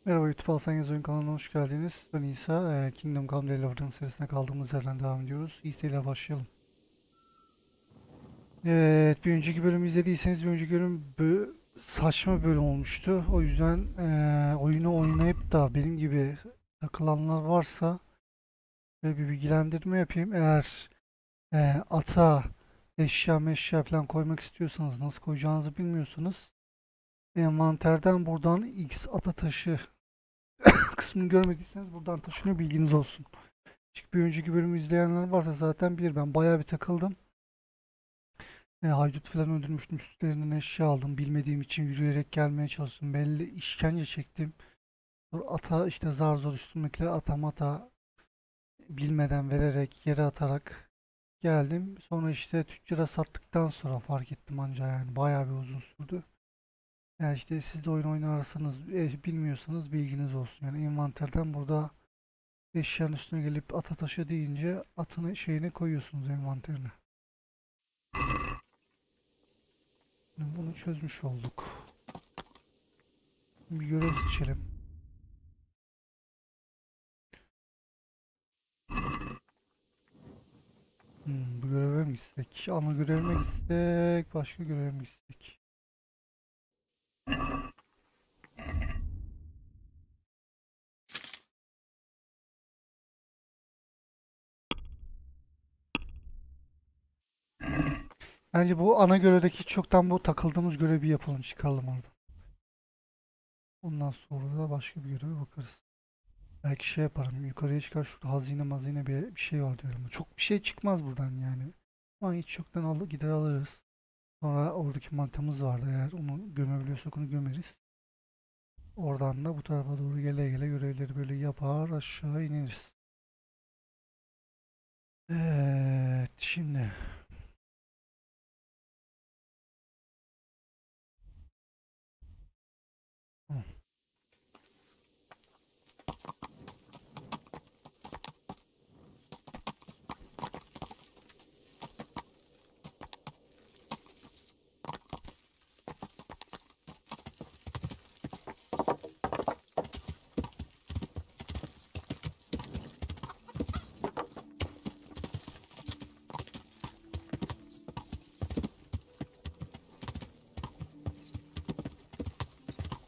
Merhaba YouTube ALSENYAZ Oyun kanalına hoş geldiniz. Ben İsa. Kingdom Come Deliverance serisine kaldığımız yerden devam ediyoruz. İyisiyle başlayalım. Evet, bir önceki bölümü izlediyseniz bir önceki bölüm saçma bir bölüm olmuştu. O yüzden oyunu oynayıp da benim gibi takılanlar varsa böyle bir bilgilendirme yapayım. Eğer ata eşya meşya falan koymak istiyorsanız, nasıl koyacağınızı bilmiyorsanız, envanterden buradan X ata taşı kısmını görmediyseniz buradan taşınıyor, bilginiz olsun. Çünkü bir önceki bölümü izleyenler varsa zaten bilir, ben bayağı bir takıldım. Haydut falan öldürmüştüm, üstlerinden eşya aldım. Bilmediğim için yürüyerek gelmeye çalıştım. Belli işkence çektim. Sonra ata işte zar zor üstümdekileri atamata bilmeden vererek yere atarak geldim. Sonra işte tüccara sattıktan sonra fark ettim anca, yani bayağı bir uzun sürdü. Yani işte siz de oyun oynarsanız bilmiyorsanız bilginiz olsun. Yani envanterden burada eşyanın üstüne gelip ata taşı deyince atını şeyine koyuyorsunuz envanterine. Bunu çözmüş olduk. Bir görev seçelim. Bu göreve mi gitsek? Ana göreve mi gitsek? Başka göreve mi gitsek? Bence bu ana görevdeki çoktan bu takıldığımız görevi yapalım, çıkalım oradan. Ondan sonra da başka bir göreve bakarız. Belki şey yaparım. Yukarıya çıkar, şurada hazine mazine bir şey var diyorum. Çok bir şey çıkmaz buradan yani. Ama hiç yoktan gider alırız. Sonra oradaki mantamız vardı. Eğer onu gömebiliyorsak onu gömeriz. Oradan da bu tarafa doğru gele gele görevleri böyle yapar aşağı ineriz. Evet, şimdi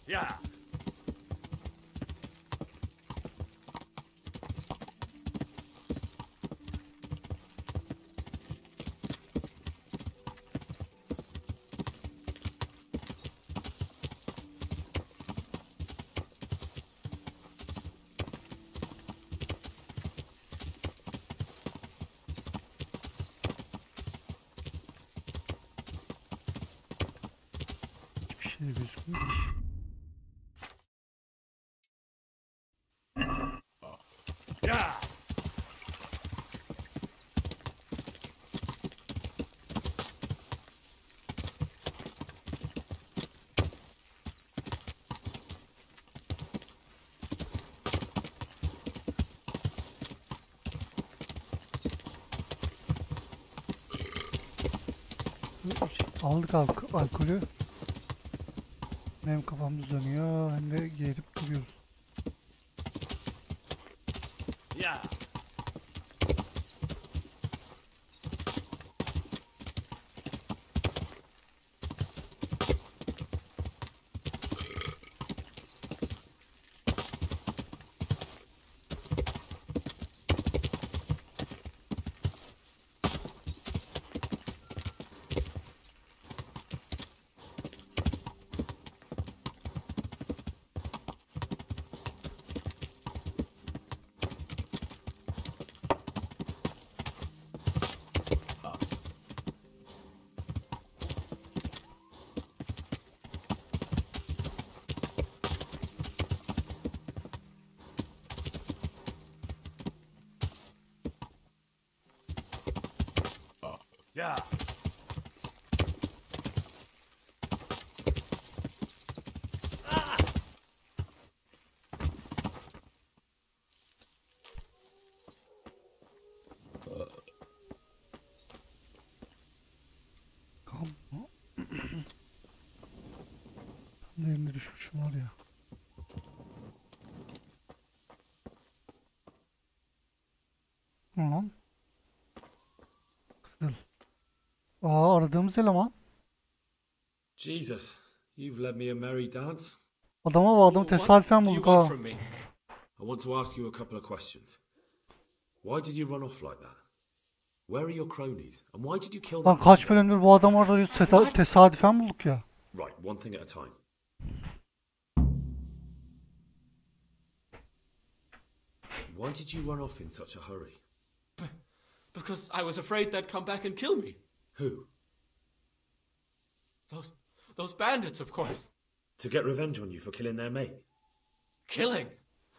Ya. hiçbir şey gözükmüyor ki. Ya. Aldık alkolü. Hem kafamız dönüyor hem de gelip duruyoruz. Ya. Ya. Tam yerine düşmüşüm var ya. Tamam. Kızıl. Aa, aradığımız eleman. Jesus, you've led me a merry dance. Adama bu adamı tesadüfen do you bulduk want ha. from me? I want to ask you a couple of questions. Why did you run off like that? Where are your cronies? And why did you kill Lan that kaç man? bölümdür bu adamı arıyoruz. Tesadüfen bulduk ya. Right, one thing at a time. Why did you run off in such a hurry? Because I was afraid they'd come back and kill me. Who? Those bandits, of course. To get revenge on you for killing their mate? Killing?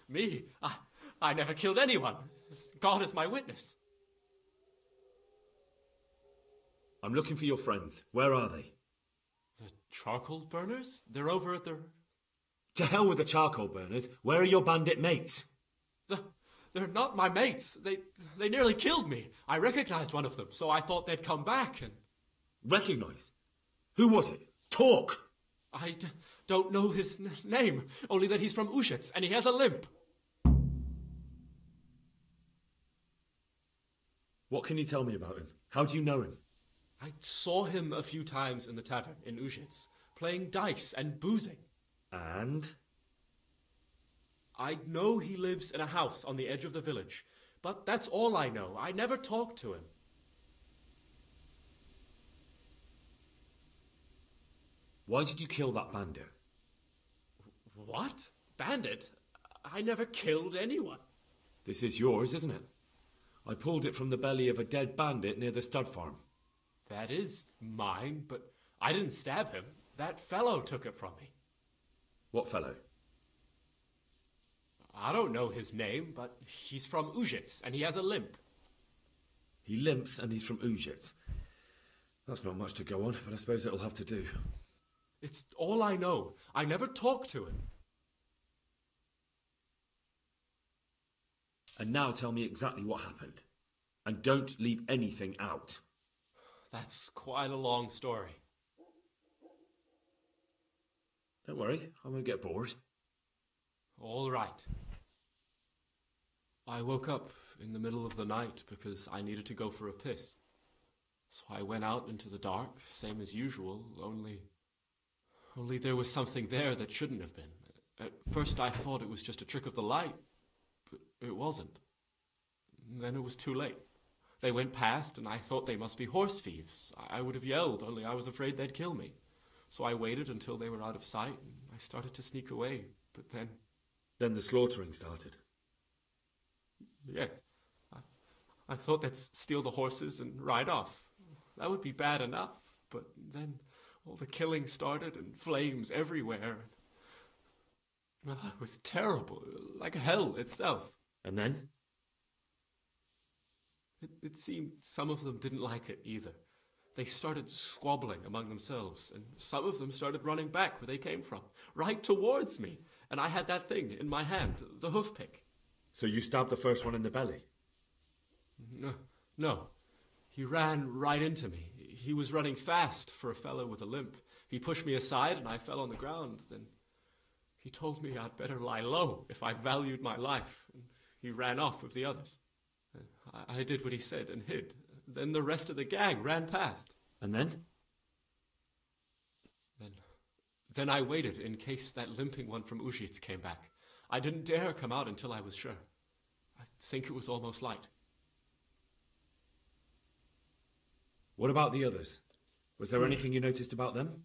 Me? I never killed anyone. God is my witness. I'm looking for your friends. Where are they? The charcoal burners? They're over at the... To hell with the charcoal burners. Where are your bandit mates? They're not my mates. They nearly killed me. I recognized one of them, so I thought they'd come back and... Recognized? Who was it? Talk! I don't know his name, only that he's from Ushets and he has a limp. What can you tell me about him? How do you know him? I saw him a few times in the tavern in Ushets, playing dice and boozing. And? I know he lives in a house on the edge of the village, but that's all I know. I never talked to him. Why did you kill that bandit? What? Bandit? I never killed anyone. This is yours, isn't it? I pulled it from the belly of a dead bandit near the stud farm. That is mine, but I didn't stab him. That fellow took it from me. What fellow? I don't know his name, but he's from Ushets and he has a limp. He limps and he's from Ushets. That's not much to go on, but I suppose it'll have to do. It's all I know. I never talked to him. And now tell me exactly what happened. And don't leave anything out. That's quite a long story. Don't worry, I won't get bored. All right. I woke up in the middle of the night because I needed to go for a piss. So I went out into the dark, same as usual, only there was something there that shouldn't have been. At first I thought it was just a trick of the light, but it wasn't. And then it was too late. They went past and I thought they must be horse thieves. I would have yelled, only I was afraid they'd kill me. So I waited until they were out of sight and I started to sneak away, but then... Then the slaughtering started. Yes. I thought they'd steal the horses and ride off. That would be bad enough, but then all the killing started and flames everywhere. It was terrible, like hell itself. And then? It seemed some of them didn't like it either. They started squabbling among themselves, and some of them started running back where they came from, right towards me. And I had that thing in my hand, the hoof pick. So you stabbed the first one in the belly? No. He ran right into me. He was running fast for a fellow with a limp. He pushed me aside and I fell on the ground. Then he told me I'd better lie low if I valued my life. And he ran off with the others. I did what he said and hid. Then the rest of the gang ran past. And then? Then I waited in case that limping one from Ushits came back. I didn't dare come out until I was sure. I think it was almost light. What about the others? Was there anything you noticed about them?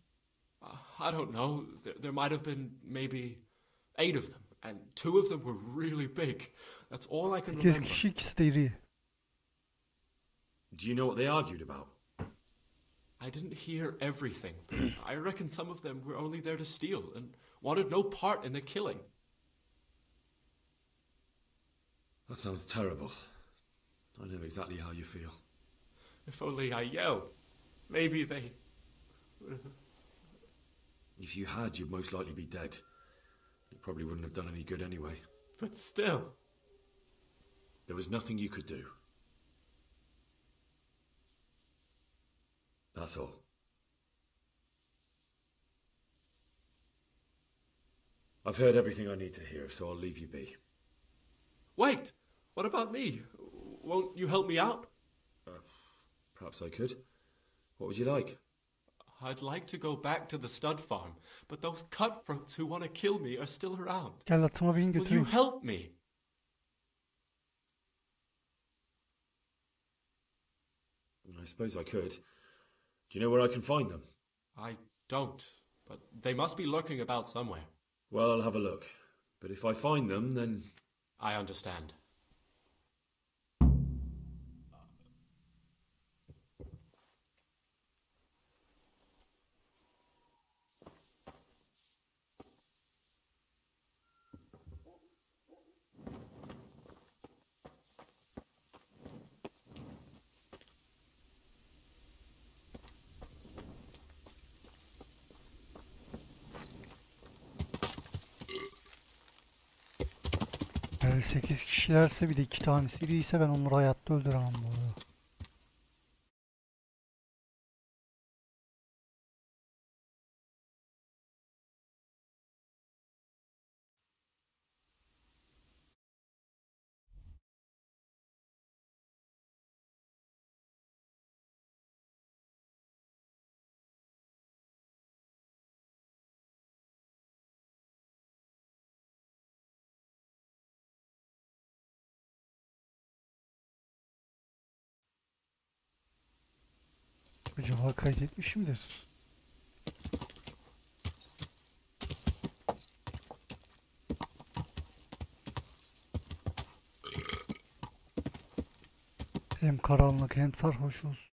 I don't know. There might have been maybe 8 of them. And 2 of them were really big. That's all I can 8 remember. kişi, ikisi de iri. Do you know what they argued about? I didn't hear everything, but I reckon some of them were only there to steal and wanted no part in the killing. That sounds terrible. I know exactly how you feel. If only I yelled. Maybe they... If you had, you'd most likely be dead. It probably wouldn't have done any good anyway. But still... There was nothing you could do. That's all. I've heard everything I need to hear, so I'll leave you be. Wait! What about me? Won't you help me out? Perhaps I could. What would you like? I'd like to go back to the stud farm, but those cutthroats who want to kill me are still around. Gel atıma bin Will you götüreyim. help me? I suppose I could. Do you know where I can find them? I don't, but they must be lurking about somewhere. Well, I'll have a look. But if I find them, then... I understand. Eğer 8 kişilerse bir de 2 tanesi biriyse ben onları hayatta öldüremem bu arada. Acaba kaydetmiş midir? Hem karanlık hem sarhoşuz.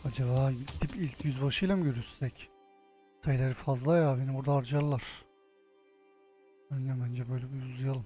Acaba gidip ilk yüzbaşıyla mı görüşsek? Sayıları fazla ya, beni burada harcarlar. Bence böyle bir uzayalım.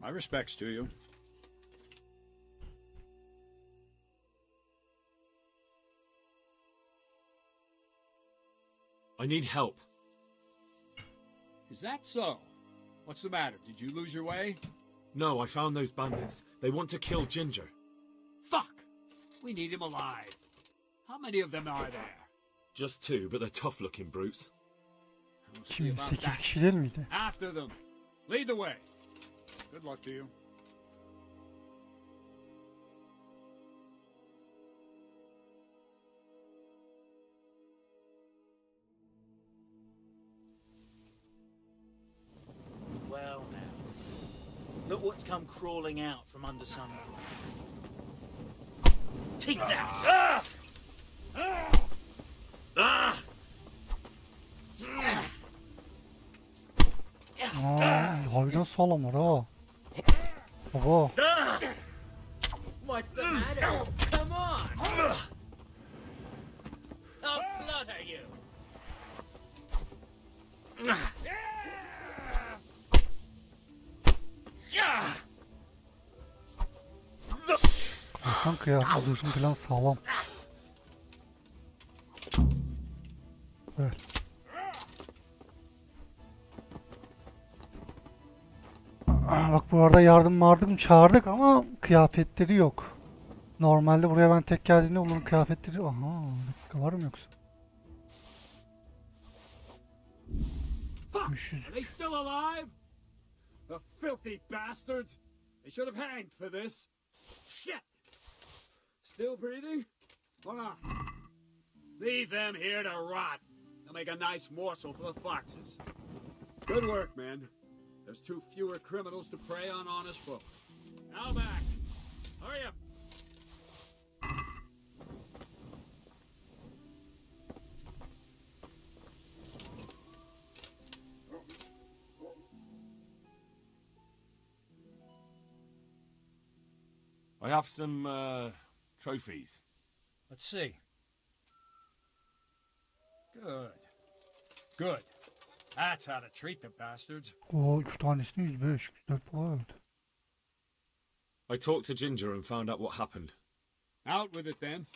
My respects to you. I need help. Is that so? What's the matter? Did you lose your way? No, I found those bandits. They want to kill Ginger. Fuck! We need him alive. How many of them are there? Just 2, but they're tough-looking brutes. We'll see Şimdi about 8 that. kişi değil miydi? After them. Lead the way. Good luck to you. Well now, look what's come crawling out from under some roof. Take that! Ah! Ah! Harbiden sağlam var ha. Baba. What's the matter? Come on! I'll slaughter you! Kanka ya, zırhım falan sağlam. Bu arada yardım çağırdık ama kıyafetleri yok. Normalde buraya ben tek geldiğimde bunun kıyafetleri... Aha, dakika var mı yoksa? Are they still alive? The filthy bastards! They should have hanged for this. Shit! Still breathing? Hold on. Leave them here to rot. They'll make a nice morsel for the foxes. Good work, men. There's 2 fewer criminals to prey on honest folk. Now back. Hurry up. I have some trophies. Let's see. Good. Good. That's how to treat the bastards. O 3 tanesini 105, 104 falan verdi. I talked to Ginger and found out what happened. Out with it then.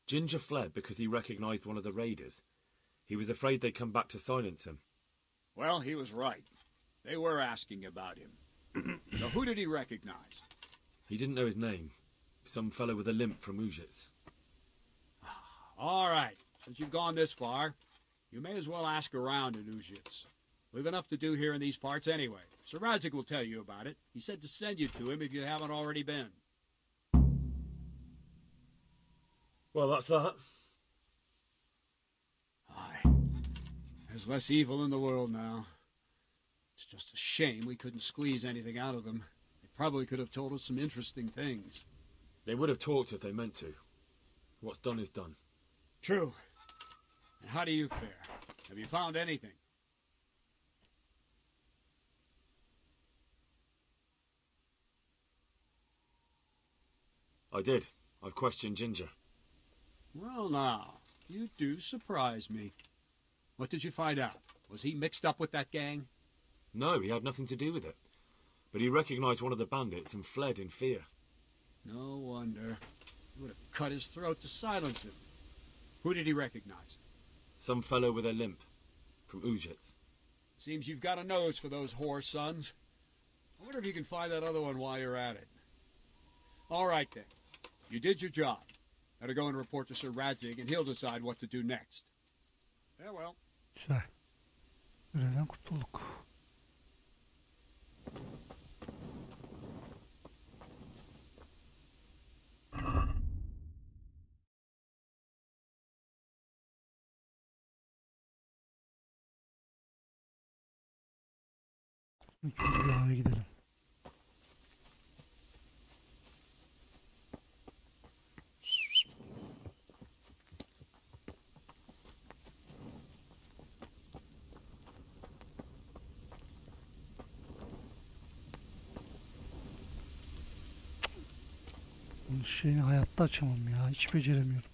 Ginger fled because he recognized one of the raiders. He was afraid they'd come back to silence him. Well, he was right. They were asking about him. So who did he recognize? He didn't know his name. Some fellow with a limp from Ujits. All right. Since you've gone this far, you may as well ask around in Ujits. We've enough to do here in these parts anyway. Sir Radzik will tell you about it. He said to send you to him if you haven't already been. Well, that's that. Aye. There's less evil in the world now. It's just a shame we couldn't squeeze anything out of them. They probably could have told us some interesting things. They would have talked if they meant to. What's done is done. True. And how do you fare? Have you found anything? I did. I've questioned Ginger. Well, now, you do surprise me. What did you find out? Was he mixed up with that gang? No, he had nothing to do with it. But he recognized one of the bandits and fled in fear. No wonder. You would have cut his throat to silence him. Who did he recognize? Some fellow with a limp. From Ujits. Seems you've got a nose for those whore sons. I wonder if you can find that other one while you're at it. All right, then. You did your job. Better go and report to Sir Radzik, and he'll decide what to do next. Farewell. Güzel. Görevden kurtulduk. İkinci bir eve gidelim. Bunun şeyini hayatta açamam ya. Hiç beceremiyorum.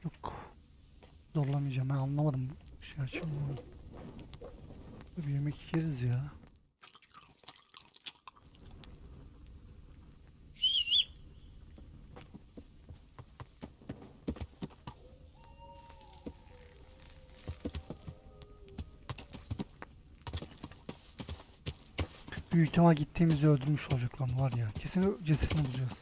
Yok. Zorlamayacağım. Ben anlamadım. Şey açılmıyor. Bir yemek yeriz ya. Büyük ihtimal gittiğimizde öldürmüş olacaklar var ya. Kesin cesedini bulacağız.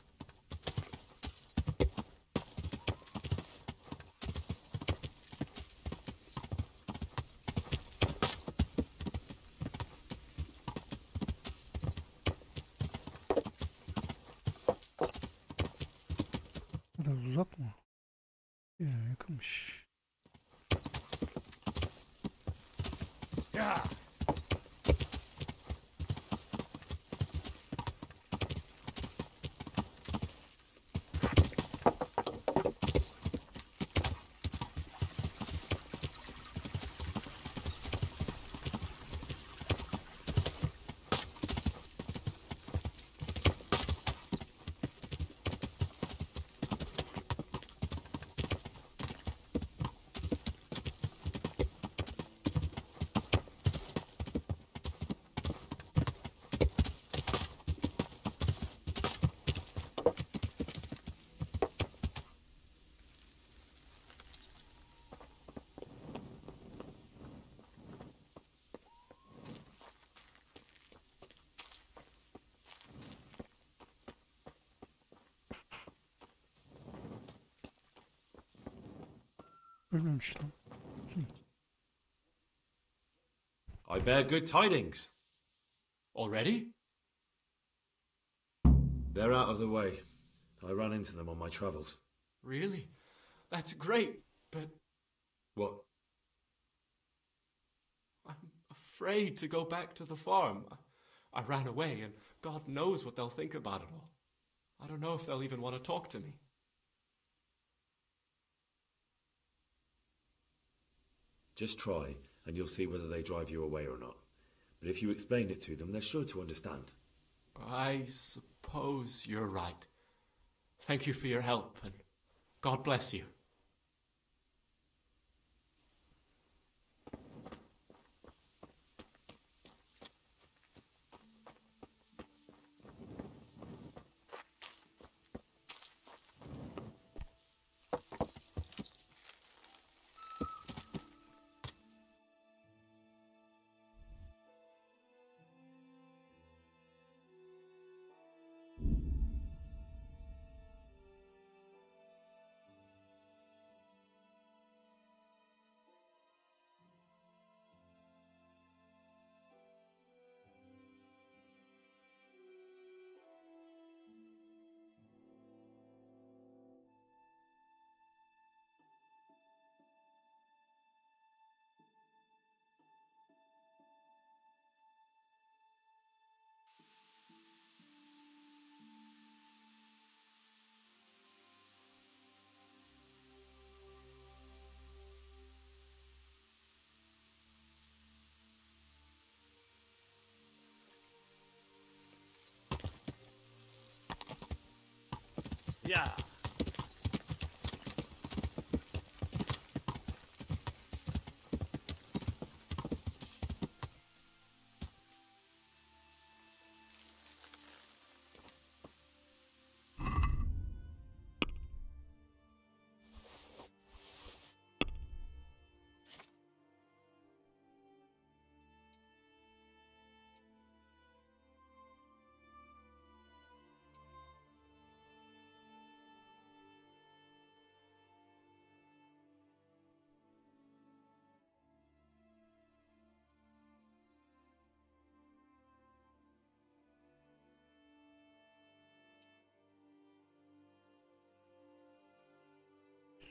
Biraz uzak mı? Yakınmış. Yeah. Ölmemiş lan. I bear good tidings. Already? They're out of the way. I ran into them on my travels. Really? That's great, but What? I'm afraid to go back to the farm. I ran away, and God knows what they'll think about it all. I don't know if they'll even want to talk to me. Just try, and you'll see whether they drive you away or not. But if you explain it to them, they're sure to understand. I suppose you're right. Thank you for your help, and God bless you. Yeah.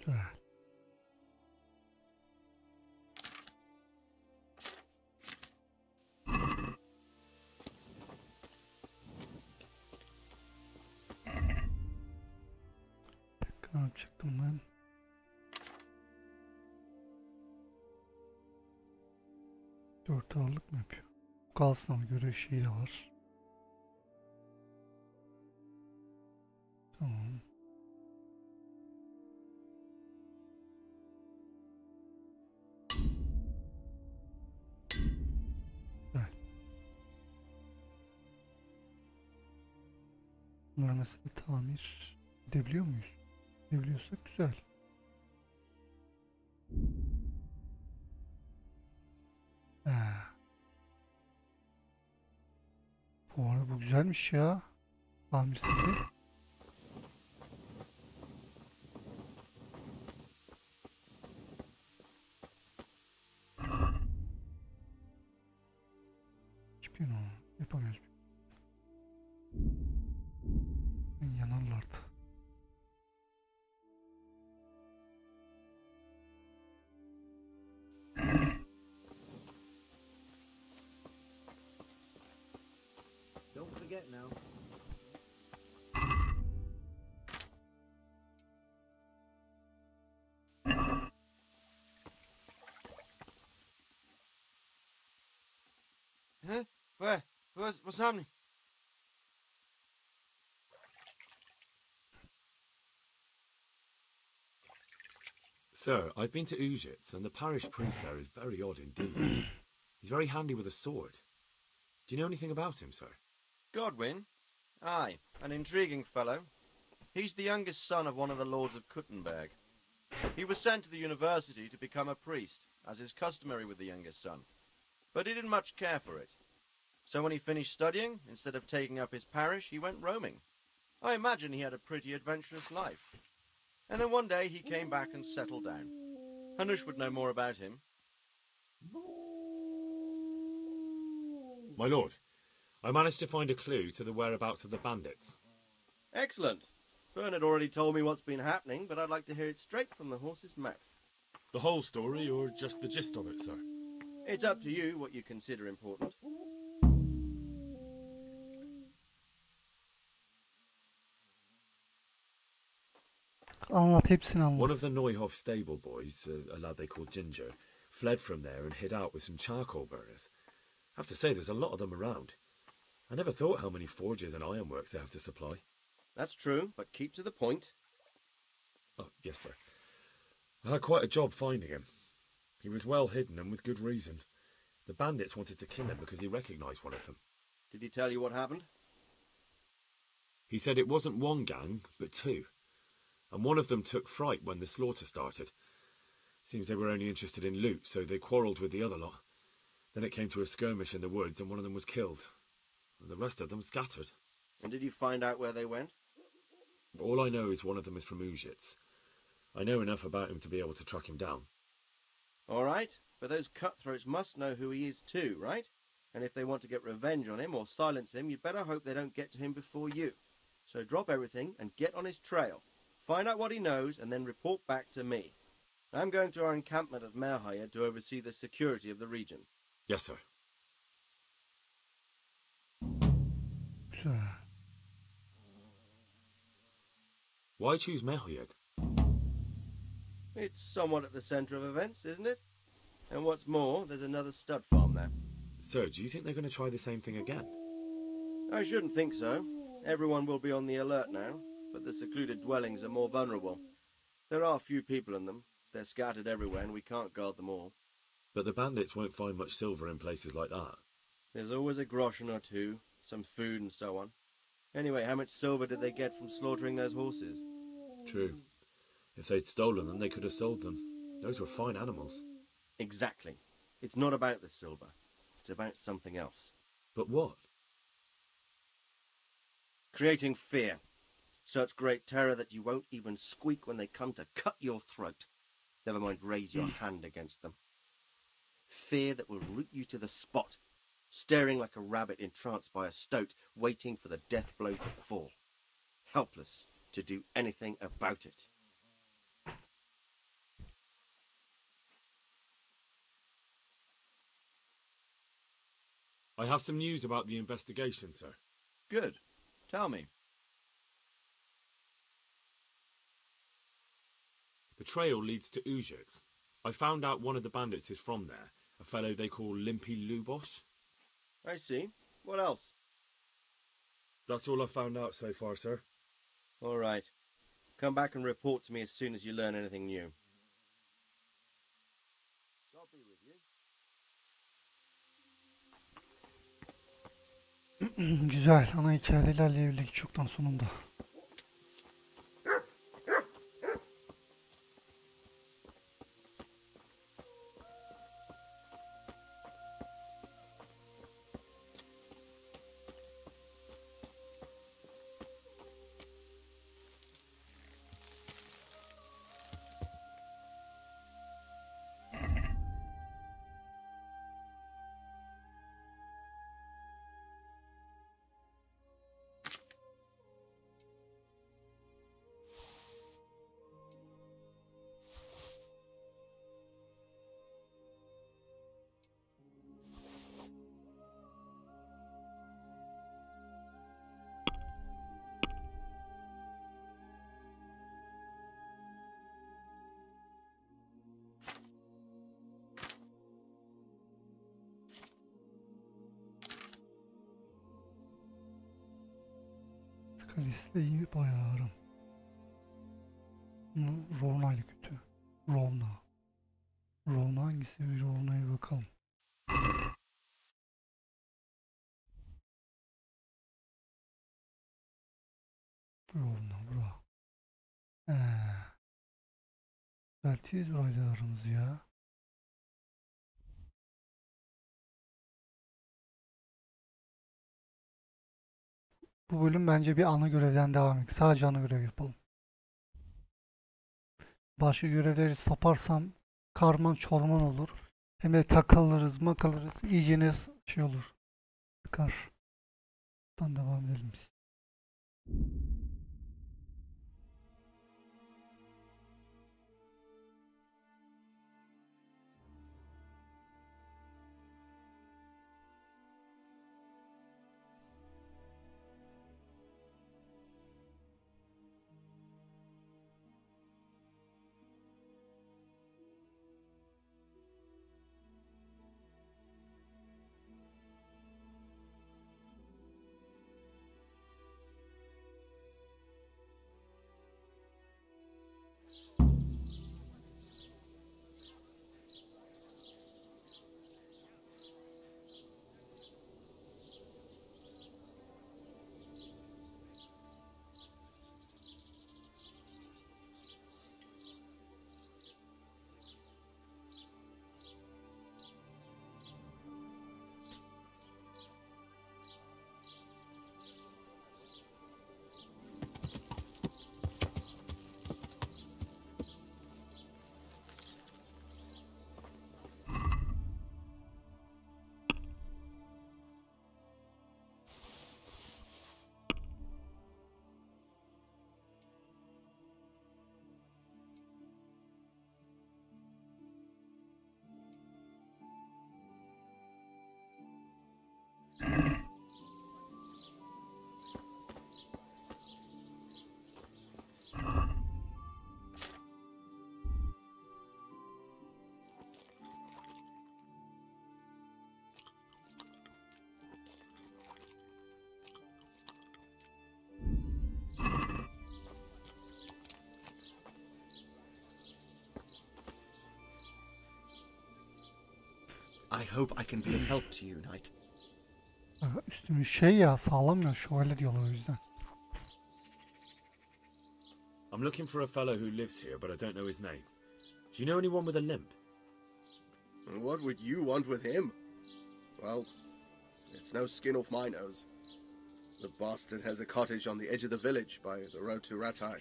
Güzel. Ne yapacaktım ben? Dört ağırlık mı yapıyor? Kalsın ama göre şeyi de var. Tamam. Güzel. Bunlar mesela tamir edebiliyor muyuz? Edebiliyorsak güzel. Bu arada bu güzelmiş ya. Tamir seti. Hiçbirini yapamıyoruz. Yanarlardı. Don't forget now. Huh? Where? What's happening? Sir, I've been to Ujits, and the parish priest there is very odd indeed. He's very handy with a sword. Do you know anything about him, sir? Godwin? Aye, an intriguing fellow. He's the youngest son of one of the lords of Kuttenberg. He was sent to the university to become a priest, as is customary with the youngest son. But he didn't much care for it. So when he finished studying, instead of taking up his parish, he went roaming. I imagine he had a pretty adventurous life. And then one day he came back and settled down. Hanush would know more about him. My lord, I managed to find a clue to the whereabouts of the bandits. Excellent. Bernard already told me what's been happening, but I'd like to hear it straight from the horse's mouth. The whole story or just the gist of it, sir? It's up to you what you consider important. Anlat, hepsini anlat. One of the Neuhoff stable boys, a lad they called Ginger, fled from there and hid out with some charcoal burners. I have to say, there's a lot of them around. I never thought how many forges and ironworks they have to supply. That's true, but keep to the point. Oh, yes, sir. I had quite a job finding him. He was well hidden and with good reason. The bandits wanted to kill him because he recognised one of them. Did he tell you what happened? He said it wasn't one gang, but two. And one of them took fright when the slaughter started. Seems they were only interested in loot, so they quarrelled with the other lot. Then it came to a skirmish in the woods and one of them was killed. And the rest of them scattered. And did you find out where they went? All I know is one of them is from Uzhitz. I know enough about him to be able to track him down. All right, but those cutthroats must know who he is too, right? And if they want to get revenge on him or silence him, you'd better hope they don't get to him before you. So drop everything and get on his trail. Find out what he knows and then report back to me. I'm going to our encampment at Merhaya to oversee the security of the region. Yes, sir. Güzel. Why choose Mehoyed? It's somewhat at the centre of events, isn't it? And what's more, there's another stud farm there. Sir, do you think they're going to try the same thing again? I shouldn't think so. Everyone will be on the alert now, but the secluded dwellings are more vulnerable. There are few people in them. They're scattered everywhere and we can't guard them all. But the bandits won't find much silver in places like that. There's always a groschen or two, some food and so on. Anyway, how much silver did they get from slaughtering those horses? True. If they'd stolen them, they could have sold them. Those were fine animals. Exactly. It's not about the silver. It's about something else. But what? Creating fear. Such great terror that you won't even squeak when they come to cut your throat. Never mind raise your hand against them. Fear that will root you to the spot, staring like a rabbit entranced by a stoat, waiting for the death blow to fall. Helpless to do anything about it. I have some news about the investigation, sir. Good. Tell me. The trail leads to Uzhitz. I found out one of the bandits is from there, a fellow they call Limpy Lubosh. I see. What else? That's all I've found out so far, sir. All right. Come back and report to me as soon as you learn anything new. God be with you. Güzel. Ana hikayede ilerleyebildik çoktan sonunda. Listeyi bayarım. Rovna ile kötü. Rovna. Rovna hangisi? Bir Rovna'ya bakalım. Rovna bura. Düzeltiriz buraylarımızı ya. Bu bölüm bence bir ana görevden devam edecek. Sadece ana görev yapalım. Başka görevleri saparsam karman çorman olur. Hem de takılırız makalırız. İyice şey olur. Sıkar. Buradan devam edelim biz. I hope I can be of help to you, Knight. Üstümüz şey ya, sağlam ya, şövalye diyorlar o yüzden. I'm looking for a fellow who lives here, but I don't know his name. Do you know anyone with a limp? What would you want with him? Well, it's no skin off my nose. The bastard has a cottage on the edge of the village by the road to Ratai.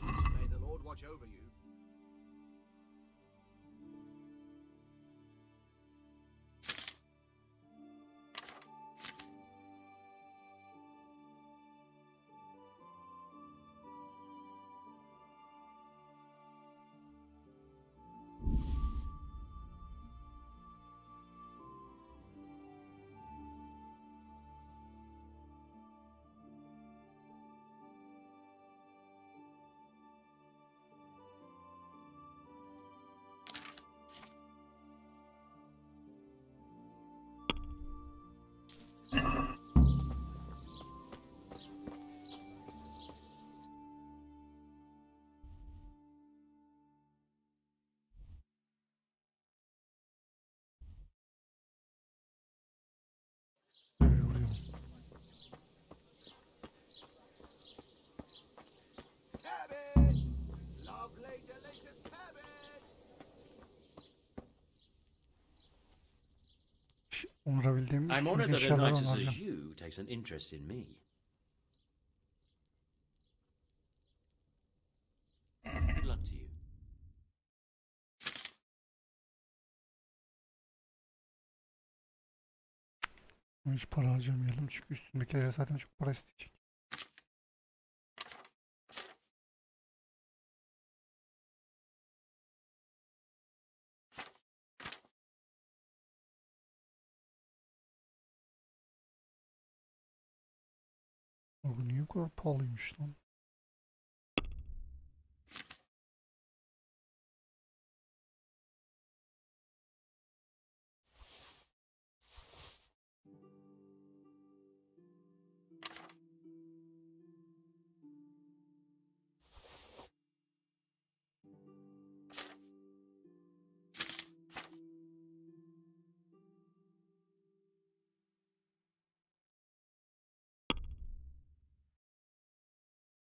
May the Lord watch over you. Böyle oluyor. Cabbage! Lovely, delicious cabbage! Onurabildiğim I'm honored ilginç that a şeyler knight such onaracağım. as you takes an interest in me. Good luck to you. Hiç para harcamayalım çünkü üstündekilere zaten çok para isteyecek. Bu niye bu kadar pahalıymış lan?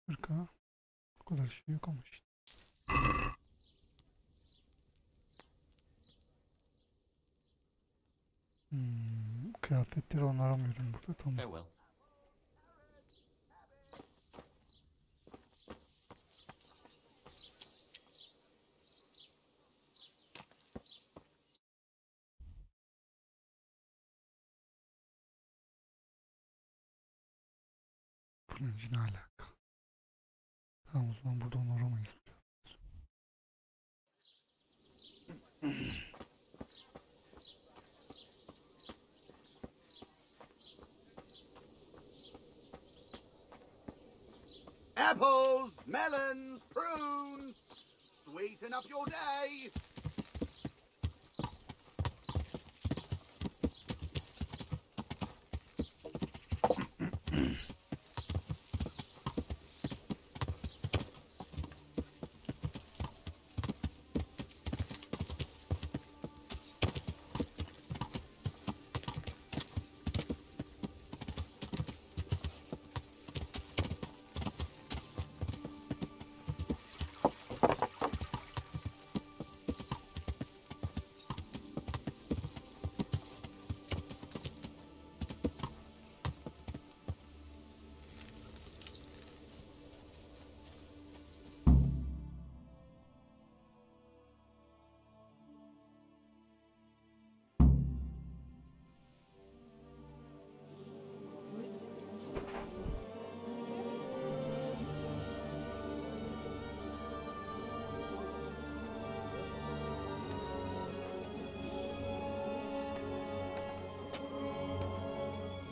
Hırka. O kadar şey yok ama işte. Kıyafetleri onaramıyorum burada, tamam. Farewell. Kılıncı ne alaka? Tamam, o zaman burada onu aramayız. Apples, melons, prunes. Sweeten up your day.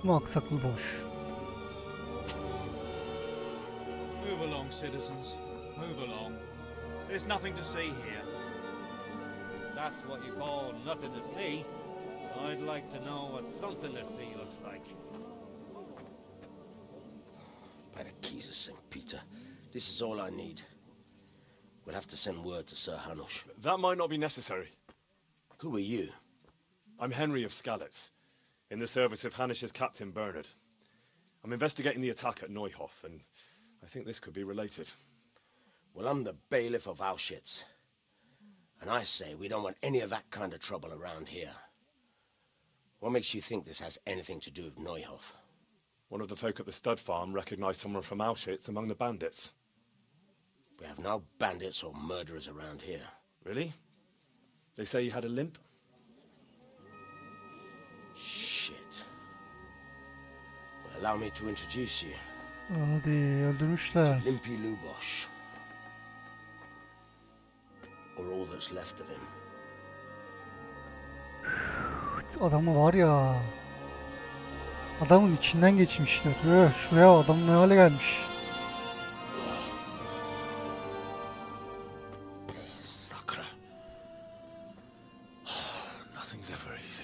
Bu aksaklı boş. Move along, citizens. Move along. There's nothing to see here. That's what you call nothing to see. I'd like to know what something to see looks like. By the keys of St. Peter, this is all I need. We'll have to send word to Sir Hanush. That might not be necessary. Who are you? I'm Henry of Skalitz, in the service of Hanush's captain Bernard. I'm investigating the attack at Neuhof, and I think this could be related. Well, I'm the bailiff of Auschwitz. And I say we don't want any of that kind of trouble around here. What makes you think this has anything to do with Neuhof? One of the folk at the stud farm recognized someone from Auschwitz among the bandits. We have no bandits or murderers around here. Really? They say he had a limp? Shit. Well, allow me to introduce you. Hadi öldürmüşler. Limpy Lubosh. Or all that's left of him. Adamı var ya. Adamın içinden geçmişler. Şuraya adam ne hale gelmiş. Sakra. Nothing's ever easy.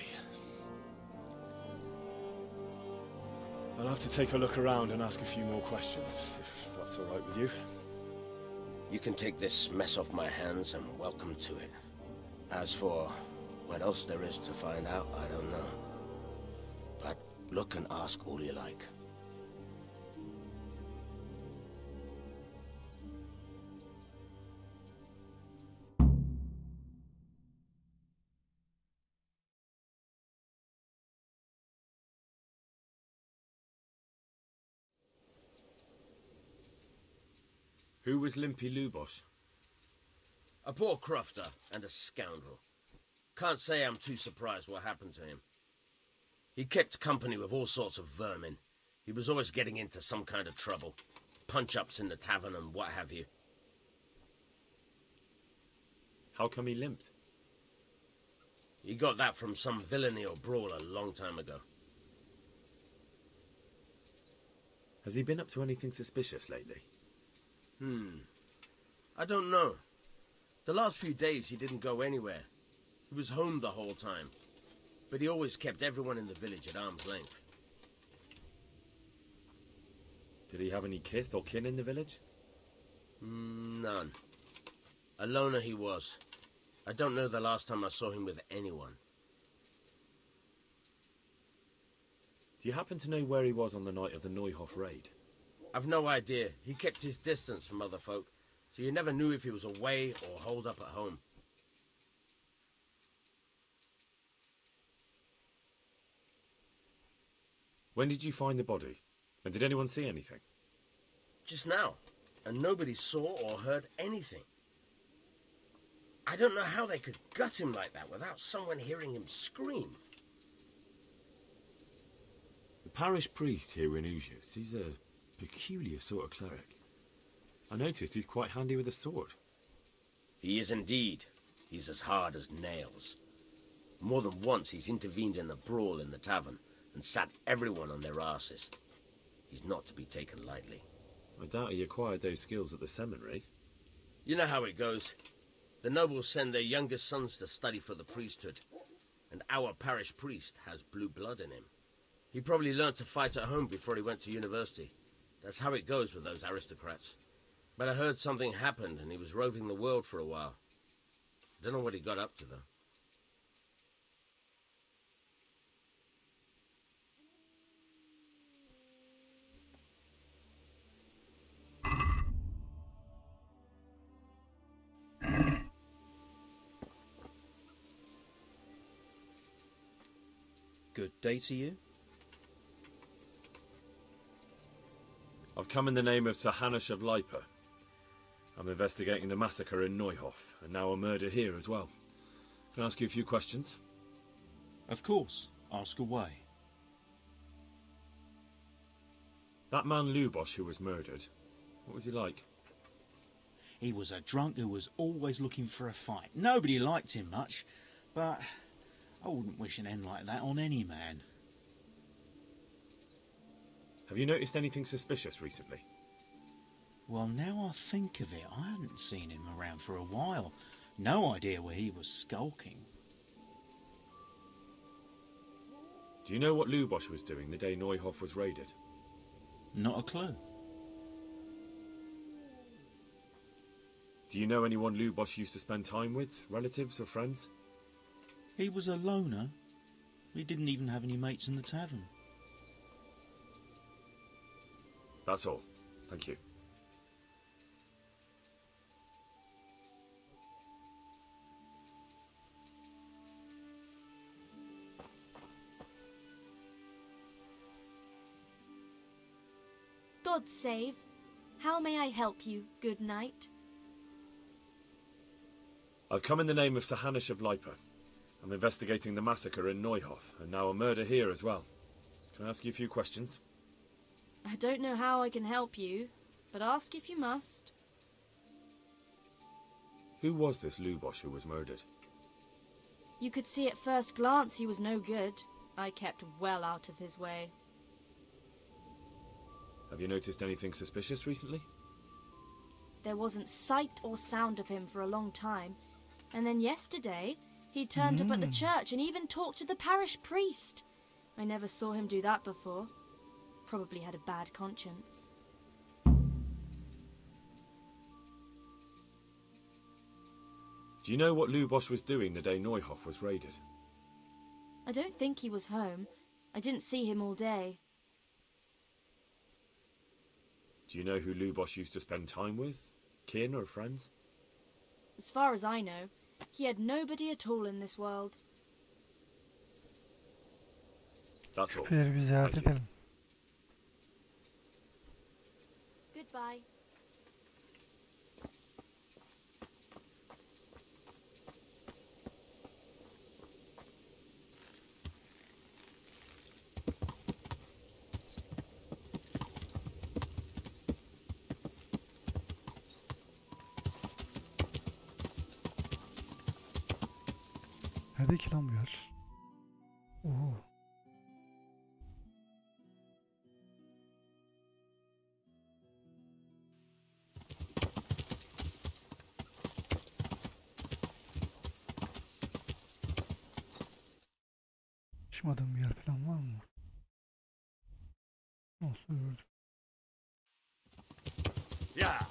I'll have to take a look around and ask a few more questions, if that's all right with you. You can take this mess off my hands and welcome to it. As for what else there is to find out, I don't know. But look and ask all you like. Who was Limpy Lubosh? A poor crofter and a scoundrel. Can't say I'm too surprised what happened to him. He kept company with all sorts of vermin. He was always getting into some kind of trouble. Punch-ups in the tavern and what have you. How come he limped? He got that from some villainy or brawl a long time ago. Has he been up to anything suspicious lately? I don't know. The last few days he didn't go anywhere. He was home the whole time. But he always kept everyone in the village at arm's length. Did he have any kith or kin in the village? None. A loner he was. I don't know the last time I saw him with anyone. Do you happen to know where he was on the night of the Neuhof raid? I've no idea. He kept his distance from other folk, so you never knew if he was away or holed up at home. When did you find the body? And did anyone see anything? Just now, and nobody saw or heard anything. I don't know how they could gut him like that without someone hearing him scream. The parish priest here in Ujis, he's a peculiar sort of cleric. I noticed he's quite handy with a sword. He is indeed. He's as hard as nails. More than once he's intervened in a brawl in the tavern and sat everyone on their asses. He's not to be taken lightly. I doubt he acquired those skills at the seminary. You know how it goes. The nobles send their youngest sons to study for the priesthood, and our parish priest has blue blood in him. He probably learned to fight at home before he went to university. That's how it goes with those aristocrats. But I heard something happened and he was roving the world for a while. Don't know what he got up to, though. Good day to you. I've come in the name of Sir Hanush of Lipa. I'm investigating the massacre in Neuhof, and now a murder here as well. Can I ask you a few questions? Of course. Ask away. That man Lubosh who was murdered, what was he like? He was a drunk who was always looking for a fight. Nobody liked him much, but I wouldn't wish an end like that on any man. Have you noticed anything suspicious recently? Well, now I think of it, I hadn't seen him around for a while. No idea where he was skulking. Do you know what Lubosh was doing the day Neuhof was raided? Not a clue. Do you know anyone Lubosh used to spend time with? Relatives or friends? He was a loner. He didn't even have any mates in the tavern. That's all. Thank you. God save. How may I help you, good knight? I've come in the name of Sir Hanush of Lipa. I'm investigating the massacre in Neuhof, and now a murder here as well. Can I ask you a few questions? I don't know how I can help you, but ask if you must. Who was this Lubosh who was murdered? You could see at first glance he was no good. I kept well out of his way. Have you noticed anything suspicious recently? There wasn't sight or sound of him for a long time, and then yesterday he turned up at the church and even talked to the parish priest. I never saw him do that before. Probably had a bad conscience. Do you know what Lubosh was doing the day Neuhof was raided? I don't think he was home. I didn't see him all day. Do you know who Lubosh used to spend time with? Kin or friends? As far as I know, he had nobody at all in this world. That's all. Şüpheleri bir ziyaret Thank you. edelim. Goodbye. Nerede ki lan bu yer? Oo. Açmadığım bir yer falan var mı? Nasıl gördüm? Yeah.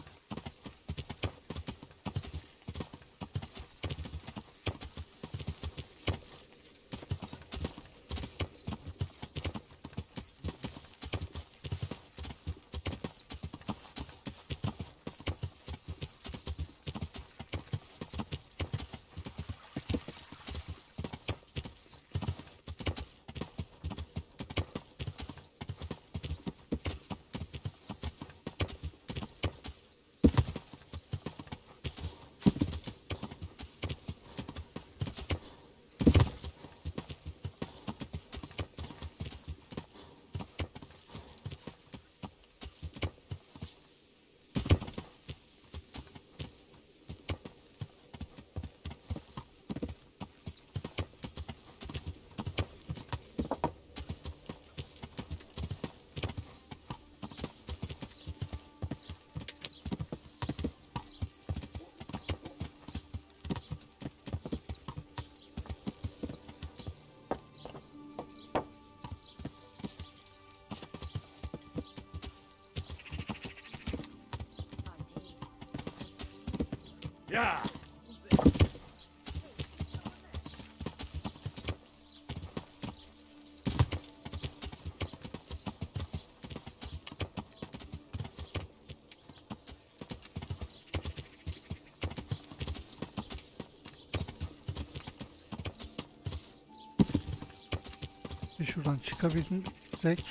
Şuradan çıkabilsek.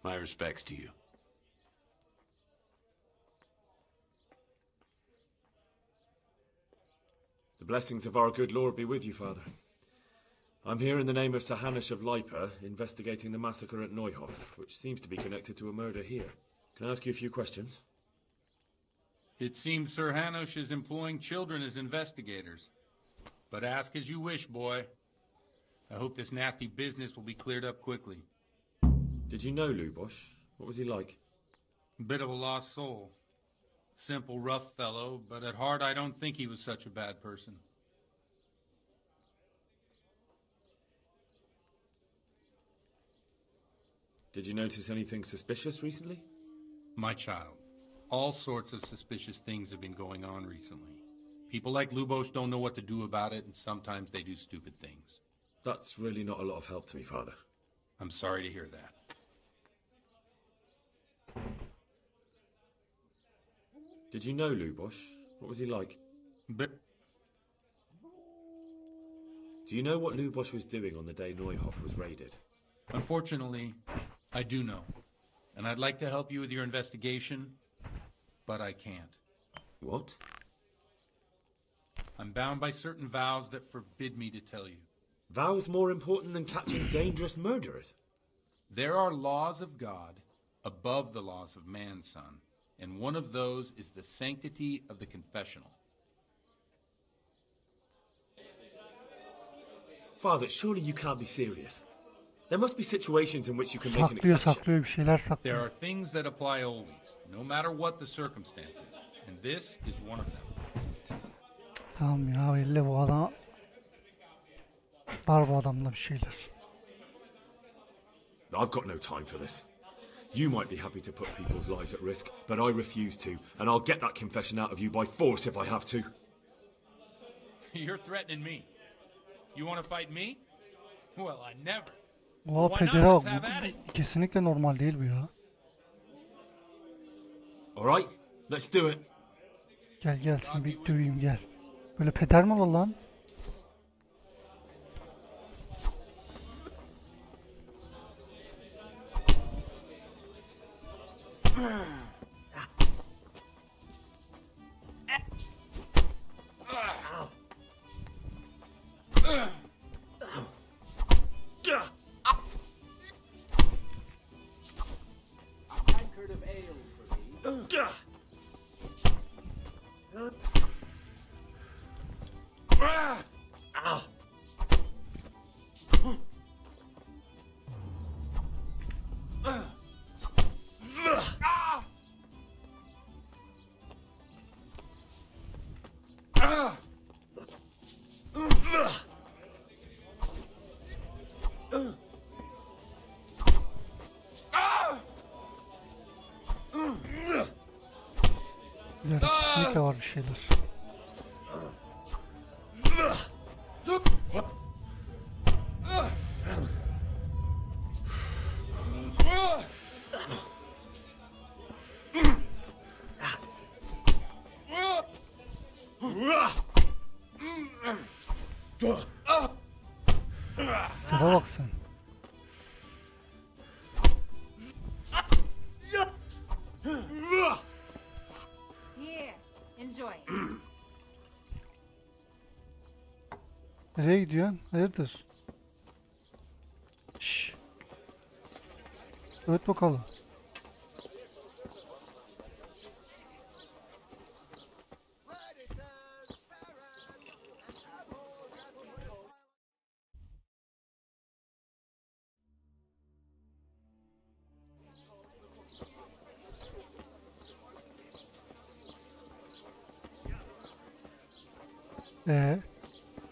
My respects to you. The blessings of our good Lord be with you, Father. I'm here in the name of Sir Hanush of Lipa, investigating the massacre at Neuhof, which seems to be connected to a murder here. Can I ask you a few questions? It seems Sir Hanush is employing children as investigators. But ask as you wish, boy. I hope this nasty business will be cleared up quickly. Did you know Lubosh? What was he like? Bit of a lost soul. Simple, rough fellow, but at heart I don't think he was such a bad person. Did you notice anything suspicious recently? My child, all sorts of suspicious things have been going on recently. People like Lubosh don't know what to do about it, and sometimes they do stupid things. That's really not a lot of help to me, Father. I'm sorry to hear that. Did you know Lubosh? What was he like? But do you know what Lubosh was doing on the day Neuhof was raided? Unfortunately, I do know. And I'd like to help you with your investigation, but I can't. What? I'm bound by certain vows that forbid me to tell you. Vows more important than catching dangerous murderers? There are laws of God above the laws of man, son. And one of those is the sanctity of the confessional. Father, surely you can't be serious. There must be situations in which you can make an exception. Saklıyor, bir şeyler saklıyor. There are things that apply always, no matter what the circumstances. And this is one of them. Tamam ya, belli bu adam. Var bu adamda bir şeyler. I've got no time for this. You might be happy to put people's lives at risk, but I refuse to, and I'll get that confession out of you by force if I have to. You're threatening me. You want to fight me? Well, I never. Oha, pedere bak. Bu kesinlikle normal değil bu ya. All right, let's do it. Gel gel, seni bir döveyim gel. Böyle peder mi olur lan? Kesinlikle var bir şeyler. Şuna bak sen. Here, enjoy. Nereye gidiyorsun? Hayırdır? Şşş. Evet bakalım.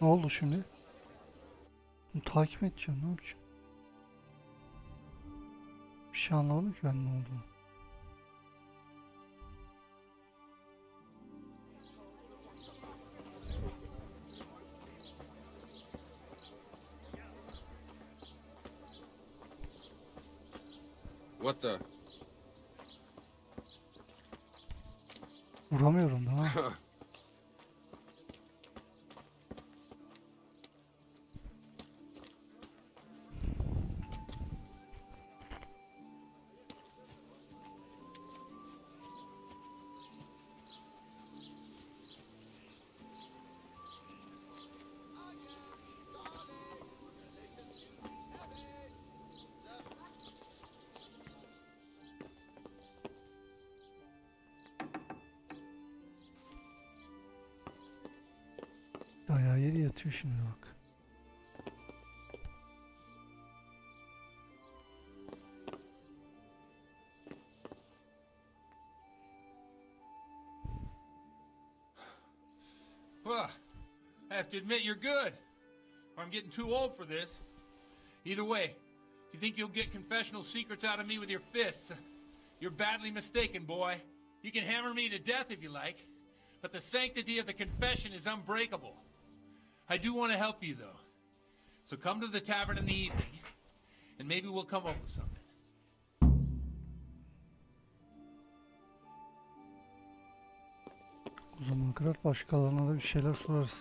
Ne oldu şimdi? Bunu takip edeceğim, ne yapacağım? Bir şey anlamadım ki ben ne olduğunu. What the? Vuramıyorum da ha. Ayağı yeri yatıyor şimdi bak. Well, I have to admit you're good. Or I'm getting too old for this. Either way, if you think you'll get confessional secrets out of me with your fists, you're badly mistaken, boy. You can hammer me to death if you like, but the sanctity of the confession is unbreakable. I do want to help you, though. So come to the tavern in the evening, and maybe we'll come up with something. O zamana kadar başkalarına da bir şeyler sorarız.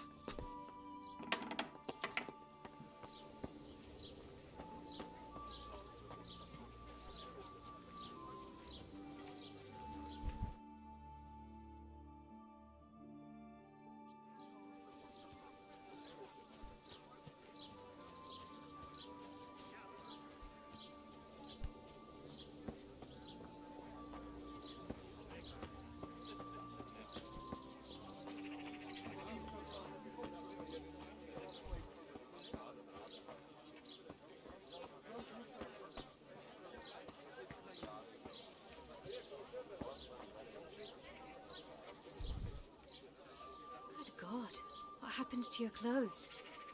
What happened to your clothes?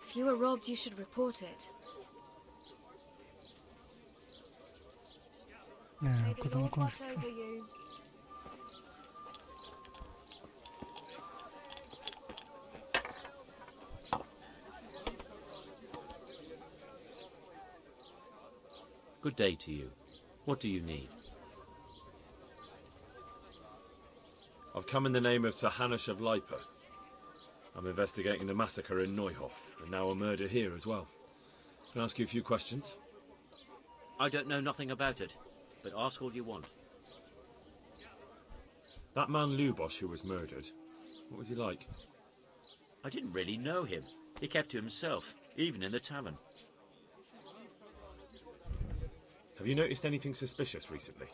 If you were robbed, you should report it. May the Lord watch over you. Good day to you. What do you need? I've come in the name of Sir Hanush of Lipa. I'm investigating the massacre in Neuhof, and now a murder here as well. Can I ask you a few questions? I don't know nothing about it, but ask all you want. That man Lubosh who was murdered, what was he like? I didn't really know him. He kept to himself, even in the tavern. Have you noticed anything suspicious recently?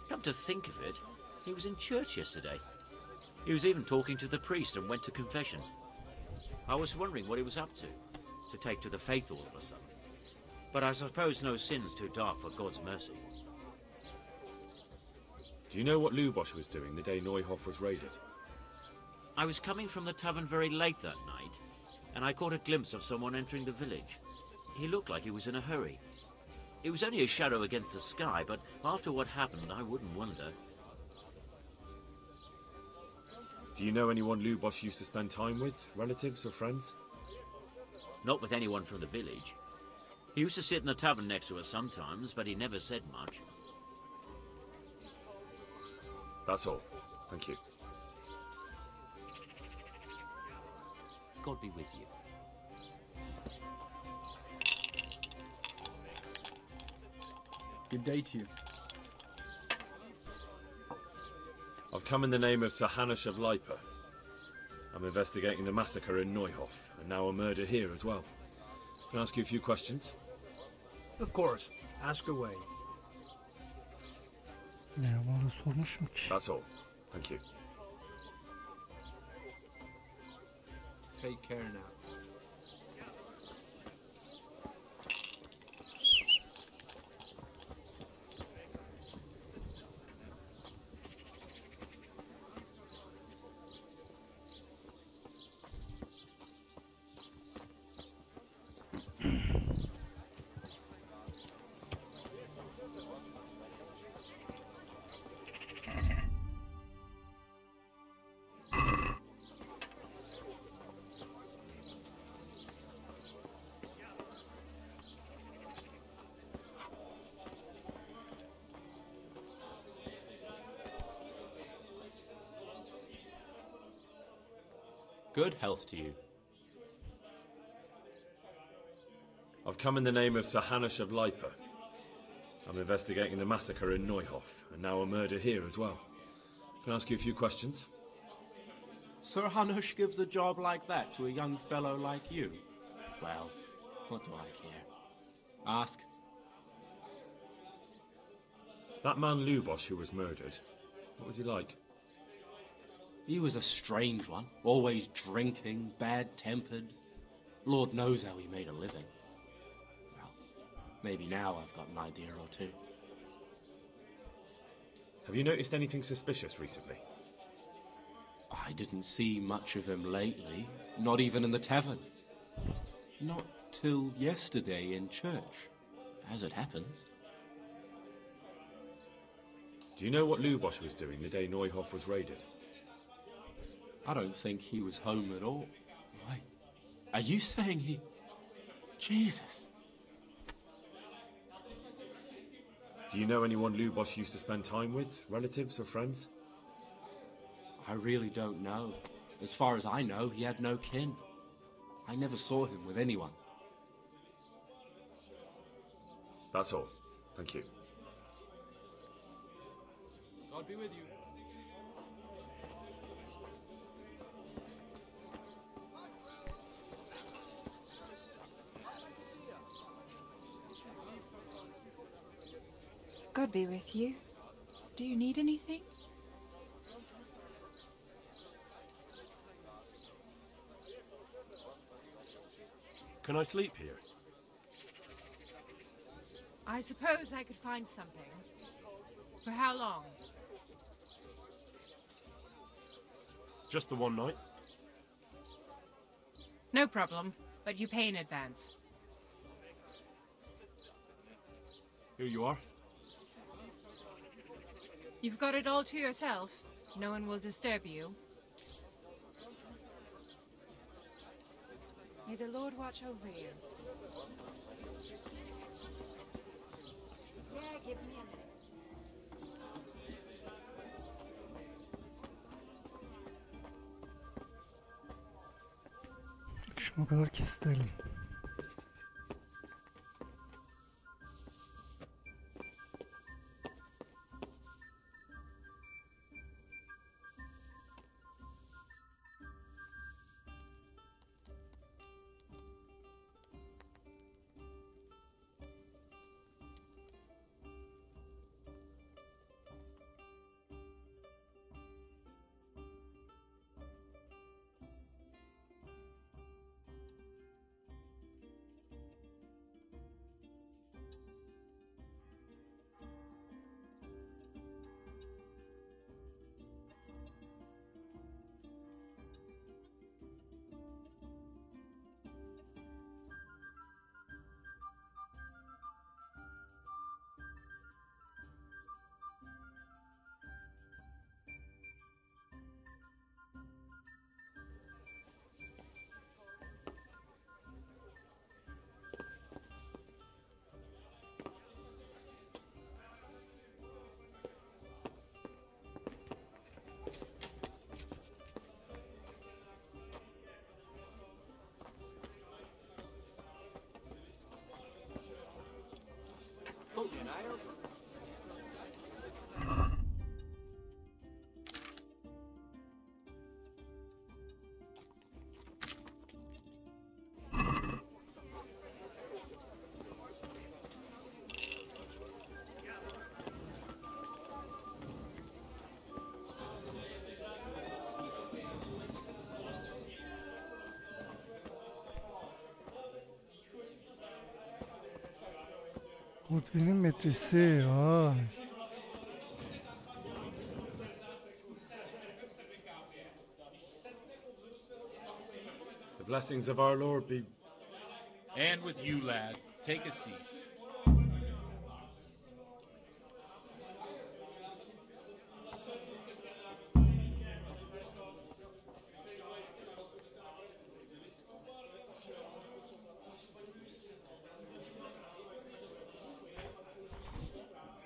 Come to think of it, he was in church yesterday. He was even talking to the priest and went to confession. I was wondering what he was up to take to the faith all of a sudden. But I suppose no sin's too dark for God's mercy. Do you know what Lubosh was doing the day Neuhof was raided? I was coming from the tavern very late that night, and I caught a glimpse of someone entering the village. He looked like he was in a hurry. It was only a shadow against the sky, but after what happened, I wouldn't wonder. Do you know anyone Lubosh used to spend time with? Relatives or friends? Not with anyone from the village. He used to sit in the tavern next to us sometimes, but he never said much. That's all. Thank you. God be with you. Good day to you. I've come in the name of Sir Hanush of Lipa. I'm investigating the massacre in Neuhof, and now a murder here as well. Can I ask you a few questions? Of course. Ask away. Ne bana sormuş mu ki? That's all. Thank you. Take care now. Good health to you. I've come in the name of Sir Hanush of Lipa. I'm investigating the massacre in Neuhof, and now a murder here as well. Can I ask you a few questions? Sir Hanush gives a job like that to a young fellow like you? Well, what do I care? Ask. That man Lubosh who was murdered, what was he like? He was a strange one, always drinking, bad-tempered. Lord knows how he made a living. Well, maybe now I've got an idea or two. Have you noticed anything suspicious recently? I didn't see much of him lately, not even in the tavern. Not till yesterday in church, as it happens. Do you know what Lubosh was doing the day Neuhof was raided? I don't think he was home at all. Why? Are you saying he... Jesus. Do you know anyone Lubosh used to spend time with? Relatives or friends? I really don't know. As far as I know, he had no kin. I never saw him with anyone. That's all. Thank you. God be with you. God be with you. Do you need anything? Can I sleep here? I suppose I could find something. For how long? Just the one night? No problem, but you pay in advance. Here you are. You've got it all to yourself. No one will disturb you. May the Lord watch over you. Yeah, give me a minute. Şuna kadar kestirelim. Mutfinin metresi. Vay. The blessings of our Lord be... And with you, lad. Take a seat.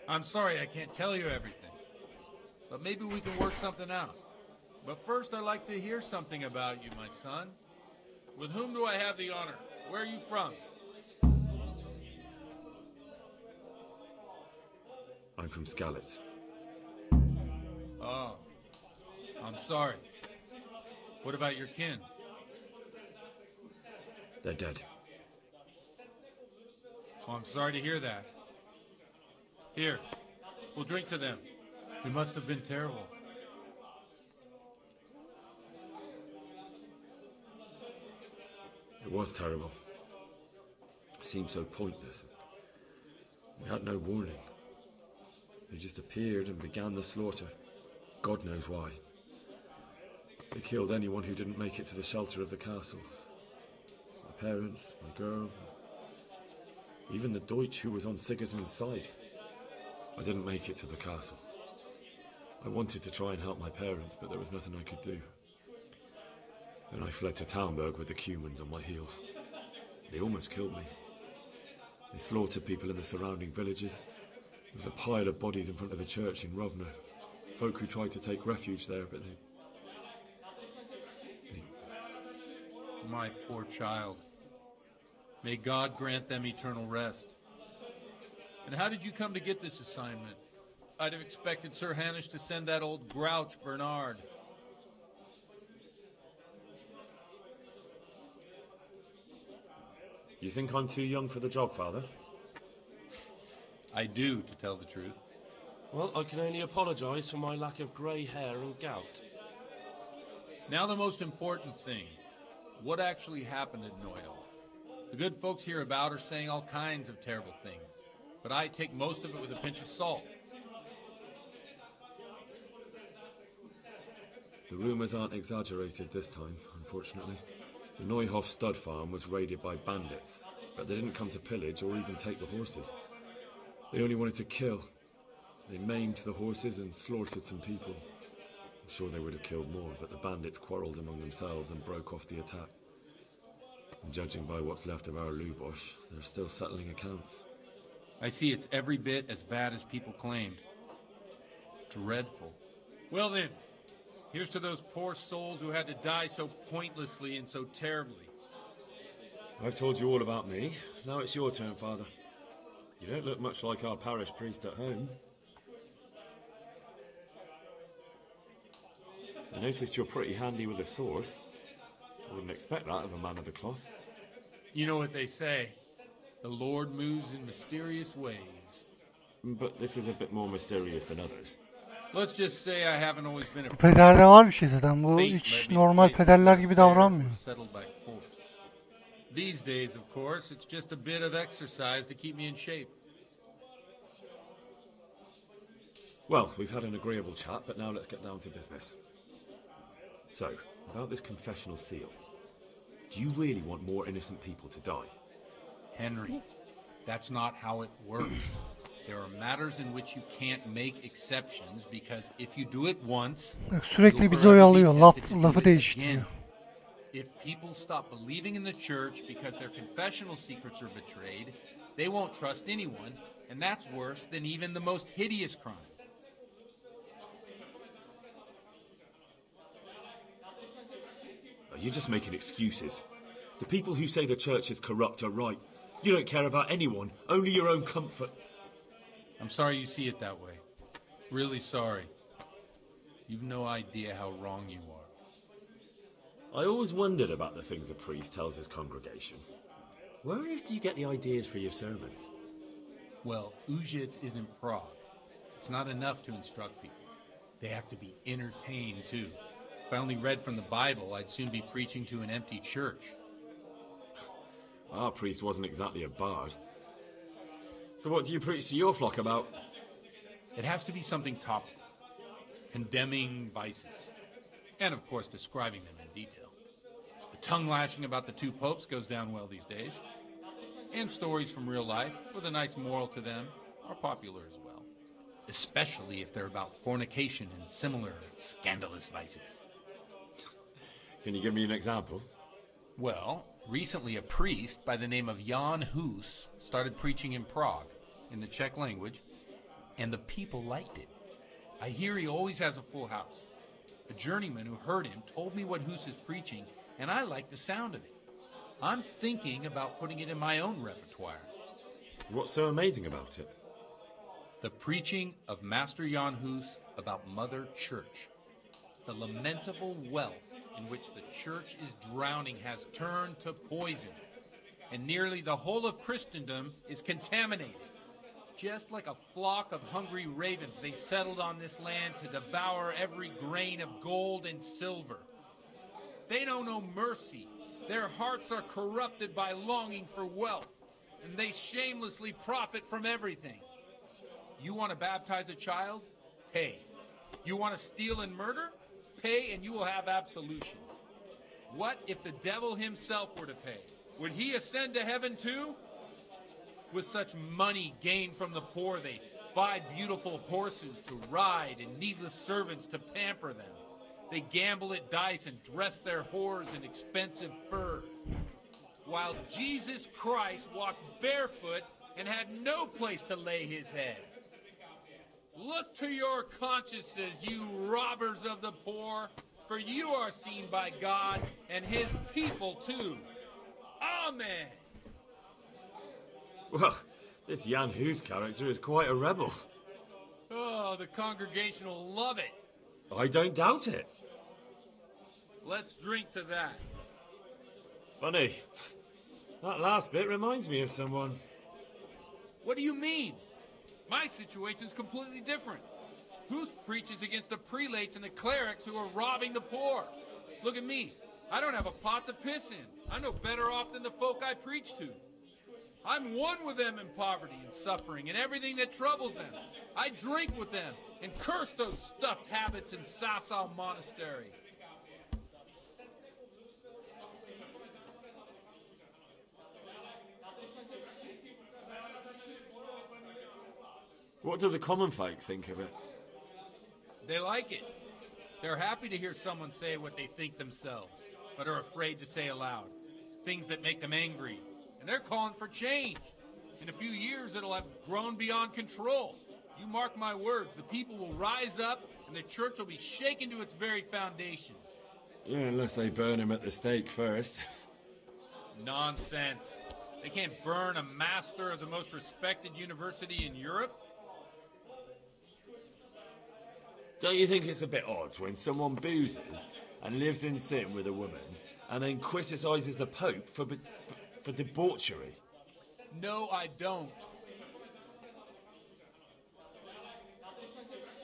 I'm sorry I can't tell you everything, but maybe we can work something out. But first I'd like to hear something about you, my son. With whom do I have the honor? Where are you from? I'm from Skalitz. Oh, I'm sorry. What about your kin? They're dead. Oh, I'm sorry to hear that. Here, we'll drink to them. It must have been terrible. It was terrible. It seemed so pointless. We had no warning. They just appeared and began the slaughter. God knows why. They killed anyone who didn't make it to the shelter of the castle. My parents, my girl, even the Deutsch who was on Sigismund's side. I didn't make it to the castle. I wanted to try and help my parents, but there was nothing I could do. Then I fled to Talmberg with the Cumans on my heels. They almost killed me. They slaughtered people in the surrounding villages. There was a pile of bodies in front of the church in Rovna. Folk who tried to take refuge there, but they... My poor child. May God grant them eternal rest. And how did you come to get this assignment? I'd have expected Sir Hanish to send that old grouch, Bernard. You think I'm too young for the job, Father? I do, to tell the truth. Well, I can only apologise for my lack of grey hair and gout. Now the most important thing. What actually happened at Noyle? The good folks hereabout are saying all kinds of terrible things, but I take most of it with a pinch of salt. The rumours aren't exaggerated this time, unfortunately. The Neuhof stud farm was raided by bandits, but they didn't come to pillage or even take the horses. They only wanted to kill. They maimed the horses and slaughtered some people. I'm sure they would have killed more, but the bandits quarrelled among themselves and broke off the attack. And judging by what's left of our Lubosh, they're still settling accounts. I see it's every bit as bad as people claimed. Dreadful. Well then, here's to those poor souls who had to die so pointlessly and so terribly. I've told you all about me. Now it's your turn, Father. You don't look much like our parish priest at home. I noticed you're pretty handy with a sword. I wouldn't expect that of a man of the cloth. You know what they say. The Lord moves in mysterious ways. But this is a bit more mysterious than others. Let's just say I haven't always been a Pederde var bir şey zaten. Bu hiç normal pederler gibi davranmıyor. settled by force. These days, of course, it's just a bit of exercise to keep me in shape. Well, we've had an agreeable chat, but now let's get down to business. So, about this confessional seal. Do you really want more innocent people to die? Henry, that's not how it works. There are matters in which you can't make exceptions because if you do it once, Sürekli bizi oyalıyor. Lafı değiştiriyor. If people stop believing in the church because their confessional secrets are betrayed, they won't trust anyone, and that's worse than even the most hideous crime. You're just making excuses. The people who say the church is corrupt are right. You don't care about anyone, only your own comfort. I'm sorry you see it that way. Really sorry. You've no idea how wrong you are. I always wondered about the things a priest tells his congregation. Where on earth do you get the ideas for your sermons? Well, Ujits isn't Prague. It's not enough to instruct people. They have to be entertained, too. If I only read from the Bible, I'd soon be preaching to an empty church. Our priest wasn't exactly a bard. So what do you preach to your flock about? It has to be something topical, condemning vices, and of course describing them in detail. The tongue lashing about the two popes goes down well these days, and stories from real life with a nice moral to them are popular as well, especially if they're about fornication and similar scandalous vices. Can you give me an example? Well, recently a priest by the name of Jan Hus started preaching in Prague in the Czech language, and the people liked it. I hear he always has a full house. A journeyman who heard him told me what Hus is preaching, and I like the sound of it. I'm thinking about putting it in my own repertoire. What's so amazing about it? The preaching of Master Jan Hus about Mother Church. The lamentable wealth in which the church is drowning has turned to poison, and nearly the whole of Christendom is contaminated. Just like a flock of hungry ravens, they settled on this land to devour every grain of gold and silver. They know no mercy. Their hearts are corrupted by longing for wealth, and they shamelessly profit from everything. You want to baptize a child? Pay. You want to steal and murder? Pay and you will have absolution. What if the devil himself were to pay? Would he ascend to heaven too? With such money gained from the poor, they buy beautiful horses to ride and needless servants to pamper them. They gamble at dice and dress their whores in expensive furs. While Jesus Christ walked barefoot and had no place to lay his head. Look to your consciences, you robbers of the poor, for you are seen by God and his people too. Amen. Well, this Jan Hus character is quite a rebel. Oh, the congregation will love it. I don't doubt it. Let's drink to that. Funny. That last bit reminds me of someone. What do you mean? My situation's completely different. Huth preaches against the prelates and the clerics who are robbing the poor. Look at me. I don't have a pot to piss in. I'm no better off than the folk I preach to. I'm one with them in poverty and suffering and everything that troubles them. I drink with them and curse those stuffed habits in Sasau Monastery. What do the common folk think of it? They like it. They're happy to hear someone say what they think themselves, but are afraid to say aloud. Things that make them angry. And they're calling for change. In a few years, it'll have grown beyond control. You mark my words, the people will rise up and the church will be shaken to its very foundations. Yeah, unless they burn him at the stake first. Nonsense. They can't burn a master of the most respected university in Europe. Don't you think it's a bit odd when someone boozes and lives in sin with a woman and then criticises the Pope for debauchery? No, I don't.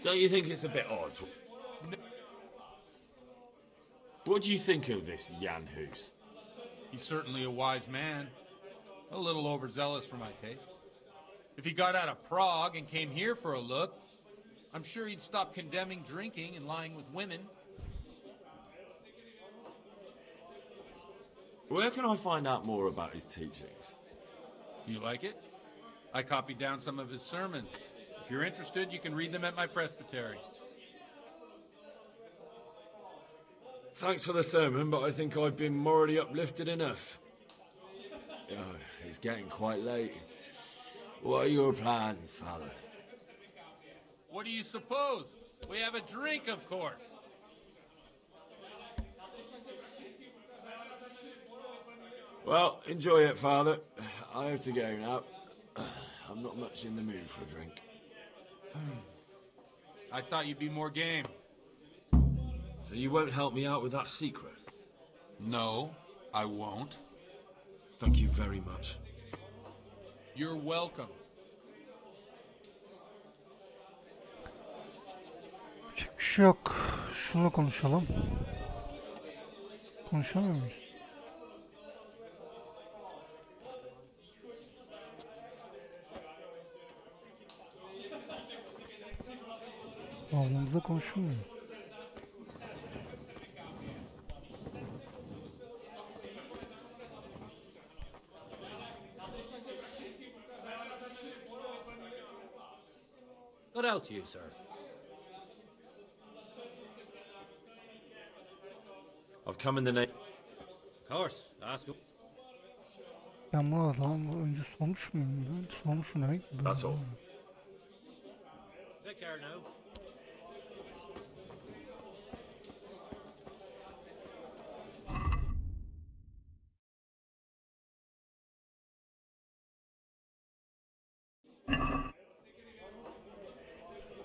Don't you think it's a bit odd? No. What do you think of this Jan Hus? He's certainly a wise man. A little overzealous for my taste. If he got out of Prague and came here for a look, I'm sure he'd stop condemning drinking and lying with women. Where can I find out more about his teachings? You like it? I copied down some of his sermons. If you're interested, you can read them at my presbytery. Thanks for the sermon, but I think I've been morally uplifted enough. Oh, it's getting quite late. What are your plans, Father? What do you suppose? We have a drink, of course. Well, enjoy it, Father. I have to go now. I'm not much in the mood for a drink. I thought you'd be more game. So you won't help me out with that secret? No, I won't. Thank you very much. You're welcome. Bir şey yok. Şunu konuşalım. Konuşamıyor muyuz? Bağlamamızda konuşulmuyor. What else you, sir? I've come in the name. Of course, ask him. Ben bunu adam önce sormuş muyum? Sormuşum demek. That's all. Take care now.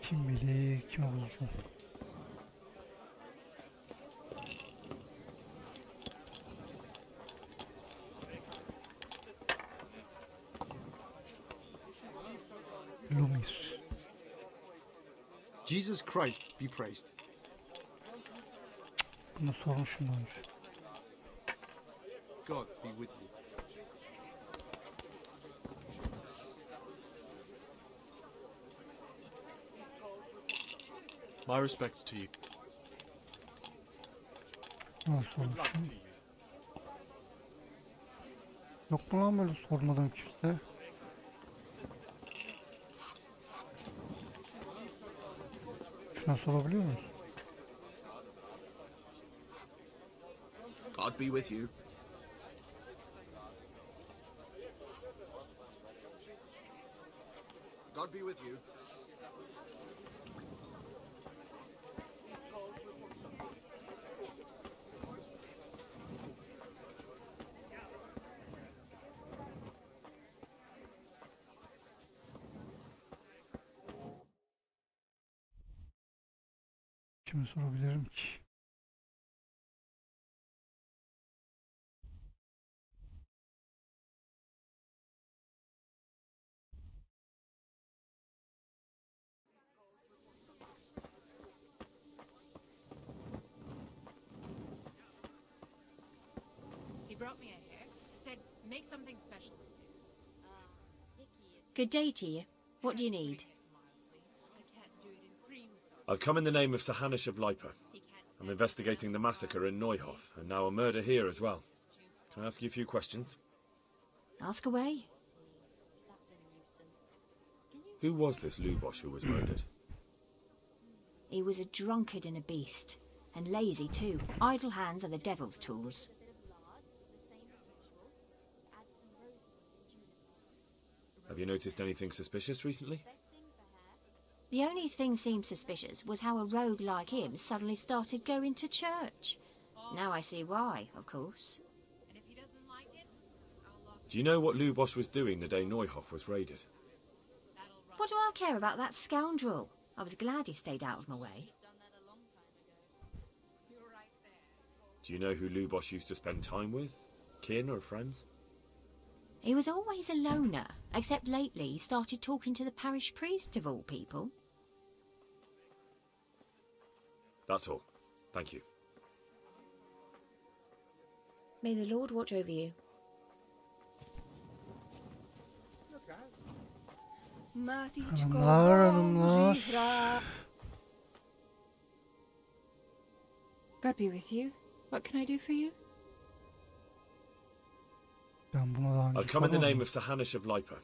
Kim bilir kime bulacağım. Lumir. Jesus Christ be praised. Bunu sormuşum daha önce. God be with you. My respects to you. Nasıl sormuşum? Yok mu lan böyle sormadan kimse? Şuna sorabiliyor muyuz? God be with you. God be with you. Kime sorabilirim ki? He brought me a hair. Said, make something special. Good day to you. What do you need? I've come in the name of Sir Hanish of Lipa. I'm investigating the massacre in Neuhof, and now a murder here as well. Can I ask you a few questions? Ask away. Who was this Lubosh who was murdered? He was a drunkard and a beast. And lazy too. Idle hands are the devil's tools. Have you noticed anything suspicious recently? The only thing seemed suspicious was how a rogue like him suddenly started going to church. Now I see why, of course. Do you know what Lubosh was doing the day Neuhof was raided? What do I care about that scoundrel? I was glad he stayed out of my way. Do you know who Lubosh used to spend time with? Kin or friends? He was always a loner, except lately he started talking to the parish priest of all people. That's all. Thank you. May the Lord watch over you. Hanımlar. God be with you. What can I do for you? Ben buna daha önce I've come in the name sormadım. of Sir Hanish of Lipa.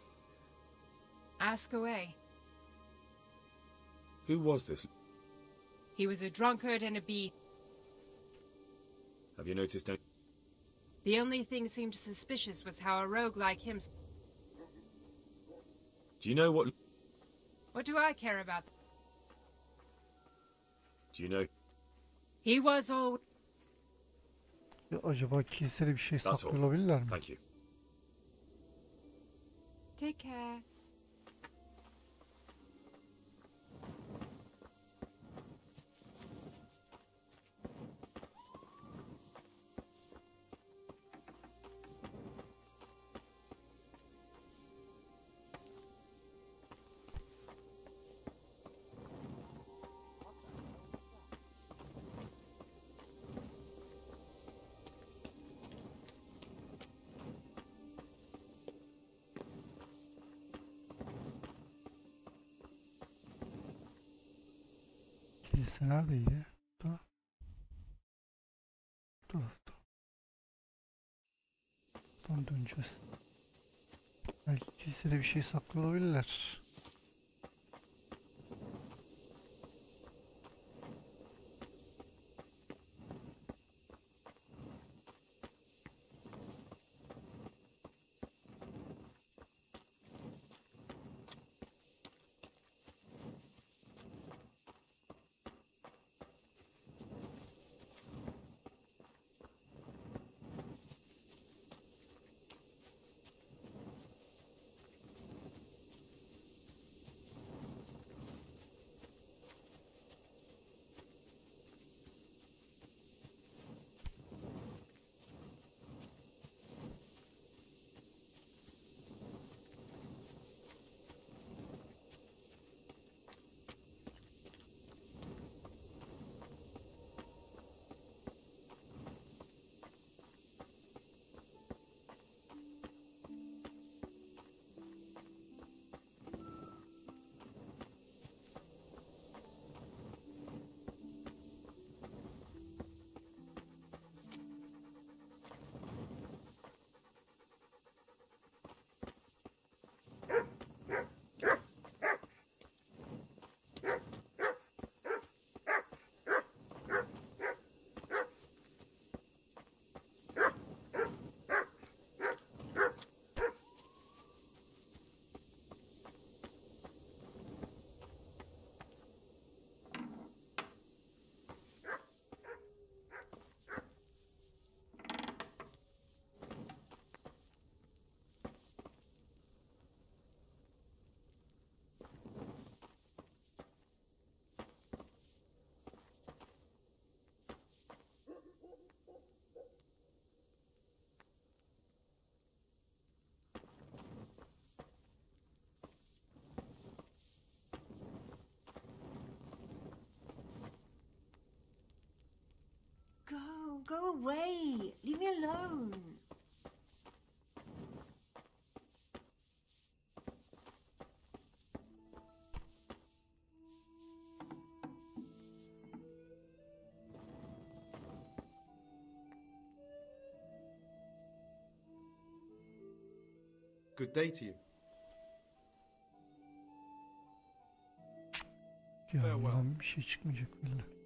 Ask away. Who was this? He was a drunkard and a beast. Have you noticed any... The only thing seemed suspicious was how a rogue like him... Do you know what... What do I care about? Do you know... He was all... Ya acaba kilisede bir şey That's all. saklıyor olabilirler mi? Thank you. Take care. Kilise neredeydi? Burada. Burada. Buradan döneceğiz. Belki kilisede bir şey saklıyor olabilirler. Go away. Leave me alone. Good day to you. Ya buradan bir şey çıkmayacak belli.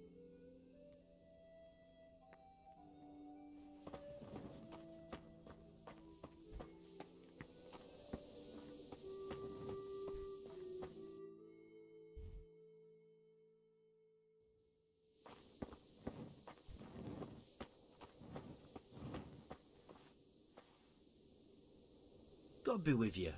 God be with you.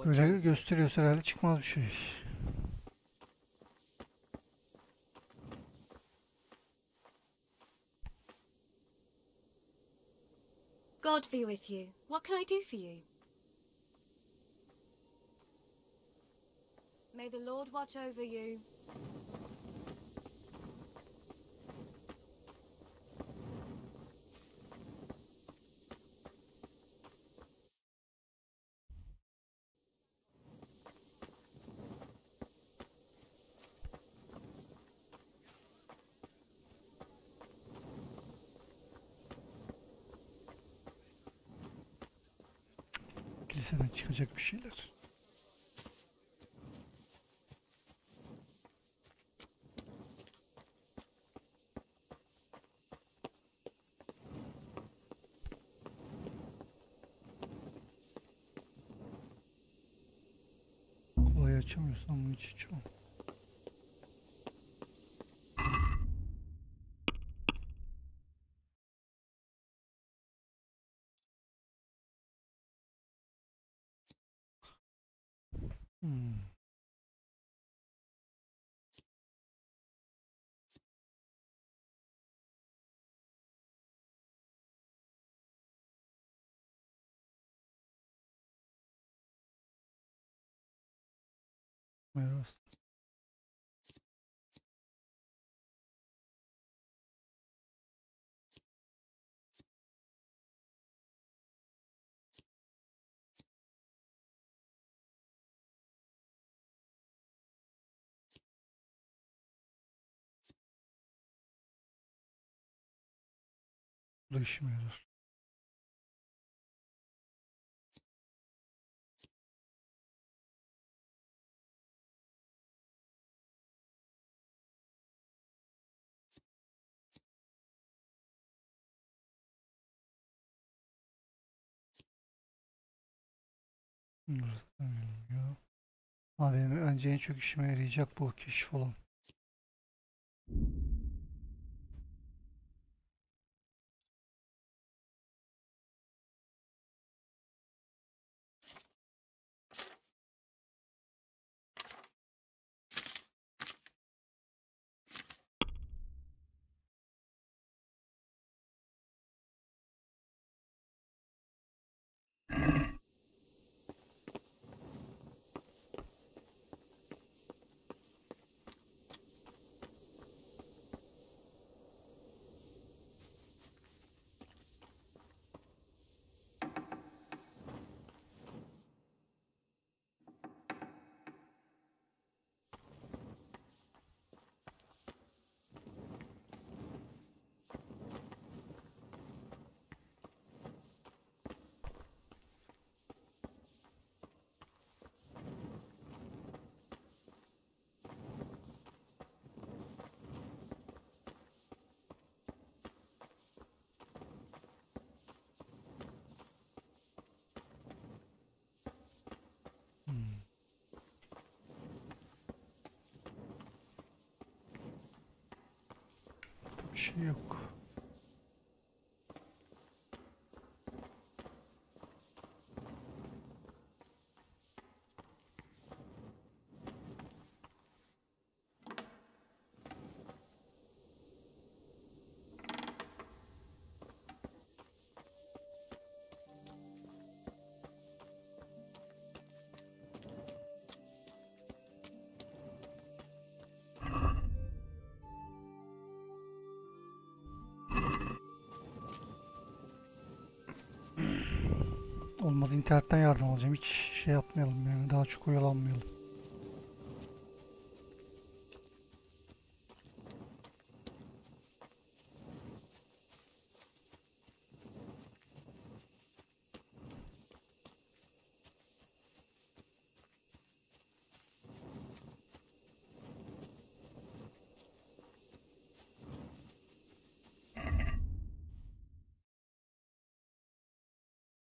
Öyle gösteriyorsa herhalde çıkmaz bir şey. God be with you. What can I do for you? May the Lord watch over you. Kiliseden çıkacak bir şeyler. Kolay açamıyorsam bunu hiç açamam. Merhaba. Bu da işime yarar. Abi benim bence en çok işime yarayacak bu keşif olan. Bir şey yok. Olmadı internetten yardım alacağım. Hiç şey yapmayalım yani. Daha çok oyalanmayalım.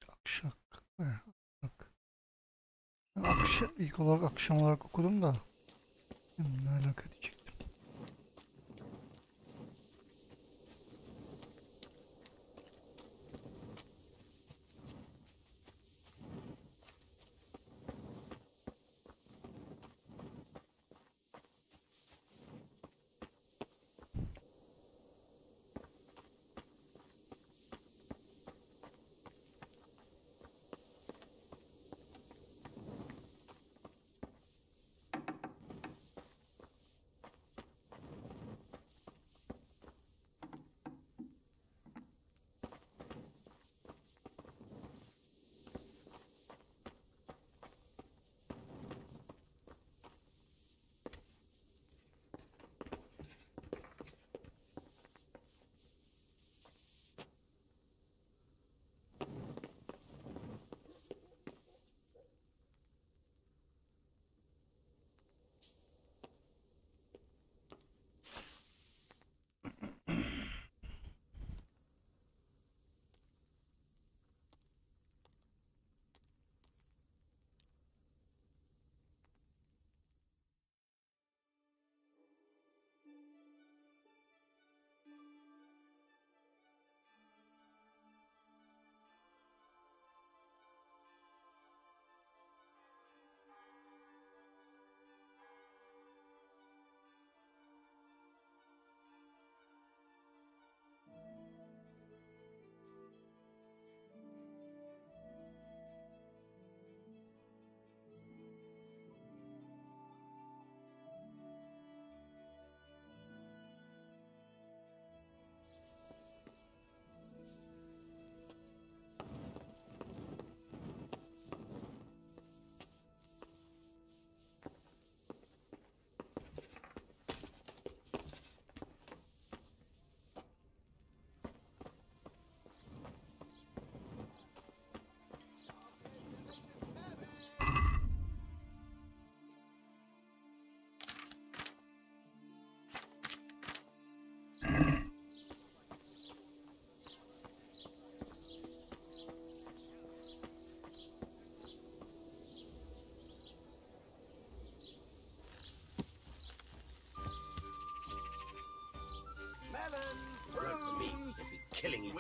Akşam. Bak. Akşam, ilk olarak akşam olarak okudum da. Ne alaka diyecektim.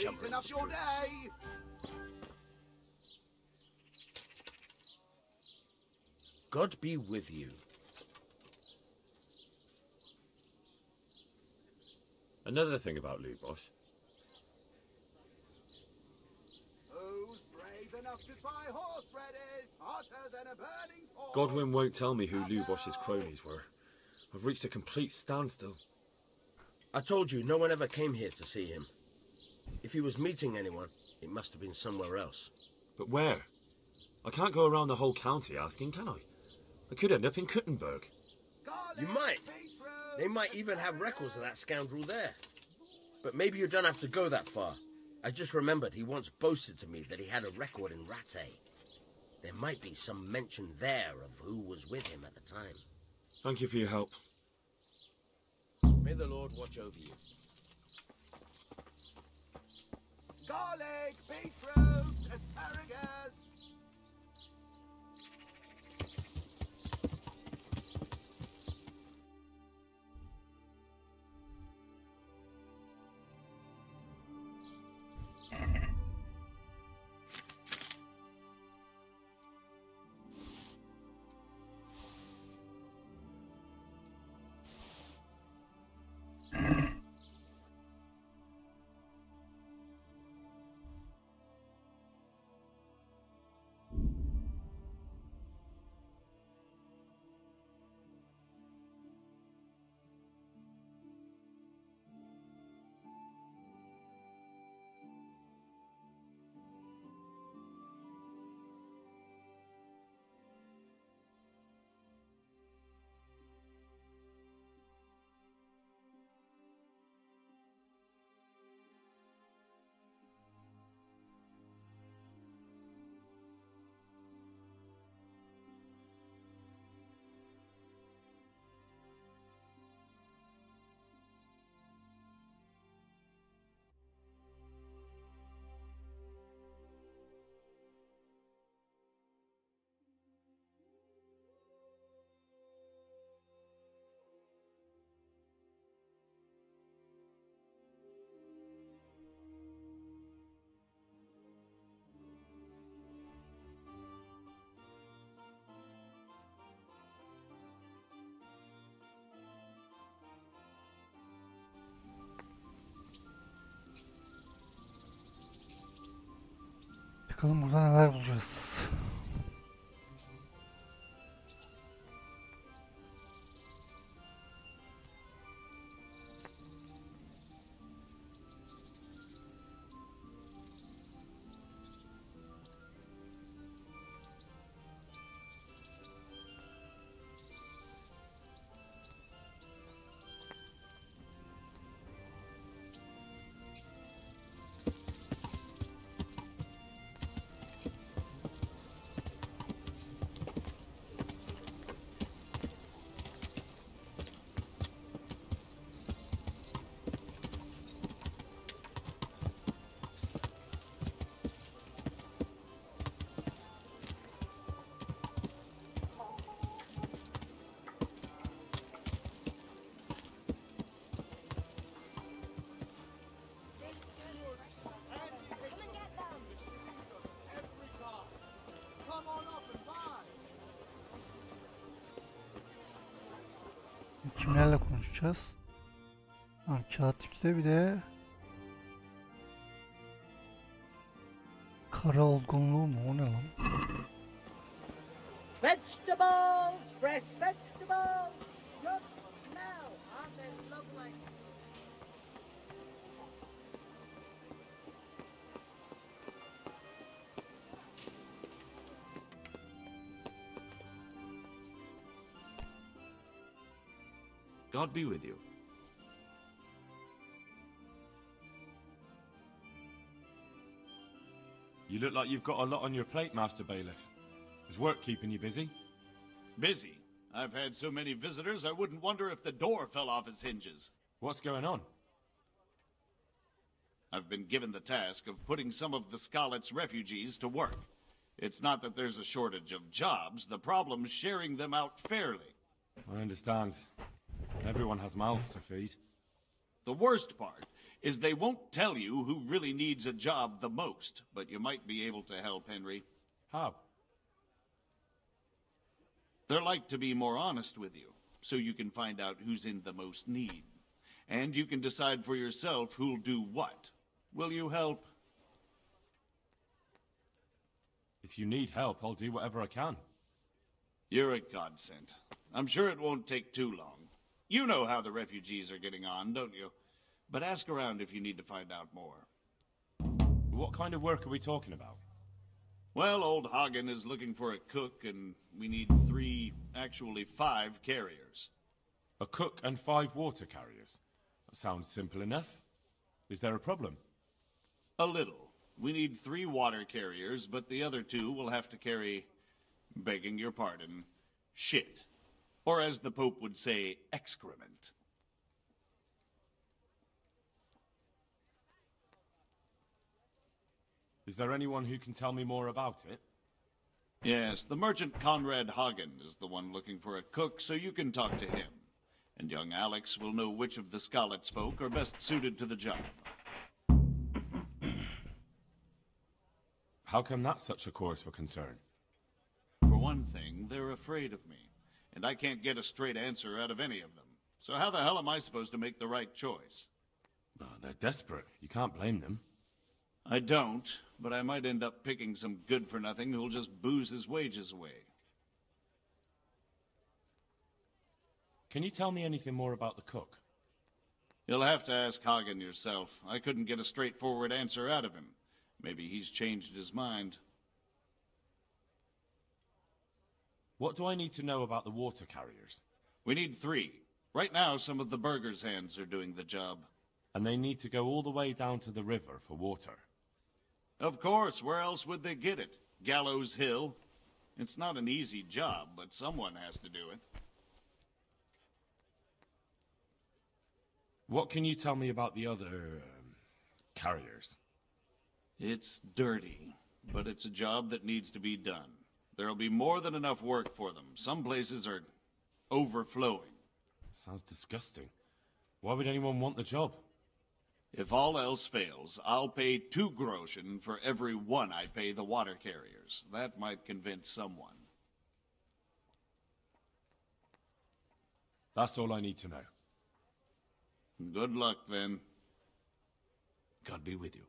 each other in the Sweeten up your streets. day. God be with you. Another thing about Lubos. Who's brave enough to try horseradish hotter than a burning torch? Godwin won't tell me who Lubos's cronies were. I've reached a complete standstill. I told you, no one ever came here to see him. If he was meeting anyone, it must have been somewhere else. But where? I can't go around the whole county asking, can I? I could end up in Kuttenberg. You might. They might even have records of that scoundrel there. But maybe you don't have to go that far. I just remembered he once boasted to me that he had a record in Rattay. There might be some mention there of who was with him at the time. Thank you for your help. May the Lord watch over you. Garlic, beetroot, asparagus. Bakalım burada neler bulacağız. Kimlerle konuşacağız? Katip'le bir de kara olgunluğu mu? O ne lan? Vegetables! Fresh vegetables! Look now! Aren't they lovely? God be with you. You look like you've got a lot on your plate, Master Bailiff. Is work keeping you busy? Busy? I've had so many visitors I wouldn't wonder if the door fell off its hinges. What's going on? I've been given the task of putting some of the Skalit's refugees to work. It's not that there's a shortage of jobs, the problem's sharing them out fairly. I understand. Everyone has mouths to feed. The worst part is they won't tell you who really needs a job the most, but you might be able to help, Henry. How? They're like to be more honest with you, so you can find out who's in the most need. And you can decide for yourself who'll do what. Will you help? If you need help, I'll do whatever I can. You're a godsend. I'm sure it won't take too long. You know how the refugees are getting on, don't you? But ask around if you need to find out more. What kind of work are we talking about? Well, old Hagen is looking for a cook, and we need 3, actually 5 carriers. A cook and 5 water carriers? That sounds simple enough. Is there a problem? A little. We need 3 water carriers, but the other 2 will have to carry, begging your pardon, shit. Or as the Pope would say, excrement. Is there anyone who can tell me more about it? Yes, the merchant Conrad Hagen is the one looking for a cook, so you can talk to him. And young Alex will know which of the Skalitz folk are best suited to the job. How come that's such a cause for concern? For one thing, they're afraid of me, and I can't get a straight answer out of any of them. So how the hell am I supposed to make the right choice? Oh, they're desperate. You can't blame them. I don't, but I might end up picking some good-for-nothing who'll just booze his wages away. Can you tell me anything more about the cook? You'll have to ask Hagen yourself. I couldn't get a straightforward answer out of him. Maybe he's changed his mind. What do I need to know about the water carriers? We need 3. Right now, some of the burgers' hands are doing the job. And they need to go all the way down to the river for water? Of course, where else would they get it? Gallows Hill? It's not an easy job, but someone has to do it. What can you tell me about the other carriers? It's dirty, but it's a job that needs to be done. There'll be more than enough work for them. Some places are overflowing. Sounds disgusting. Why would anyone want the job? If all else fails, I'll pay 2 groschen for every 1 I pay the water carriers. That might convince someone. That's all I need to know. Good luck, then. God be with you.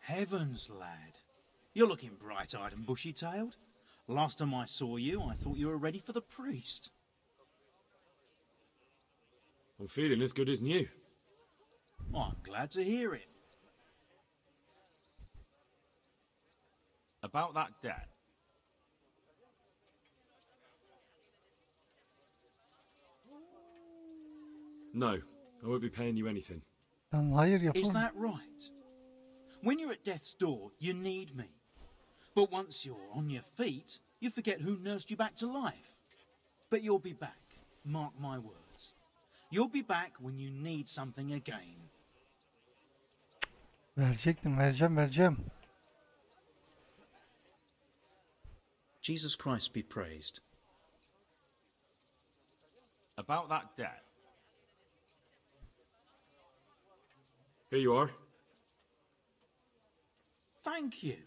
Heavens, lad. You're looking bright-eyed and bushy-tailed. Last time I saw you, I thought you were ready for the priest. I'm feeling as good as new. I'm glad to hear it. About that debt. No, I won't be paying you anything. Hayır yapalım. Is that right? When you're at death's door, you need me. But once you're on your feet, you forget who nursed you back to life. But you'll be back, mark my words. You'll be back when you need something again. Vereceğim. Jesus Christ be praised. About that debt. Here you are. Thank you.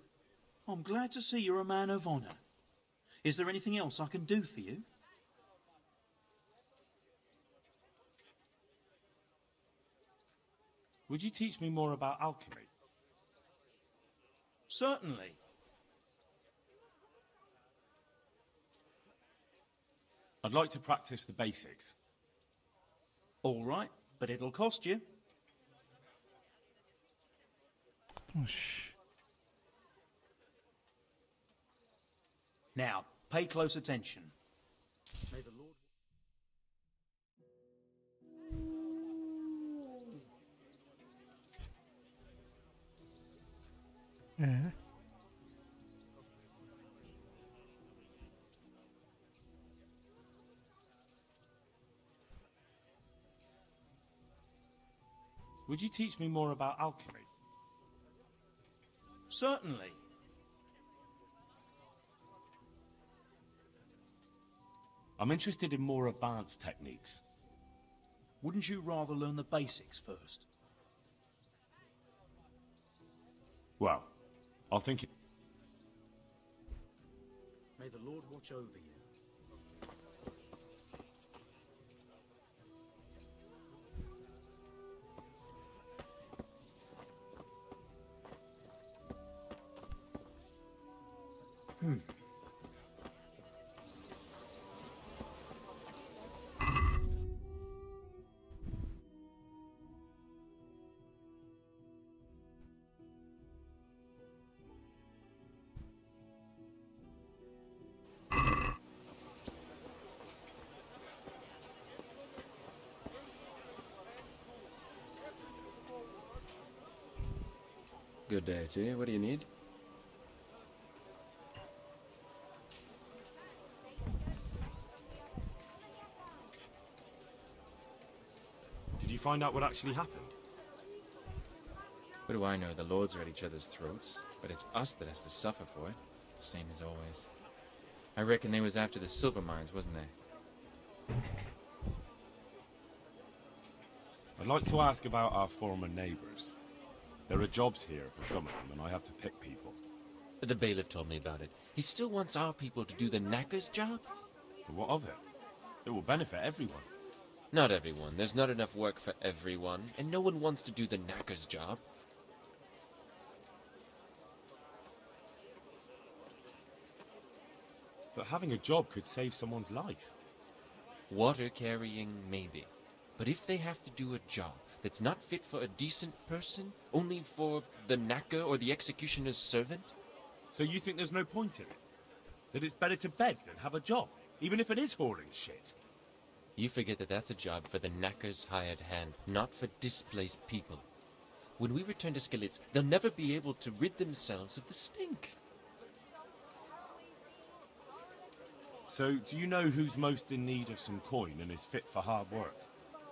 I'm glad to see you're a man of honour. Is there anything else I can do for you? Would you teach me more about alchemy? Certainly. I'd like to practice the basics. All right, but it'll cost you. Now, pay close attention. May the Lord... Would you teach me more about alchemy? Certainly. I'm interested in more advanced techniques. Wouldn't you rather learn the basics first? Well, I'll think it... May the Lord watch over you. Good day to you. What do you need? Did you find out what actually happened? What do I know? The lords are at each other's throats, but it's us that has to suffer for it. Same as always. I reckon they was after the silver mines, wasn't they? I'd like to ask about our former neighbours. There are jobs here for some of them, and I have to pick people. The bailiff told me about it. He still wants our people to do the knacker's job? But what of it? It will benefit everyone. Not everyone. There's not enough work for everyone, and no one wants to do the knacker's job. But having a job could save someone's life. Water carrying, maybe. But if they have to do a job that's not fit for a decent person, only for the knacker or the executioner's servant? So you think there's no point in it? That it's better to beg than have a job, even if it is hauling shit? You forget that that's a job for the knacker's hired hand, not for displaced people. When we return to Skalitz, they'll never be able to rid themselves of the stink. So, do you know who's most in need of some coin and is fit for hard work?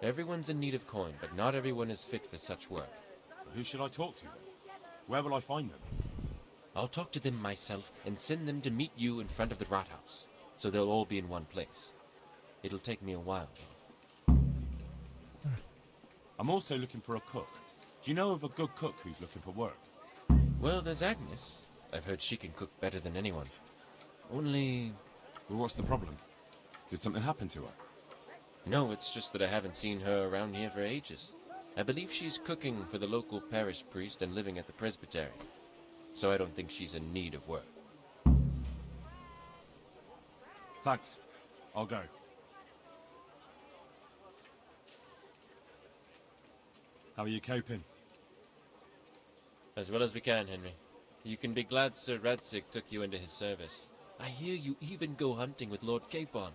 Everyone's in need of coin, but not everyone is fit for such work. Who should I talk to? Where will I find them? I'll talk to them myself and send them to meet you in front of the Rathaus, so they'll all be in one place. It'll take me a while, though. I'm also looking for a cook. Do you know of a good cook who's looking for work? Well, there's Agnes. I've heard she can cook better than anyone. Only... Well, what's the problem? Did something happen to her? No, it's just that I haven't seen her around here for ages. I believe she's cooking for the local parish priest and living at the presbytery. So I don't think she's in need of work. Thanks. I'll go. How are you coping? As well as we can, Henry. You can be glad Sir Radzig took you into his service. I hear you even go hunting with Lord Capon.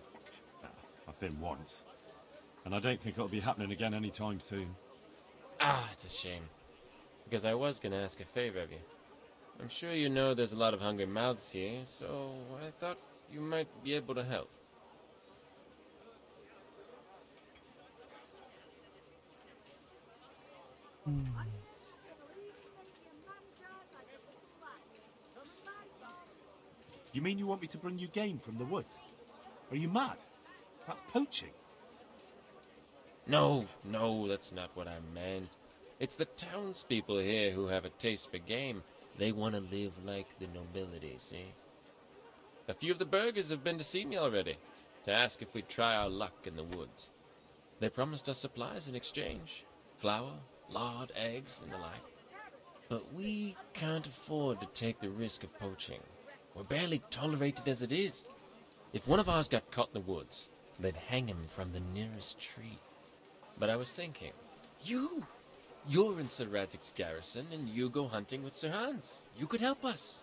I've been once. And I don't think it'll be happening again anytime soon. Ah, it's a shame. Because I was going to ask a favor of you. I'm sure you know there's a lot of hungry mouths here, so I thought you might be able to help. You mean you want me to bring you game from the woods? Are you mad? That's poaching. No, that's not what I meant. It's the townspeople here who have a taste for game. They want to live like the nobility, see? A few of the burghers have been to see me already, to ask if we'd try our luck in the woods. They promised us supplies in exchange. Flour, lard, eggs, and the like. But we can't afford to take the risk of poaching. We're barely tolerated as it is. If one of ours got caught in the woods, they'd hang him from the nearest tree. But I was thinking, you're in Sir Radzig's garrison, and you go hunting with Sir Hans. You could help us.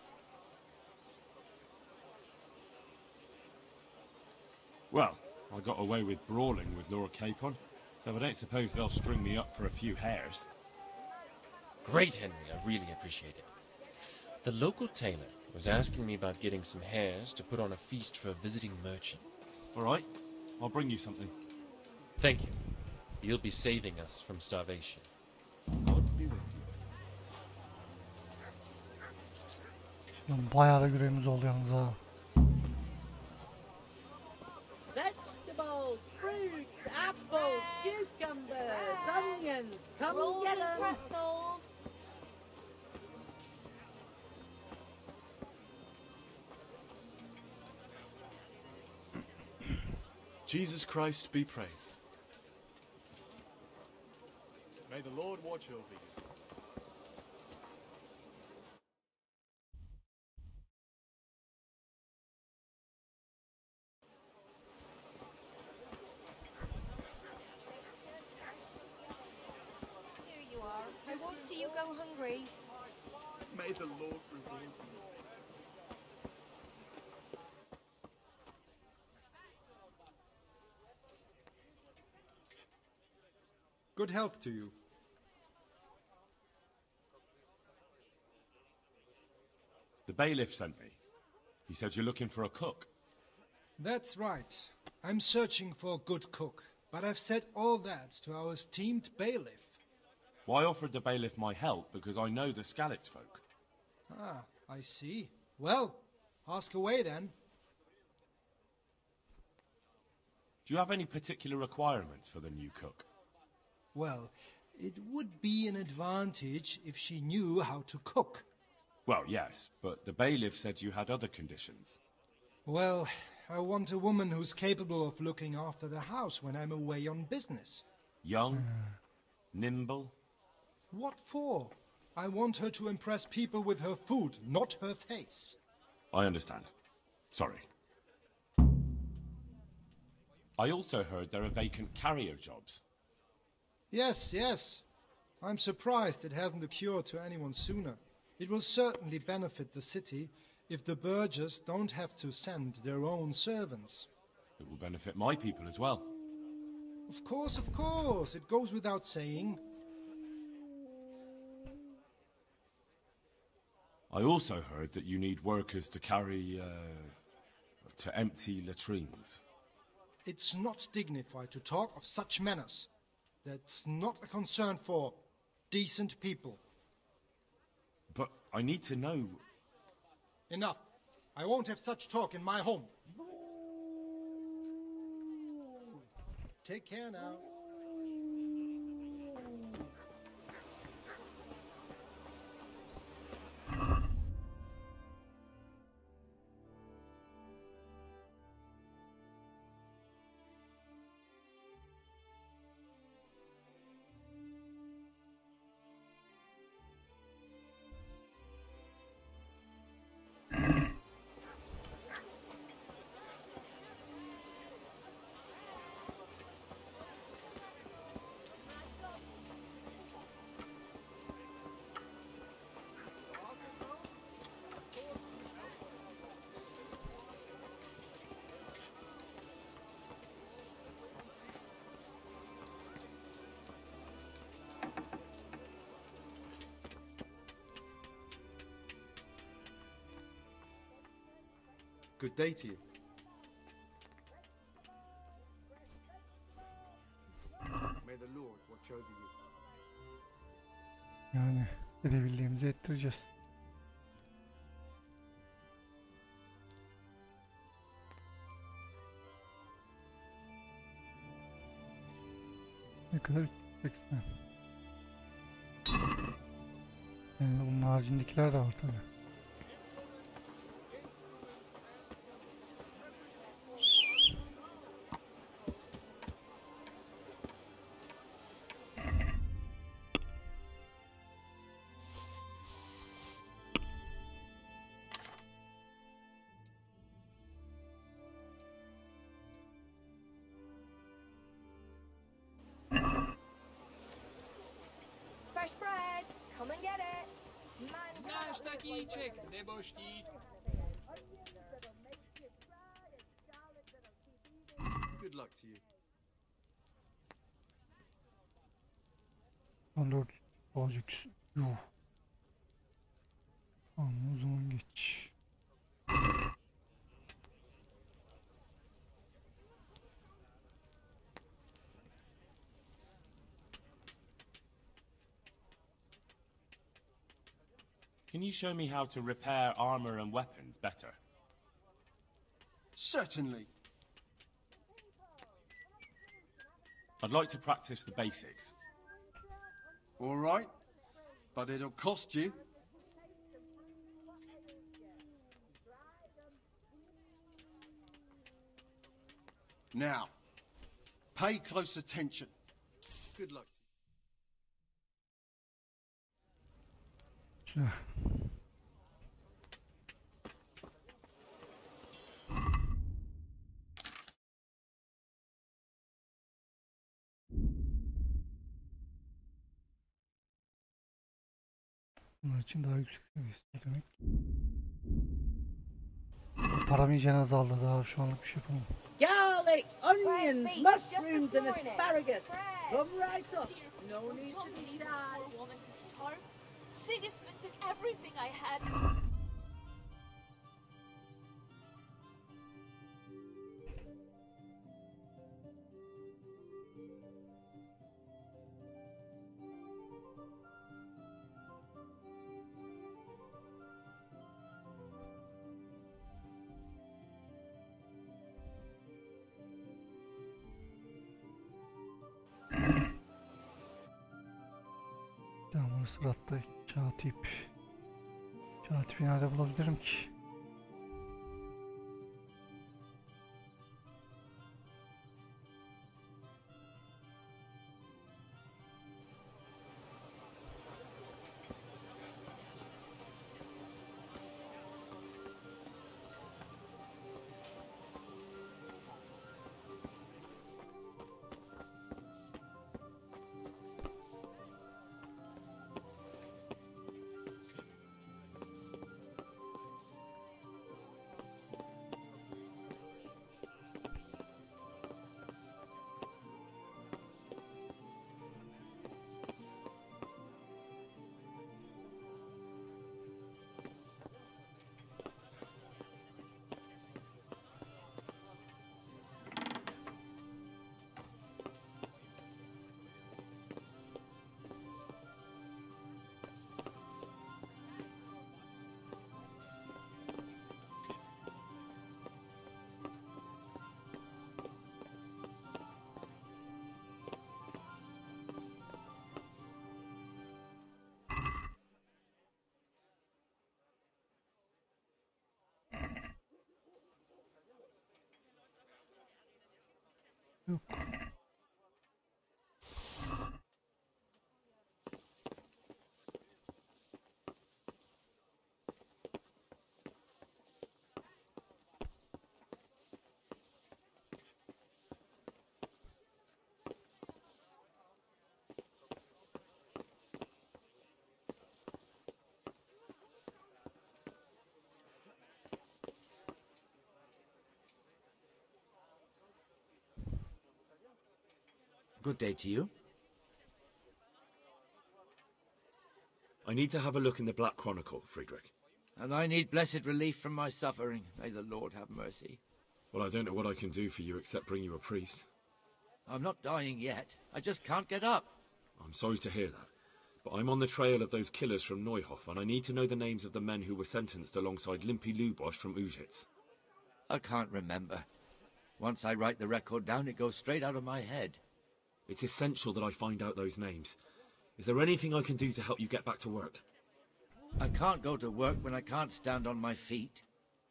Well, I got away with brawling with Lord Capon, so I don't suppose they'll string me up for a few hares. Great, Henry. I really appreciate it. The local tailor was asking me about getting some hares to put on a feast for a visiting merchant. All right, I'll bring you something. Thank you. You'll be saving us from starvation. Lan bayağı da görevimiz oldu yalnız ha. Vegetables, fruits, apples, cucumbers, onions. Come get them. Jesus Christ be praised. May the Lord watch over you. Here you are. I won't see you go hungry. May the Lord reward you. Good health to you. The bailiff sent me. He said you're looking for a cook. That's right. I'm searching for a good cook, but I've said all that to our esteemed bailiff. Well, I offered the bailiff my help because I know the Skalitz folk. Ah, I see. Well, ask away then. Do you have any particular requirements for the new cook? Well, it would be an advantage if she knew how to cook. Well, yes, but the bailiff said you had other conditions. Well, I want a woman who's capable of looking after the house when I'm away on business. Young? Nimble? What for? I want her to impress people with her food, not her face. I understand. Sorry. I also heard there are vacant carrier jobs. Yes, yes. I'm surprised it hasn't occurred to anyone sooner. It will certainly benefit the city if the burghers don't have to send their own servants. It will benefit my people as well. Of course, of course. It goes without saying. I also heard that you need workers to carry, to empty latrines. It's not dignified to talk of such manners. That's not a concern for decent people. But I need to know... Enough. I won't have such talk in my home. Take care now. Good day to you. May the Lord watch over you. Yani edebildiğimizi ettireceğiz. Ne kadar 380. Yani bunun haricindekiler de var tabii. Fresh bread. Come and get it. Good luck to you. 14 olacak. Yuh. Ama o zaman geç. Can you show me how to repair armor and weapons better? Certainly. I'd like to practice the basics. All right, but it'll cost you. Now, pay close attention. Good luck. Güzel. Bunlar için daha yüksek seviyesi demek. Param iyice azaldı, daha şu anlık bir şey yapamam. Garlic, onions, Right, mushrooms, just and this morning. asparagus. Right. Come right up. No need to Don't be leave shy. a poor woman to starve. Sigismund took everything I had. Yağmur sıratta katip. Katibi nerede bulabilirim ki? Yok. Good day to you. I need to have a look in the Black Chronicle, Friedrich. And I need blessed relief from my suffering. May the Lord have mercy. Well, I don't know what I can do for you except bring you a priest. I'm not dying yet. I just can't get up. I'm sorry to hear that, but I'm on the trail of those killers from Neuhof, and I need to know the names of the men who were sentenced alongside Limpy Lubosch from Ujitz. I can't remember. Once I write the record down, it goes straight out of my head. It's essential that I find out those names. Is there anything I can do to help you get back to work? I can't go to work when I can't stand on my feet.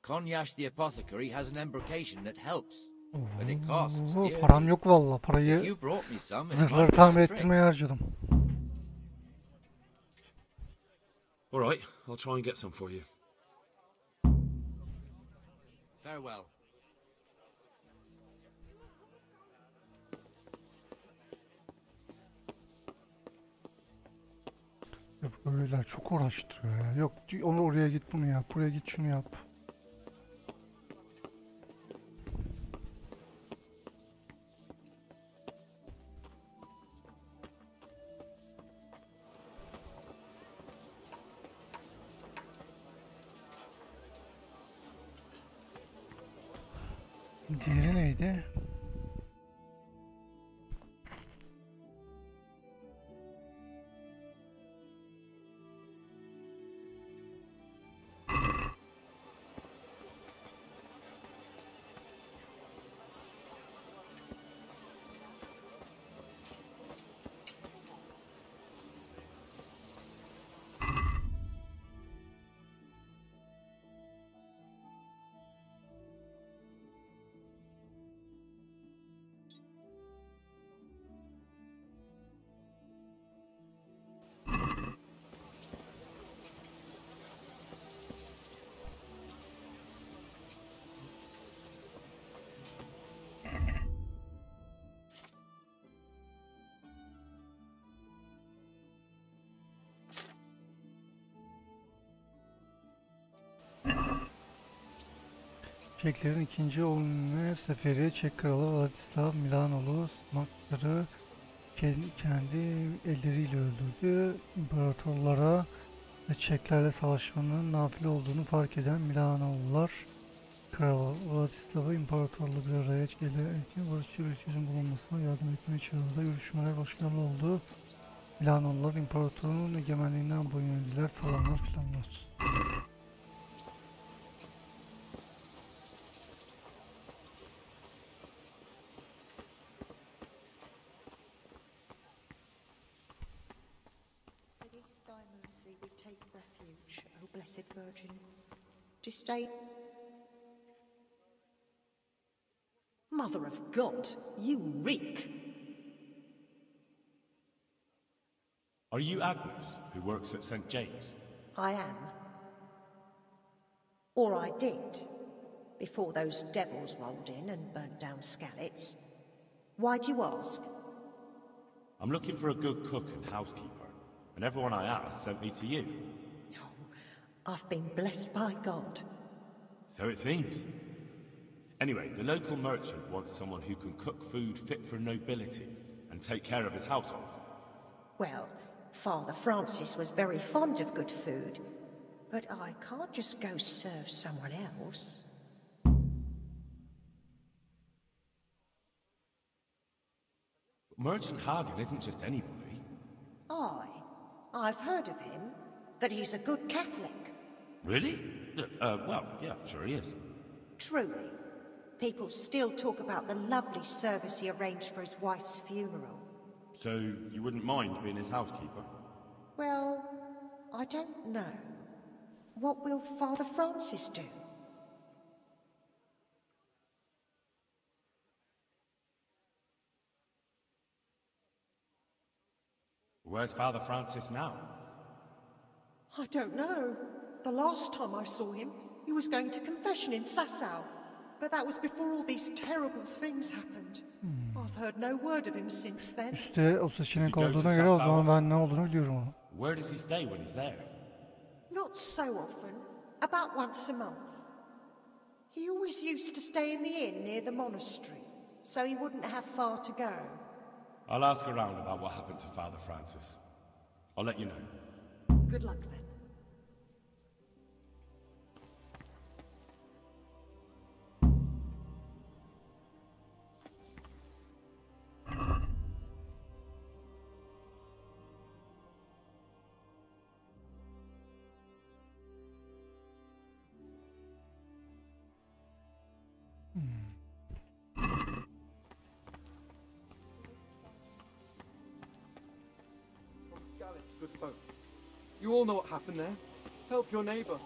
Konyash the apothecary has an embrocation that helps. But it costs dearly. Param yok valla. Parayı If you brought me some, it zırhları might be tamir a trick. ettirmeye harcadım. All right, I'll try and get some for you. Farewell. Yok böyleler çok uğraştırıyor ya. Yok onu oraya git bunu yap. Buraya git şunu yap. Diğeri neydi? Çeklerin ikinci oyunu seferi Çek Kralı Vladislav Milanolu Smakları kendi elleriyle öldürdü. İmparatorlara ve Çeklerle savaşmanın nafile olduğunu fark eden Milanolular Kral Vladislav'ı imparatorla bir araya gelerek barışçı bir çözüm bulunmasına yardım etmeye çağırdı. Görüşmeler başarılı oldu. Milanolular imparatorun egemenliğinden boyun eğdiler falanlar filanlar. Blessed Virgin, to stay. Mother of God, you reek! Are you Agnes, who works at St. James? I am. Or I did, before those devils rolled in and burnt down Skalitz. Why do you ask? I'm looking for a good cook and housekeeper, and everyone I asked sent me to you. I've been blessed by God. So it seems. Anyway, the local merchant wants someone who can cook food fit for nobility and take care of his household. Well, Father Francis was very fond of good food, but I can't just go serve someone else. Merchant Hagen isn't just anybody. I've heard of him, that he's a good Catholic. Really? Well, yeah, sure he is. Truly. People still talk about the lovely service he arranged for his wife's funeral. So you wouldn't mind being his housekeeper? Well, I don't know. What will Father Francis do? Where's Father Francis now? I don't know. The last time I saw him, he was going to confession in Sasau. But that was before all these terrible things happened. I've heard no word of him since then. İşte o seçenek olduğuna göre o zaman ben ne olduğunu biliyorum onu. Where does he stay when he's there? Not so often. About once a month. He always used to stay in the inn near the monastery, so he wouldn't have far to go. I'll ask around about what happened to Father Francis. I'll let you know. Good luck then. Good folk. You all know what happened there. Help your neighbor.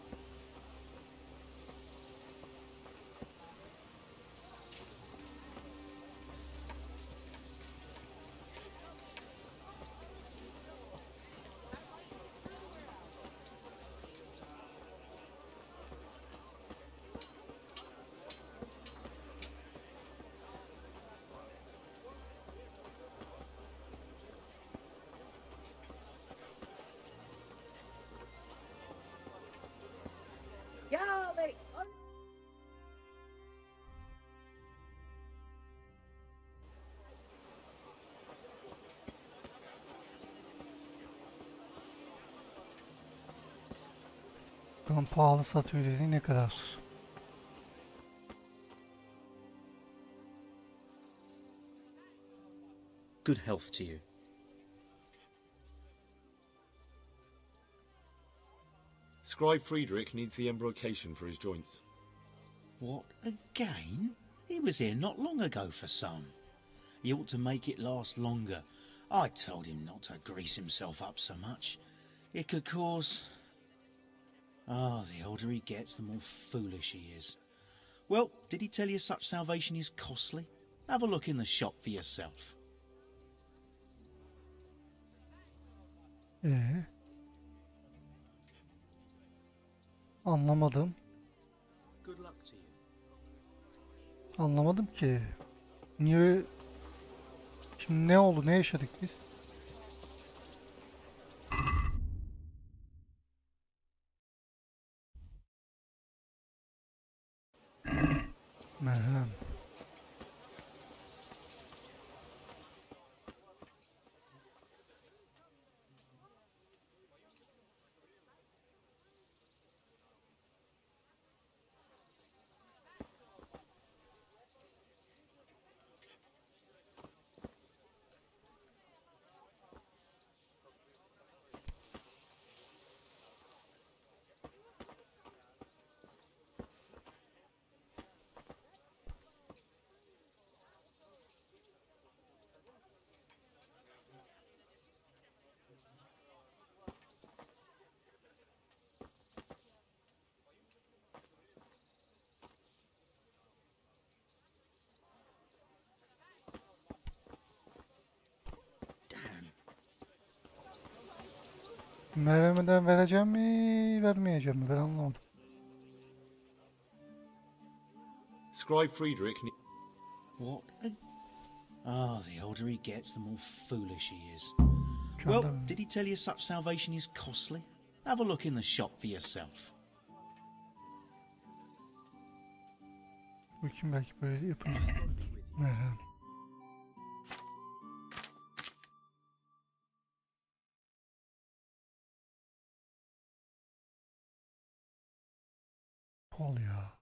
Bakalım pahalı satıyor dedi ne kadar. Good health to you. Scribe Friedrich needs the embrocation for his joints. What, again? He was here not long ago for some. He ought to make it last longer. I told him not to grease himself up so much. It could cause... Ah, the older he gets, the more foolish he is. Well, did he tell you such salvation is costly? Have a look in the shop for yourself. Anlamadım. Good luck to you. Anlamadım ki. Niye? Şimdi ne oldu? Ne yaşadık biz? Veremeden vereceğim mi, vermeyeceğim mi? Ben anlamadım. Scribe Friedrich. What? The older he gets, the more foolish he is. Şu Well, anda did he tell you such salvation is costly? Have a look in the shop for yourself. bakayım, belki böyle yapınca. Merhaba. Paul ya.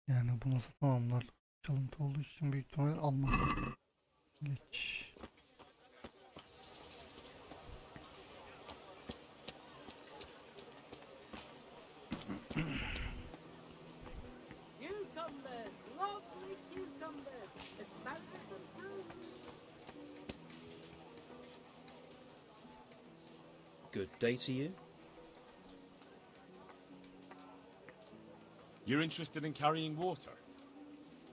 Yani bu nasıl tamamlar? Çalıntı olduğu için büyük ihtimalle almak. Geç. Cucumbers, lovely cucumbers, asparagus and prunes. Good day to you. You're interested in carrying water?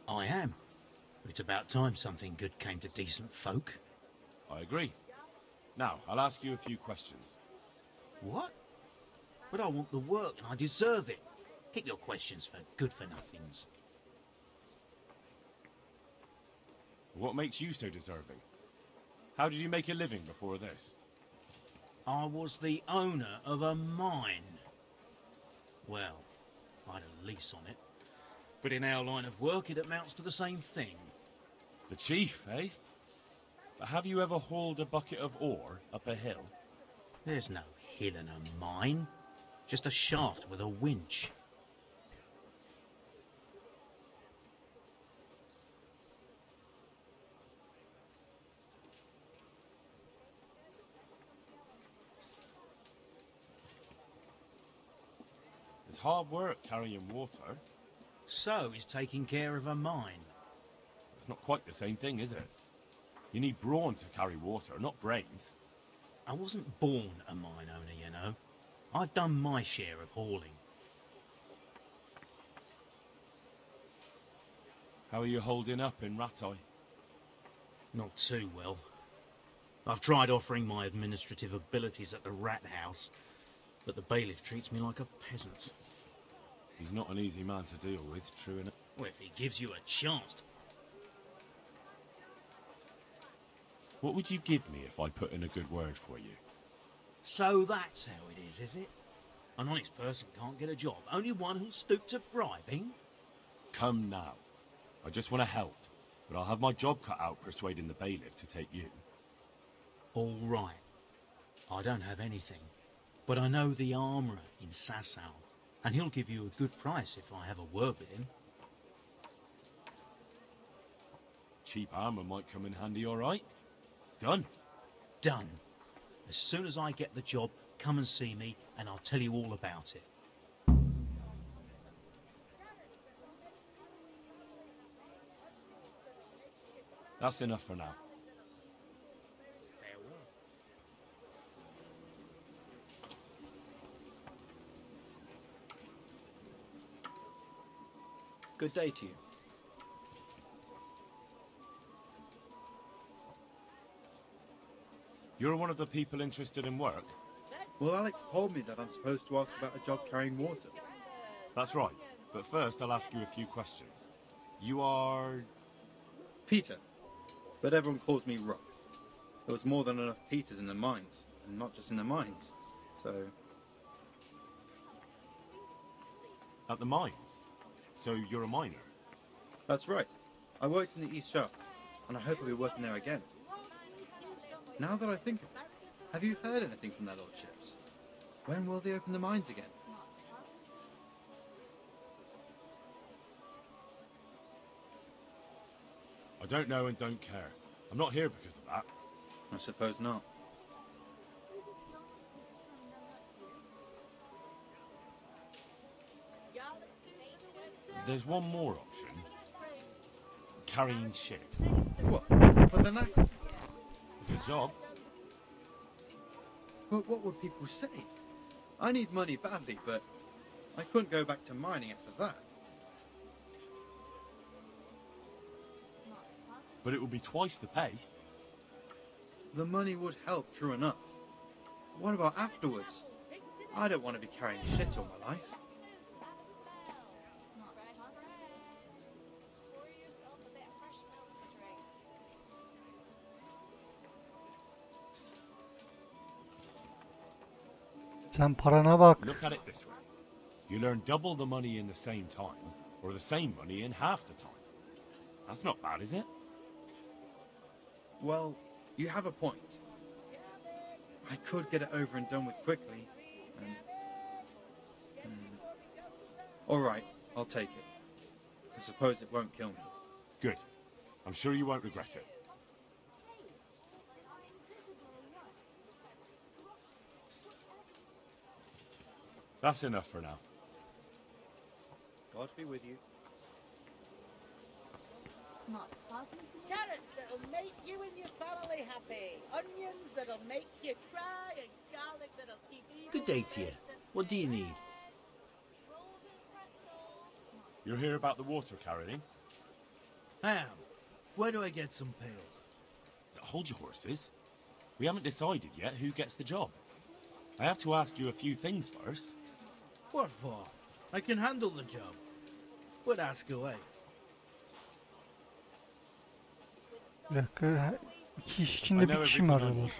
I am. It's about time something good came to decent folk. I agree. Now, I'll ask you a few questions. What? But I want the work and I deserve it. Keep your questions for good-for-nothings. What makes you so deserving? How did you make a living before this? I was the owner of a mine. Well, I had a lease on it. But in our line of work, it amounts to the same thing. The chief, eh? But have you ever hauled a bucket of ore up a hill? There's no hill in a mine. Just a shaft with a winch. It's hard work carrying water. So is taking care of a mine. It's not quite the same thing, is it? You need brawn to carry water, not brains. I wasn't born a mine owner, you know. I've done my share of hauling. How are you holding up in Rattay? Not too well. I've tried offering my administrative abilities at the rat house, but the bailiff treats me like a peasant. He's not an easy man to deal with, true enough. Well, if he gives you a chance. What would you give me if I put in a good word for you? So that's how it is it? An honest person can't get a job, only one who'll stoop to bribing? Come now. I just want to help, but I'll have my job cut out persuading the bailiff to take you. All right. I don't have anything, but I know the armourer in Sasau, and he'll give you a good price if I have a word with him. Cheap armour might come in handy, all right? Done. Done. As soon as I get the job, come and see me, and I'll tell you all about it. That's enough for now. Good day to you. You're one of the people interested in work? Well, Alex told me that I'm supposed to ask about a job carrying water. That's right. But first, I'll ask you a few questions. You are... Peter. But everyone calls me Rock. There was more than enough Peters in the mines, and not just in the mines. So... At the mines? So you're a miner? That's right. I worked in the East Shaft, and I hope I'll be working there again. Now that I think of it, have you heard anything from that old ships? When will they open the mines again? I don't know and don't care. I'm not here because of that. I suppose not. There's one more option. Carrying shit. What? For the night? It's a job. But what would people say? I need money badly, but I couldn't go back to mining after that. But it will be twice the pay. The money would help, true enough. What about afterwards? I don't want to be carrying shit all my life. Sen parana bak. Look at it this way. You learn double the money in the same time, or the same money in half the time. That's not bad, is it? Well, you have a point. I could get it over and done with quickly, and... Alright, I'll take it. I suppose it won't kill me. Good. I'm sure you won't regret it. That's enough for now. God be with you. Carrots that'll make you and your family happy. Onions that'll make you cry, and garlic that'll keep you... Good day to you. What do you need? You're here about the water carrying? I am. Where do I get some pails? Hold your horses. We haven't decided yet who gets the job. I have to ask you a few things first. What for? I can handle the job. But ask away. Bir dakika. İki iş için bir kişi mi arıyorlar?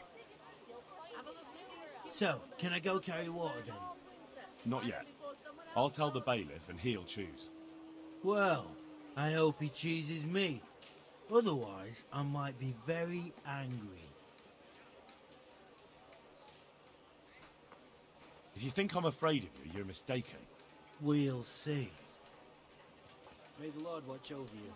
So, can I go carry water then? Not yet. I'll tell the bailiff and he'll choose. Well, I hope he chooses me. Otherwise, I might be very angry. If you think I'm afraid of you, you're mistaken. We'll see. May the Lord watch over you.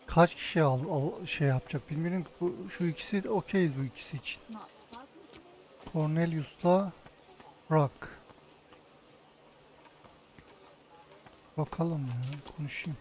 Kaç kişi şey yapacak bilmiyorum ki. Şu ikisi okeyiz bu ikisi için. Cornelius'la Rock. Bakalım ya, konuşayım.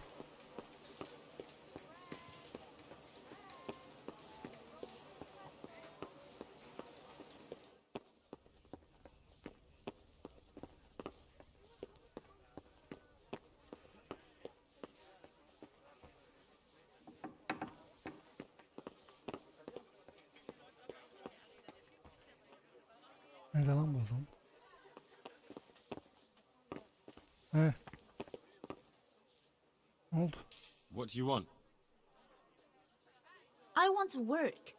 Nerede lan bu adam? Ne oldu? What do you want? I want to work.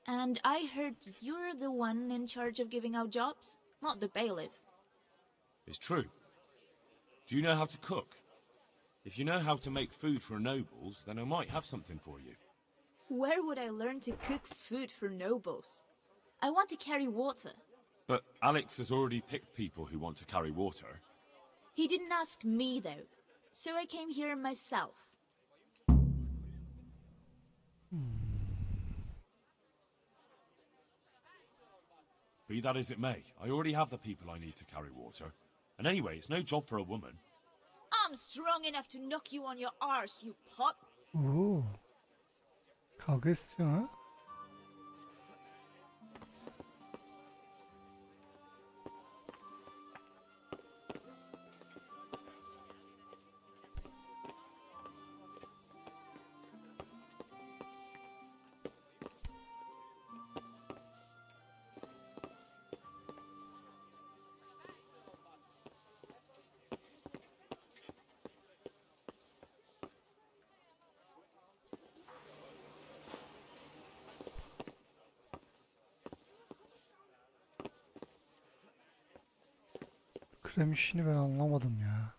And I heard you're the one in charge of giving out jobs, not the bailiff. It's true. Do you know how to cook? If you know how to make food for nobles, then I might have something for you. Where would I learn to cook food for nobles? I want to carry water. But Alex has already picked people who want to carry water. He didn't ask me, though, so I came here myself. Be that as it may, I already have the people I need to carry water. And anyway, it's no job for a woman. I'm strong enough to knock you on your arse, you pup. Oo. Kavga istiyor ha? küfremişini ben anlamadım ya.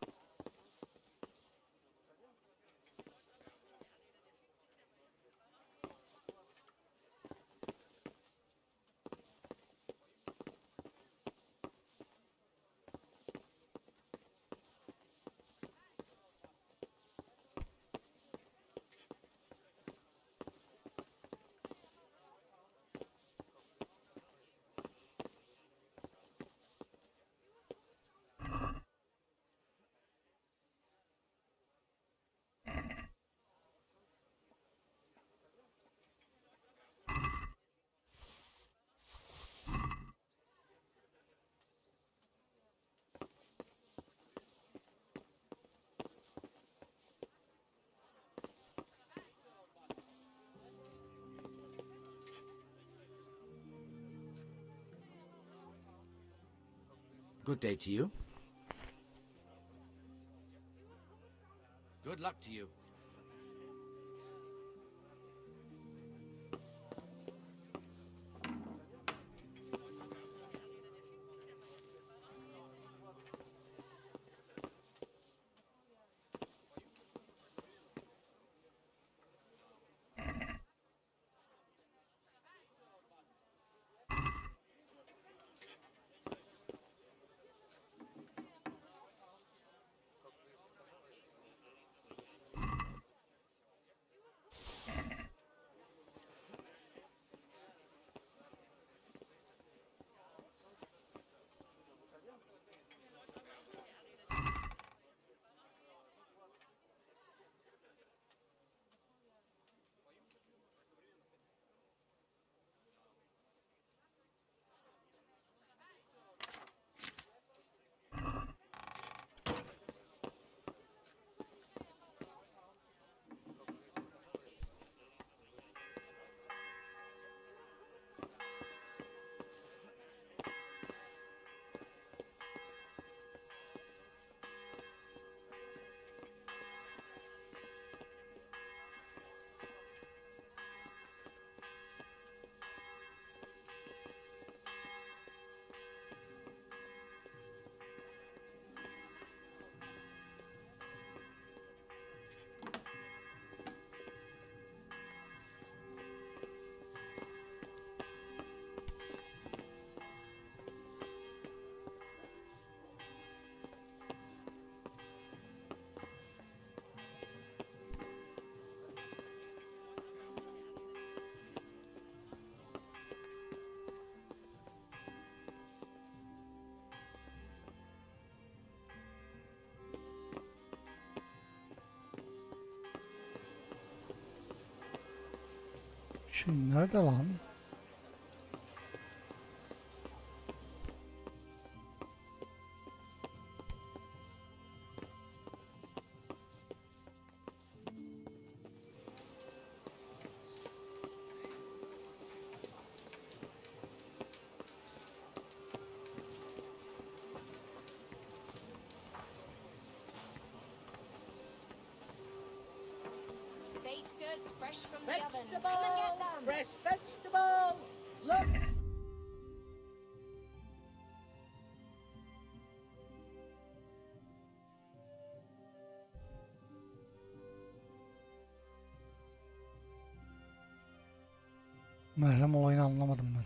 Good day to you. Good luck to you. Şimdi nerede lan? Baked goods fresh from the oven. Vegetables! Come and get them. Fresh vegetables! Look! Meryem olayını anlamadım ben.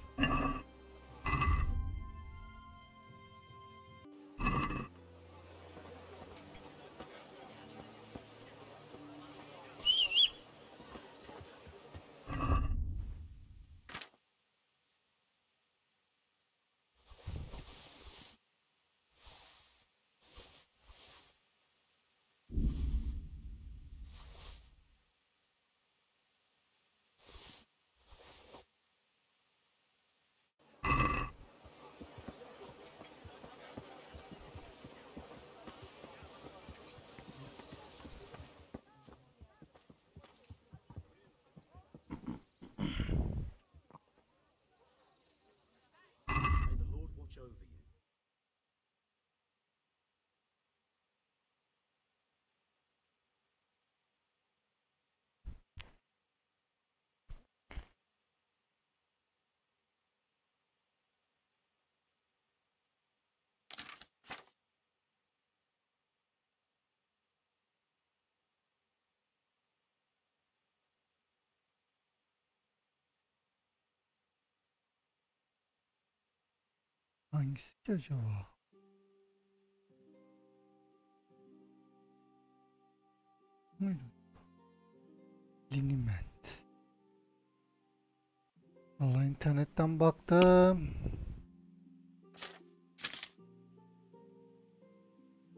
Hangisi ki acaba? Buydu. Liniment. Vallahi internetten baktım.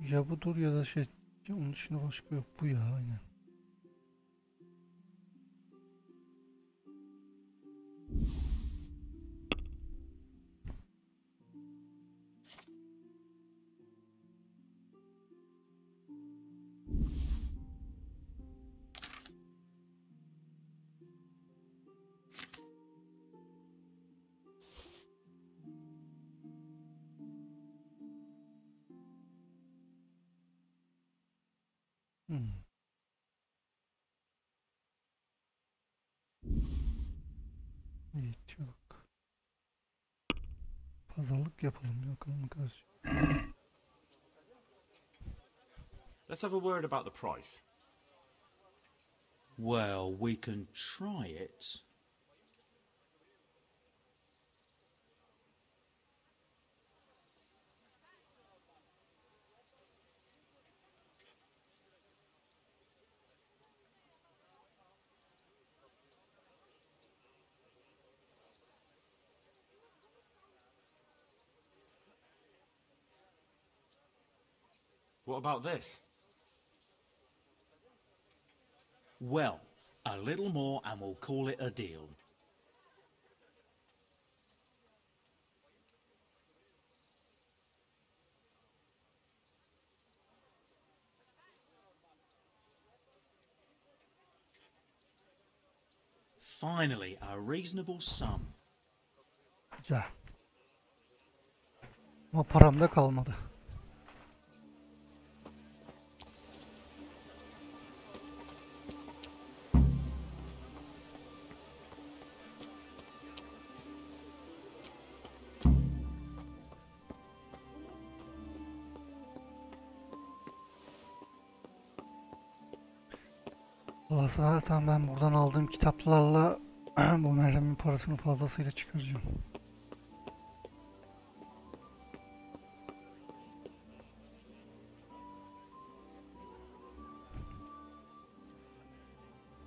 Ya budur ya da şey. Onun dışında başka yok. Bu ya aynen. İyi çok. Pazarlık yapalım bakalım karşı. Let's have a word about the price. Well, we can try it. What about this? Well, a little more and we'll call it a deal. Finally, a reasonable sum. Güzel. Ama param da kalmadı. Zaten ben buradan aldığım kitaplarla bu merhemin parasını fazlasıyla çıkaracağım.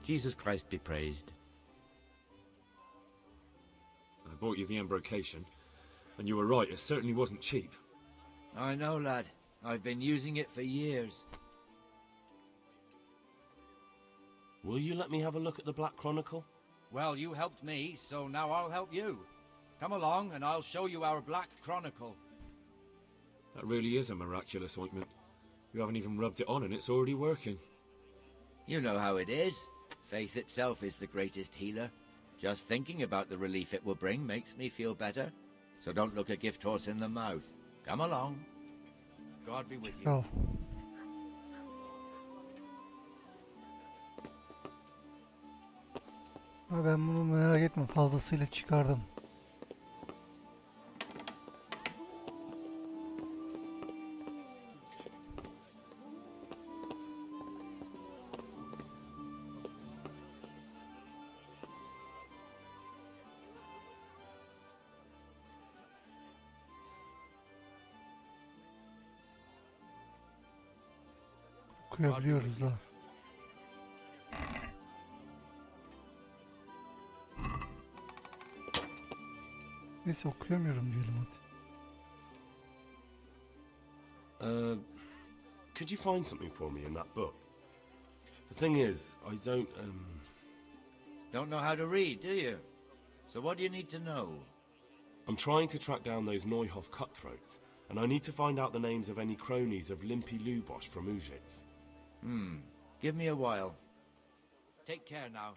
Jesus Christ be praised. I bought you the embrocation, and you were right, it certainly wasn't cheap. I know, lad. I've been using it for years. Will you let me have a look at the Black Chronicle? Well, you helped me, so now I'll help you. Come along and I'll show you our Black Chronicle. That really is a miraculous ointment. You haven't even rubbed it on and it's already working. You know how it is. Faith itself is the greatest healer. Just thinking about the relief it will bring makes me feel better. So don't look a gift horse in the mouth. Come along. God be with you. Oh. Ben bunu merak etme, fazlasıyla çıkardım. Okuyabiliyoruz da. Neyse okuyamıyorum diyelim hadi. Could you find something for me in that book? The thing is, I don't know how to read, do you? So what do you need to know? I'm trying to track down those Neuhoff cutthroats, and I need to find out the names of any cronies of Limpy Lubosh from Ujits. Give me a while. Take care now.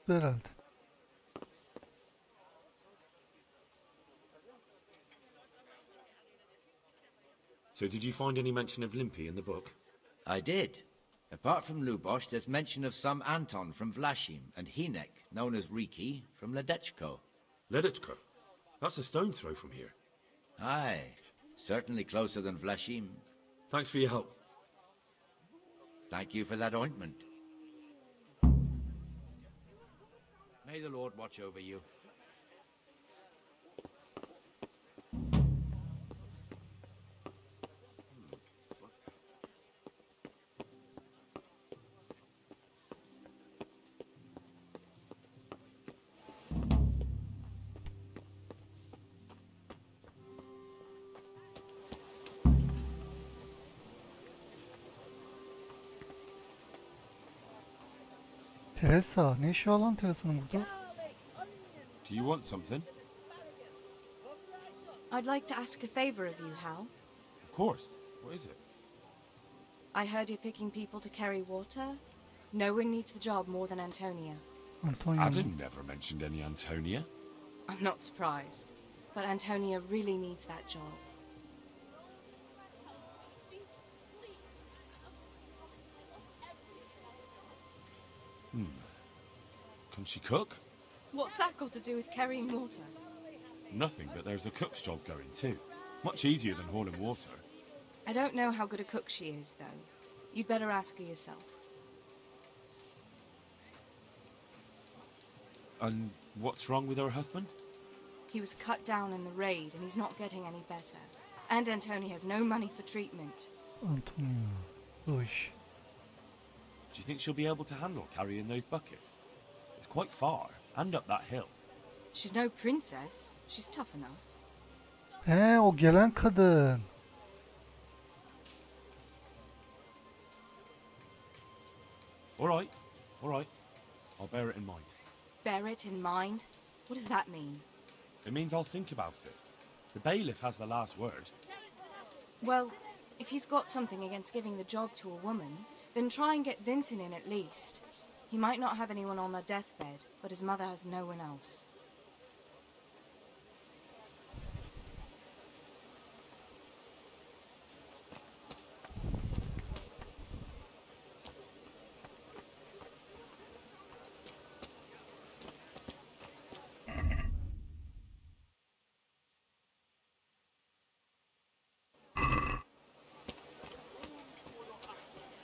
Herhalde. So did you find any mention of Limpy in the book? I did. Apart from Lubosh, there's mention of some Anton from Vlashim and Hinek, known as Riki, from Ledechko. Ledechko? That's a stone's throw from here. Aye, certainly closer than Vlashim. Thanks for your help. Thank you for that ointment. May the Lord watch over you. Teresa, ne işi var lan Teresa'nın burada? Do you want something? I'd like to ask a favor of you, Hal. Of course. What is it? I heard you're picking people to carry water. No one needs the job more than Antonia. Adam never mentioned any Antonia. I'm not surprised, but Antonia really needs that job. Can she cook? What's that got to do with carrying water? Nothing, but there's a cook's job going too. Much easier than hauling water. I don't know how good a cook she is, though. You'd better ask her yourself. And what's wrong with her husband? He was cut down in the raid, and he's not getting any better. And Antonia has no money for treatment. Antonia, Lush. Do you think she'll be able to handle carrying those buckets? It's quite far, and up that hill. She's no princess. She's tough enough. He, o gelen kadın. All right. I'll bear it in mind. Bear it in mind? What does that mean? It means I'll think about it. The bailiff has the last word. Well, if he's got something against giving the job to a woman, then try and get Vincent in at least. He might not have anyone on their deathbed, but his mother has no one else.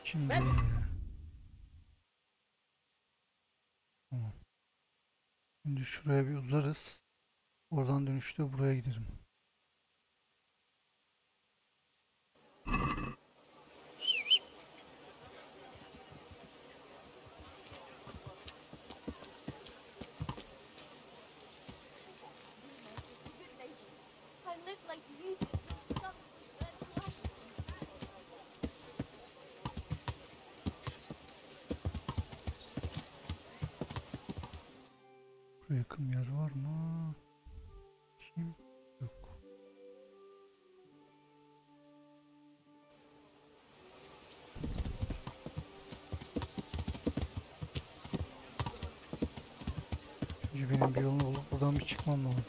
Şimdi... Tamam. Şimdi şuraya bir uzarız. Oradan dönüşte buraya giderim. I live like you did, so stuff. Buraya yakın yer var mı? Kim? Yok. Şimdi benim bir yolunu bulup buradan bir çıkmam lazım.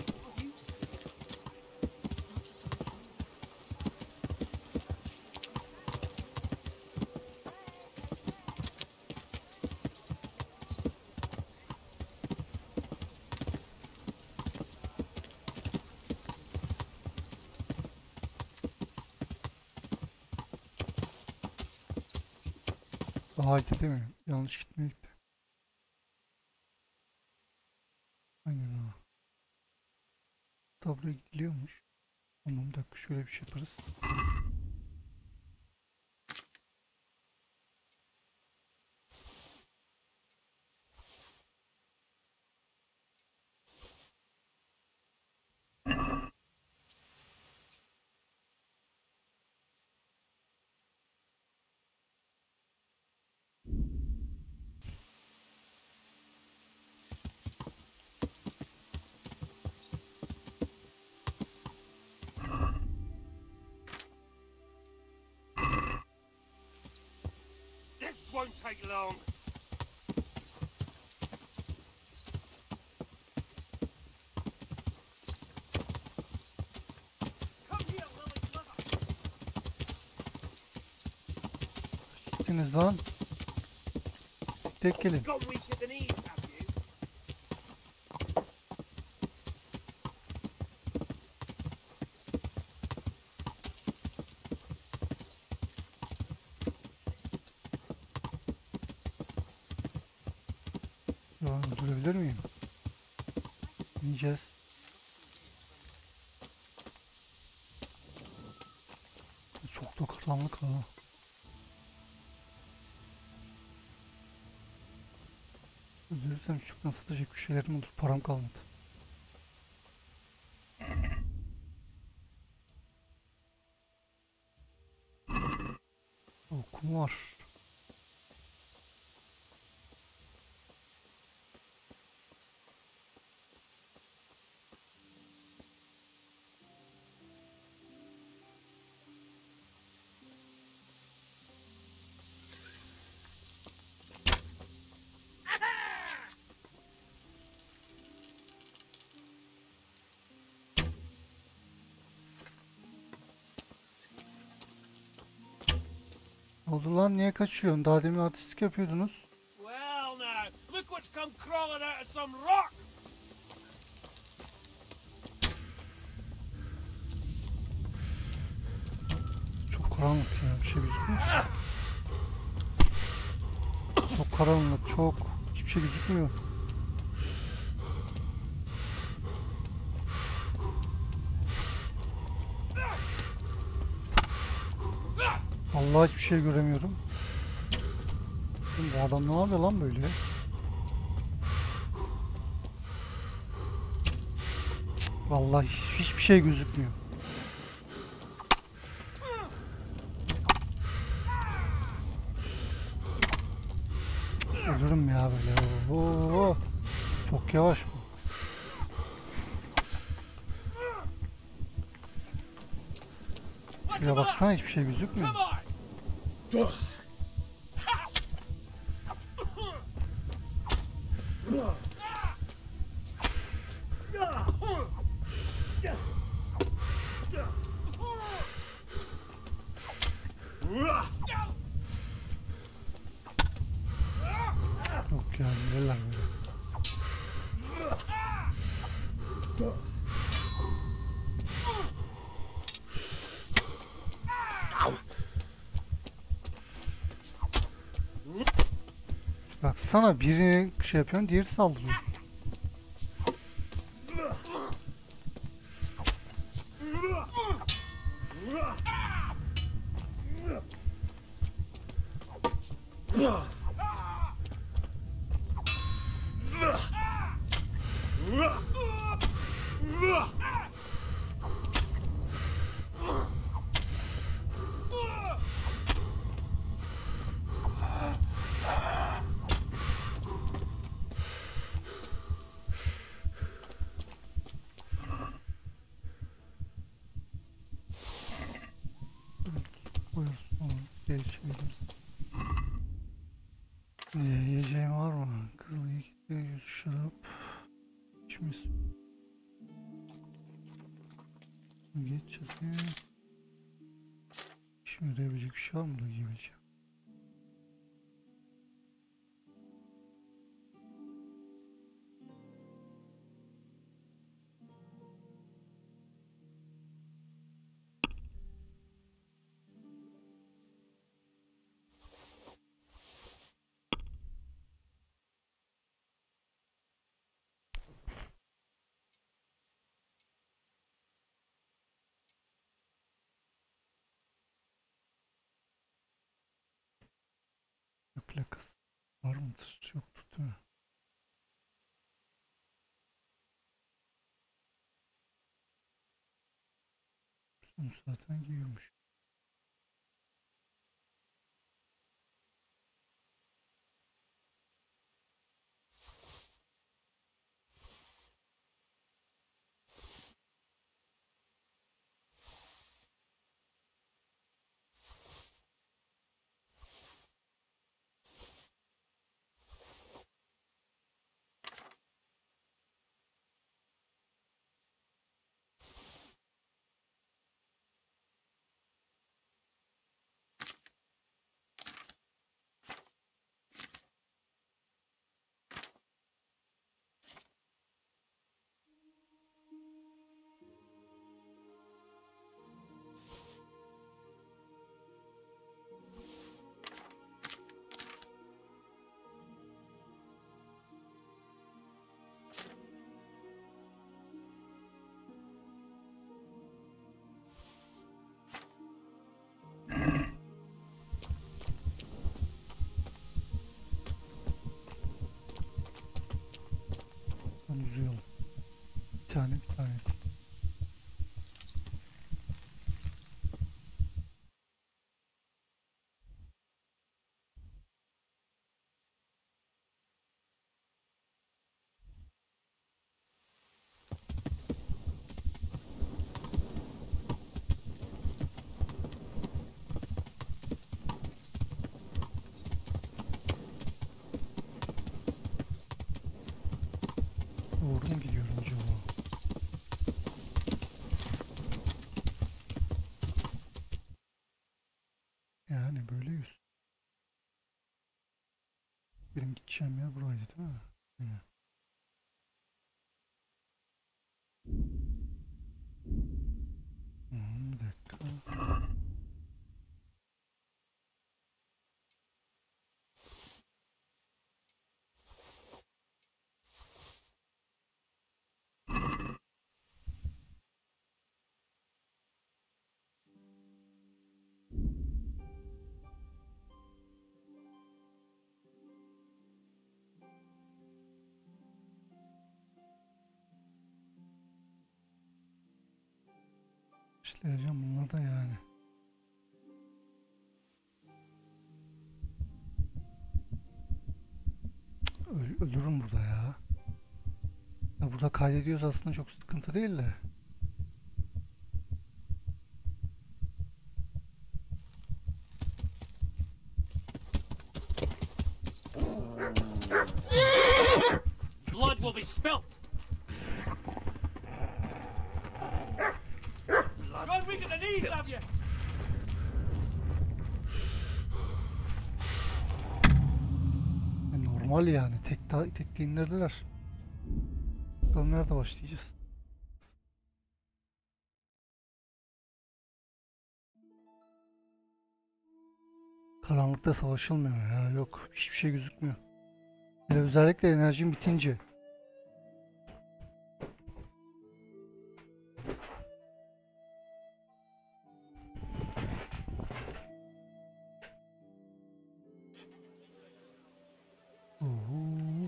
Haydi değil mi? Yanlış gitmeyip de. Aynen ha. Hatta buraya gidiliyormuş. Tamam, bir dakika şöyle bir şey yaparız. This won't take long. Come here, Lily Clever. misiniz lan? Tek gelin. Öldürebilir miyim? Yiyeceğiz. Çok da karanlık ha. Öldürürsem çoktan satacak bir şeylerim olur. Param kalmadı. Okum var. Ne oldu lan? Niye kaçıyorsun? Daha demin artistlik yapıyordunuz. Well now, look what's come crawling out of some rock! Çok karanlık ya. Bir şey gözükmüyor. Çok karanlık. Çok. Hiçbir şey gözükmüyor. Vallahi hiçbir şey göremiyorum. Bu adam ne yapıyor lan böyle? Vallahi hiçbir şey gözükmüyor. Ölürüm ya böyle. Oo, çok yavaş bu. Şuraya baksana, hiçbir şey gözükmüyor. Yok ya, neler böyle. Baksana, biri şey yapıyor, diğeri saldırıyor. Yiyeceğim var mı? Kızıl yiyecek, şarap, içimiz. Geç hadi. Şimdi ödeyebilecek bir şey var mı da yiyebileceğim? Plakası var mıdır? Yoktur değil mi? Bunu zaten giyiyormuş. tane. Doğru mu gidiyorum acaba? Yani böyleyiz. Benim gideceğim yer buraydı değil mi? Aynen. Bir dakika. İşleyeceğim bunları da yani. Ölürüm burada ya. Ya burada kaydediyoruz aslında çok sıkıntı değil de. Blood will be spilt. God, we get the knees of you. Normal yani. Tek indirdiler. Bakalım nerede başlayacağız? Karanlıkta savaşılmıyor ya. Yok. Hiçbir şey gözükmüyor. Yani özellikle enerjim bitince.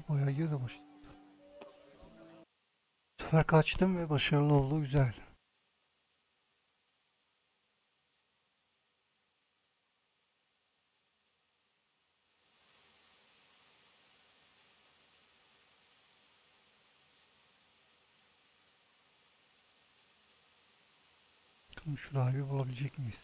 Bayağı geride başladı. Bu sefer kaçtım ve başarılı oldu. Güzel. Bakalım şu rahibi bulabilecek miyiz?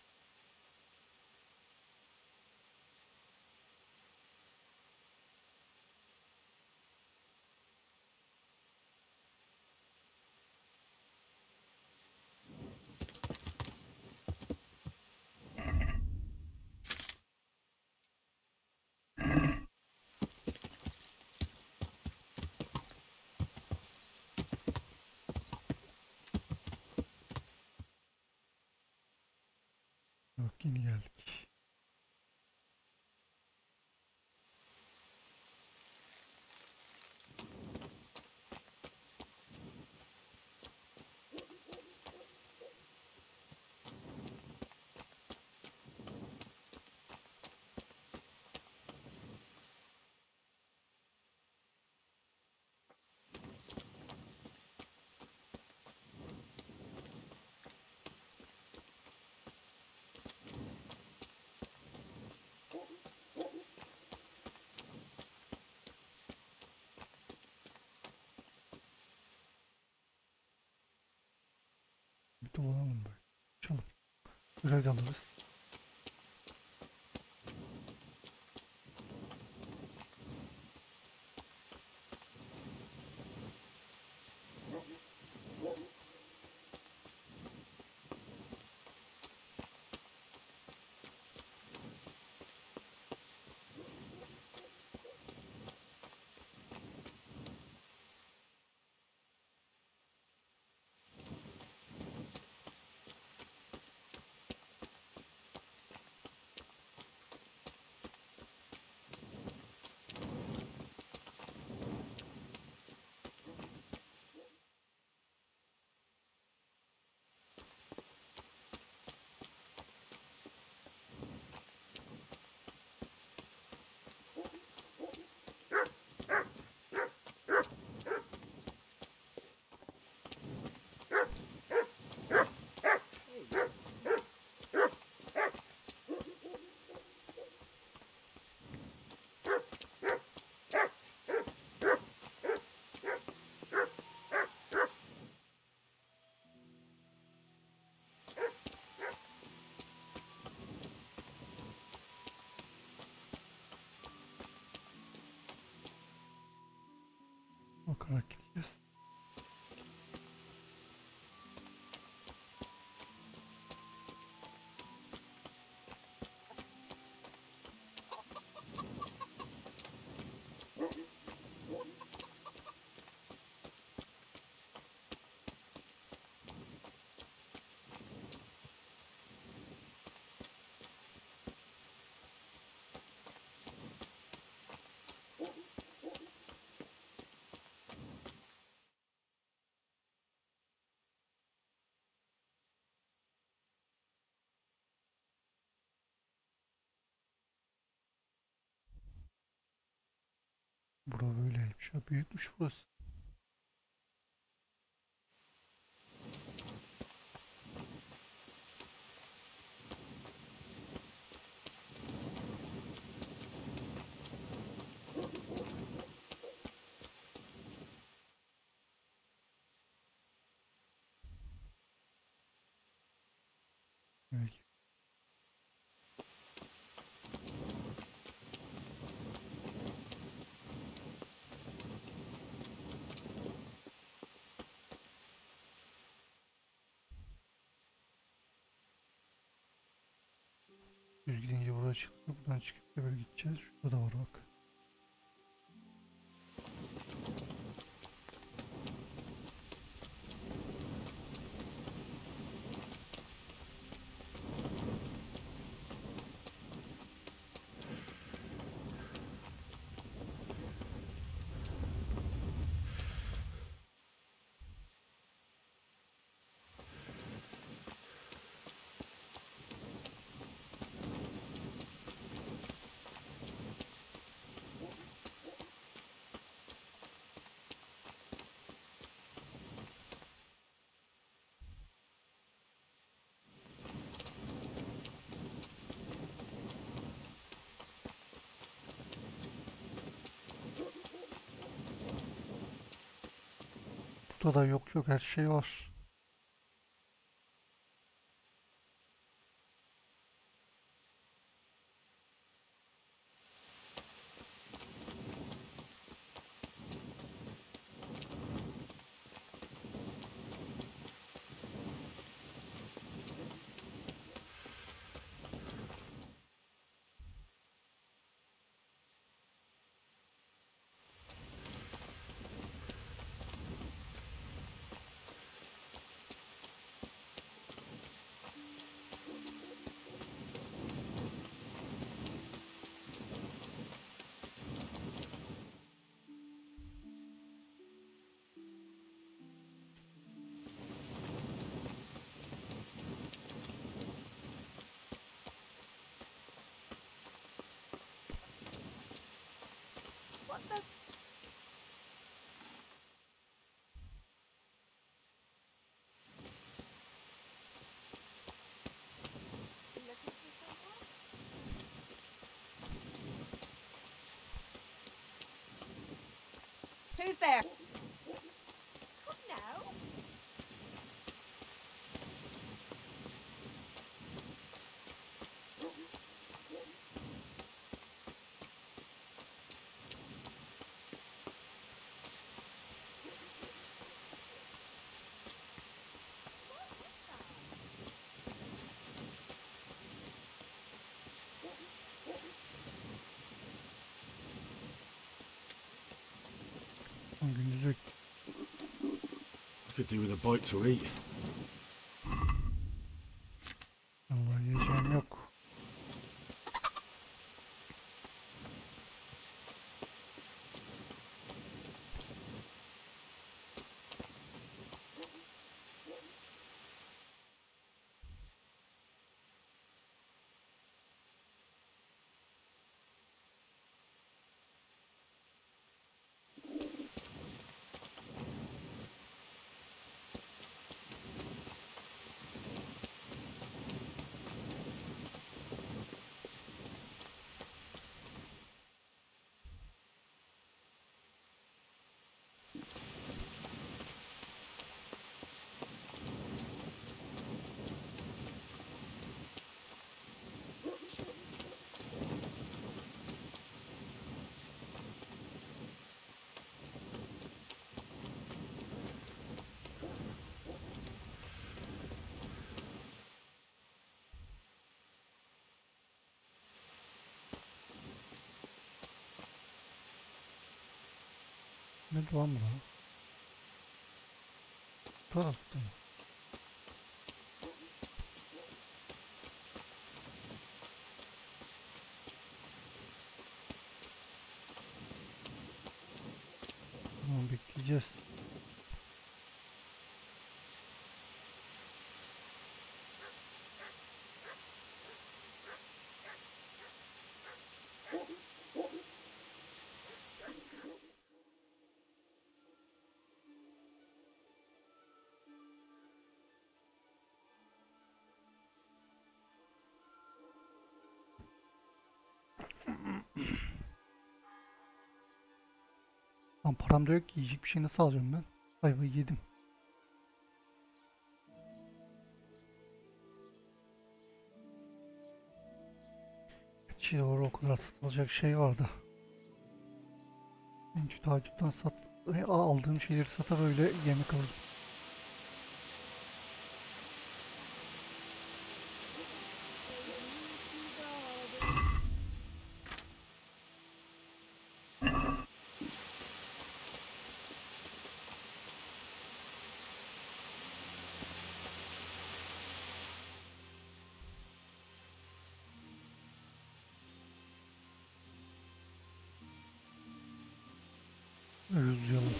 Yok, yeni geldik. Bir dolanalım böyle. Açalım. Görev de alırız. Bakarak gideceğiz. Bura böyleymiş. Ya, büyükmüş burası. Peki. Düz gidince buraya çıktık. Buradan çıkıp da böyle gideceğiz. Şurada da var bak. Burada da yok her şey var. What the? Who's there? Come now. Gündüzlük. I could do with a bite to eat. Vallahi yiyeceğim yok. Ne lan bu? Tarafta. Tamam, bekleyeceğiz. Lan param da yok ki, yiyecek bir şey nasıl alacağım ben? Ayvayı yedim. Şey doğru, o kadar satılacak şey vardı. Önce takipten aldığım şeyleri satar öyle yemek alırım. Özlayalım.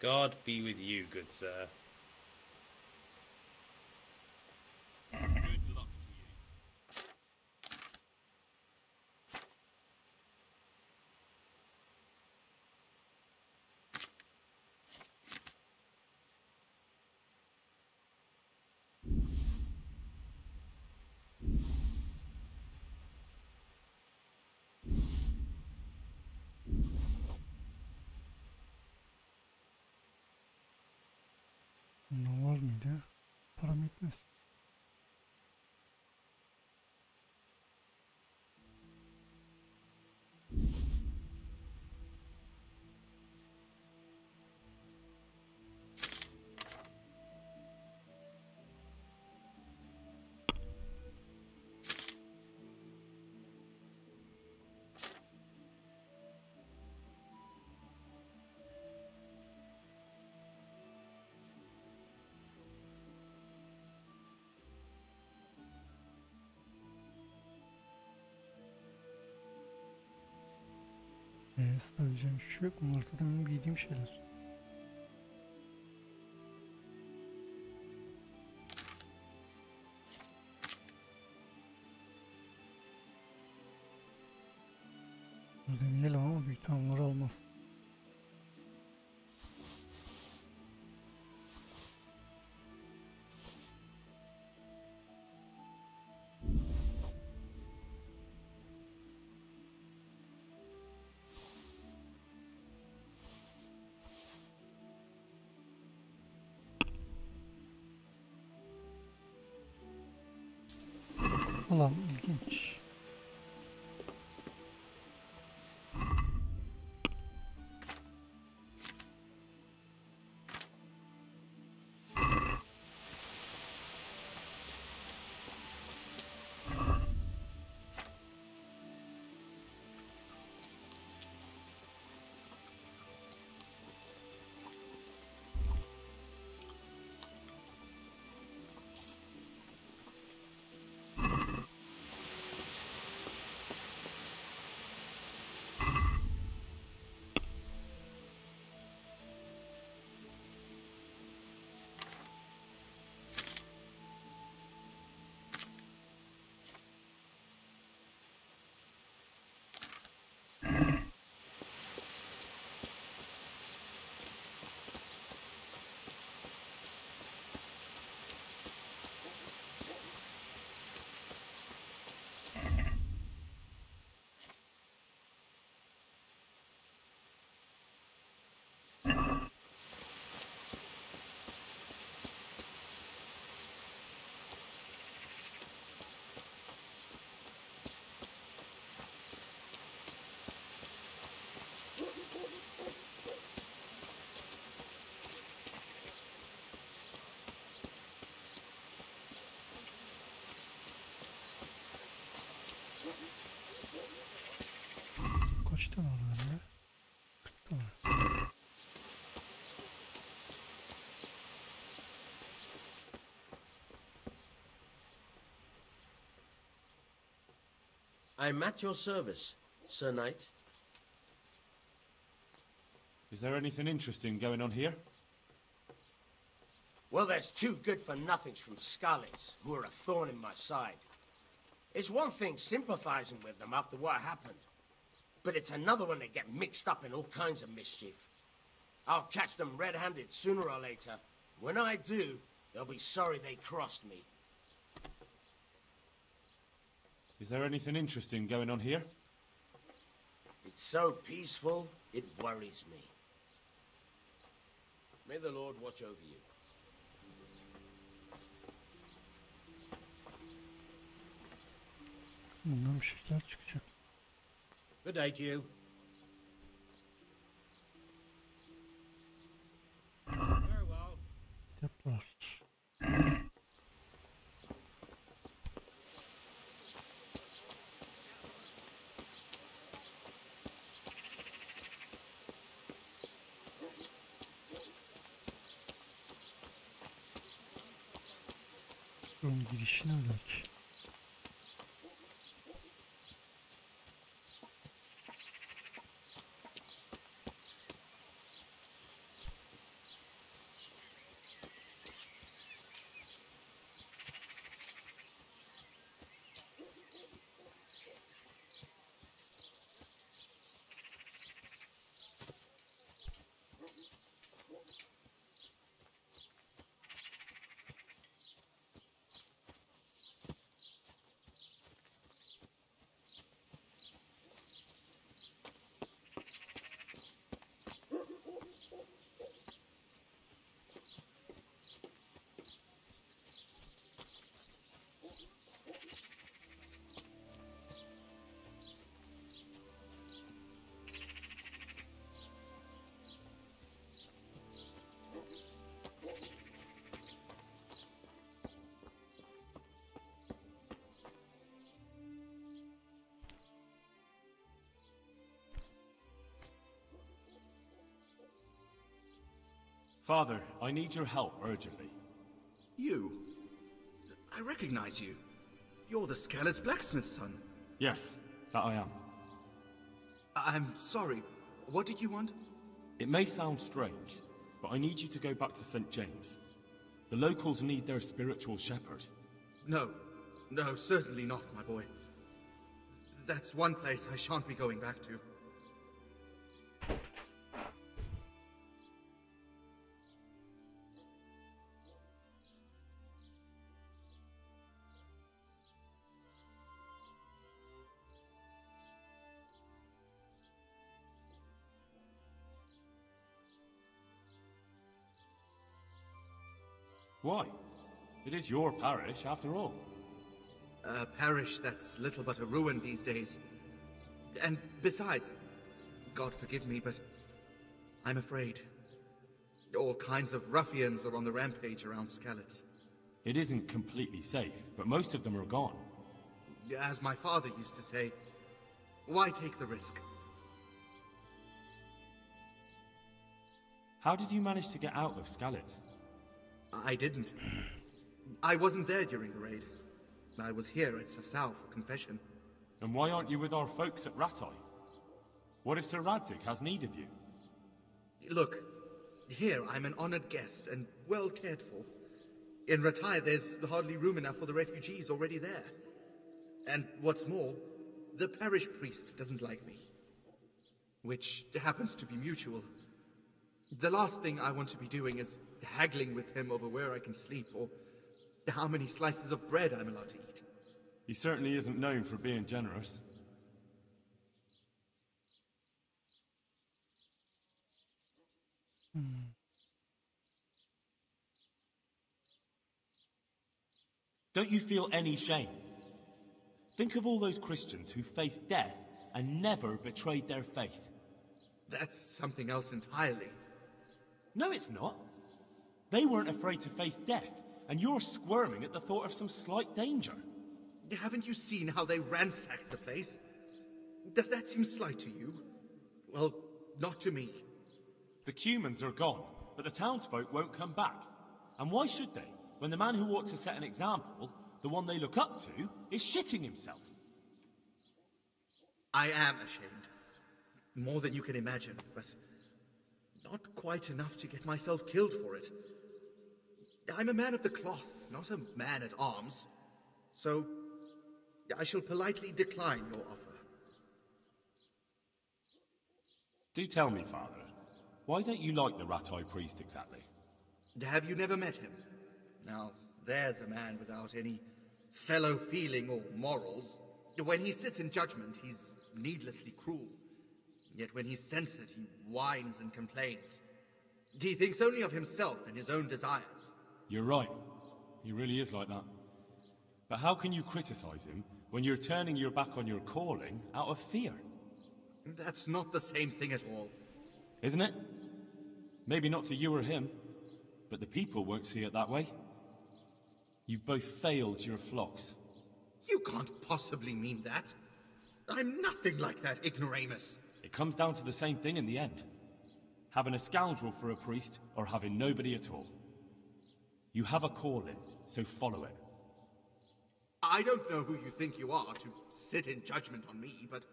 God be with you, good sir. Ne var mıydı? Param yetmez. Söyleyeceğim bir şey yok. Bunlar da benim giydiğim şeyler. Deneyelim ama büyük ihtimalle olmaz. Ulan ilginç. Kaç tane var bende? 40 tane. I'm at your service, Sir Knight. Is there anything interesting going on here? Well, there's two good-for-nothings from Scarlets who are a thorn in my side. It's one thing sympathizing with them after what happened, but it's another when they get mixed up in all kinds of mischief. I'll catch them red-handed sooner or later. When I do, they'll be sorry they crossed me. Is there anything interesting going on here? It's so peaceful, it worries me. May the Lord watch over you. Bundan bir şeyler çıkacak. Good day to you. Very well. Yapılar. Bunun girişi nerede ki? Father, I need your help urgently. You? I recognize you. You're the Scarlet's blacksmith's son. Yes, that I am. I'm sorry. What did you want? It may sound strange, but I need you to go back to St. James. The locals need their spiritual shepherd. No. No, certainly not, my boy. That's one place I shan't be going back to. Why? It is your parish, after all. A parish that's little but a ruin these days. And besides, God forgive me, but I'm afraid all kinds of ruffians are on the rampage around Scarlet's. It isn't completely safe, but most of them are gone. As my father used to say, why take the risk? How did you manage to get out of Scarlet's? I didn't. I wasn't there during the raid. I was here at Sasau for confession. And why aren't you with our folks at Ratai? What if Sir Radzik has need of you? Look, here I'm an honored guest and well cared for. In Ratai there's hardly room enough for the refugees already there. And what's more, the parish priest doesn't like me. Which happens to be mutual. The last thing I want to be doing is haggling with him over where I can sleep or how many slices of bread I'm allowed to eat. He certainly isn't known for being generous. Don't you feel any shame? Think of all those Christians who faced death and never betrayed their faith. That's something else entirely. No, it's not. They weren't afraid to face death, and you're squirming at the thought of some slight danger. Haven't you seen how they ransacked the place? Does that seem slight to you? Well, not to me. The Cumans are gone, but the townsfolk won't come back. And why should they, when the man who ought to set an example, the one they look up to, is shitting himself? I am ashamed. More than you can imagine, but not quite enough to get myself killed for it. I'm a man of the cloth, not a man at arms. So, I shall politely decline your offer. Do tell me, Father, why don't you like the Rat-Eye Priest exactly? Have you never met him? Now, there's a man without any fellow feeling or morals. When he sits in judgment, he's needlessly cruel. Yet when he's censored, he whines and complains. He thinks only of himself and his own desires. You're right. He really is like that. But how can you criticize him when you're turning your back on your calling out of fear? That's not the same thing at all. Isn't it? Maybe not to you or him, but the people won't see it that way. You've both failed your flocks. You can't possibly mean that. I'm nothing like that ignoramus. It comes down to the same thing in the end. Having a scoundrel for a priest or having nobody at all. You have a calling, so follow it. I don't know who you think you are to sit in judgment on me, but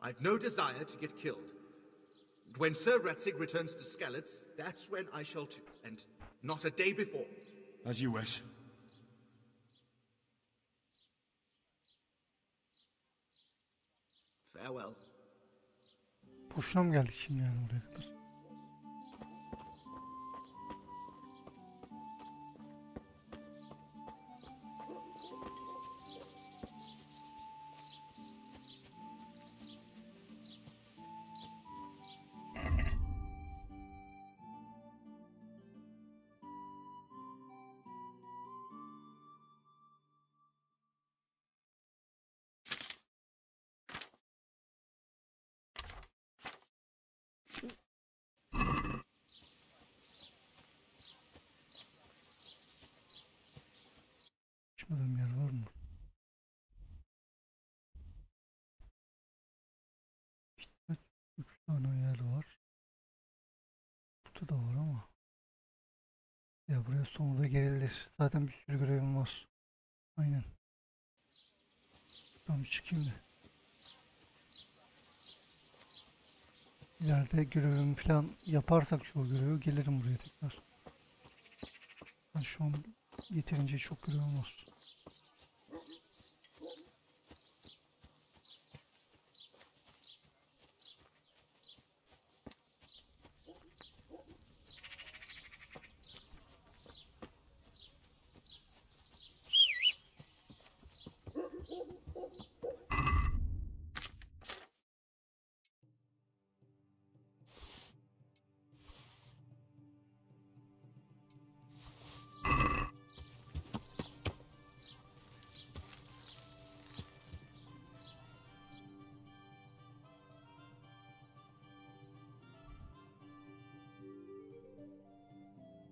I've no desire to get killed. When Sir Ratzig returns to Skalitz, that's when I shall too, and not a day before. As you wish. Farewell. Boşuna mı geldik şimdi yani oraya kadar? Açmadığım yer var mı? İşte 3 tane yer var. Burada da var ama. Ya buraya sonra da gelilir. Zaten bir sürü görevim var. Aynen. Tamam çıkayım da. İleride görevimi falan yaparsak çoğu görevi gelirim buraya tekrar. Ben şu an yeterince çok görevim var.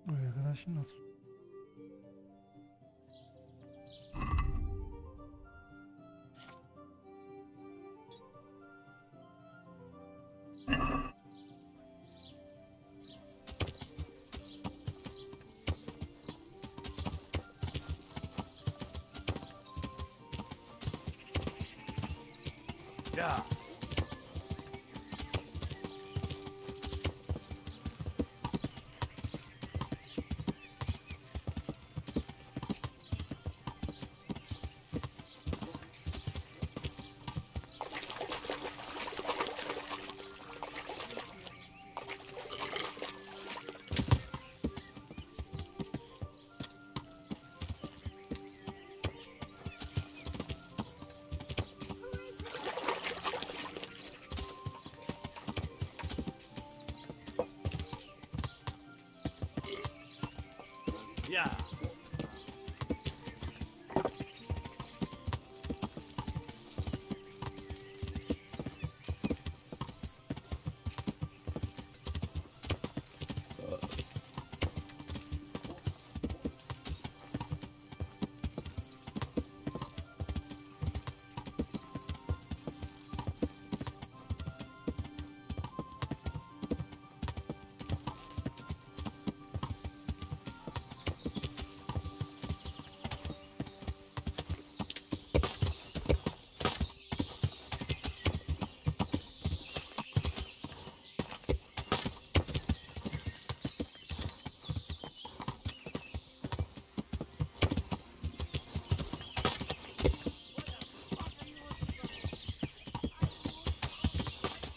Buraya kadar şimdi nasıl? Ya.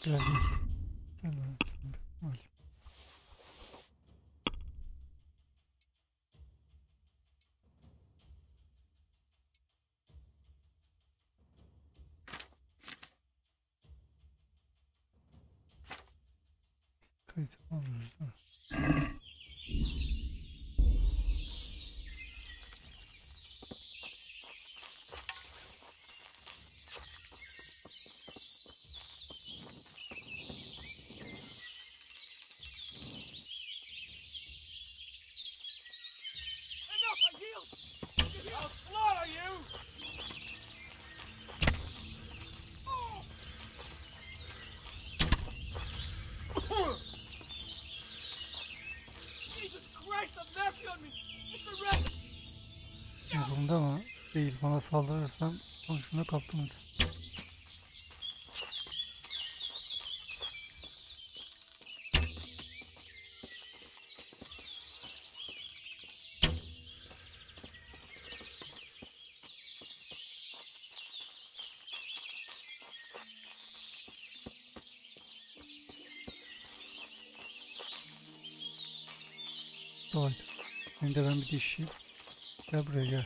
Gel. Gel. Gel. Kayıt alıyoruz. I'll slaughter you! Jesus Christ, have mercy on me! It's a rat! Yanımda ama değil. Bana saldırırsan sonucunda kaptınız. Doğru. Şimdi de ben bir dişeyim. Gel buraya gel.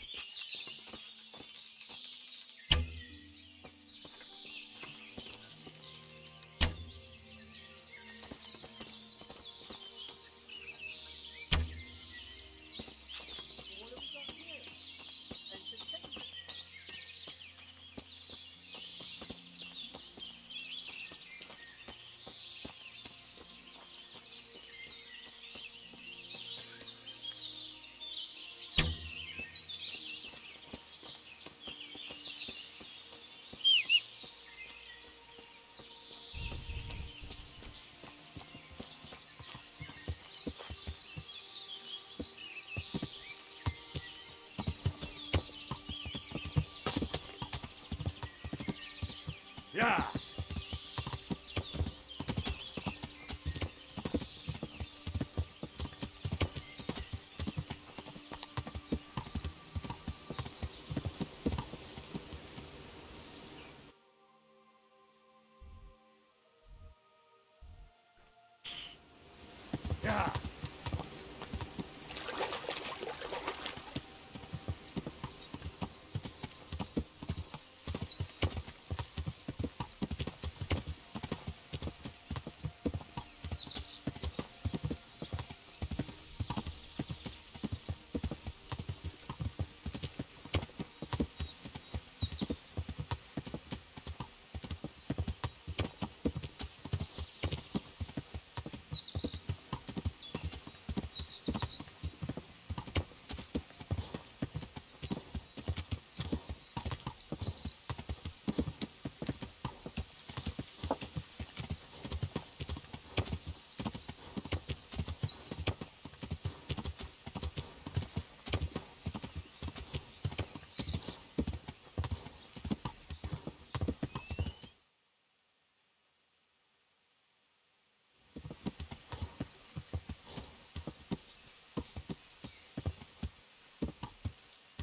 Yeah! Yeah!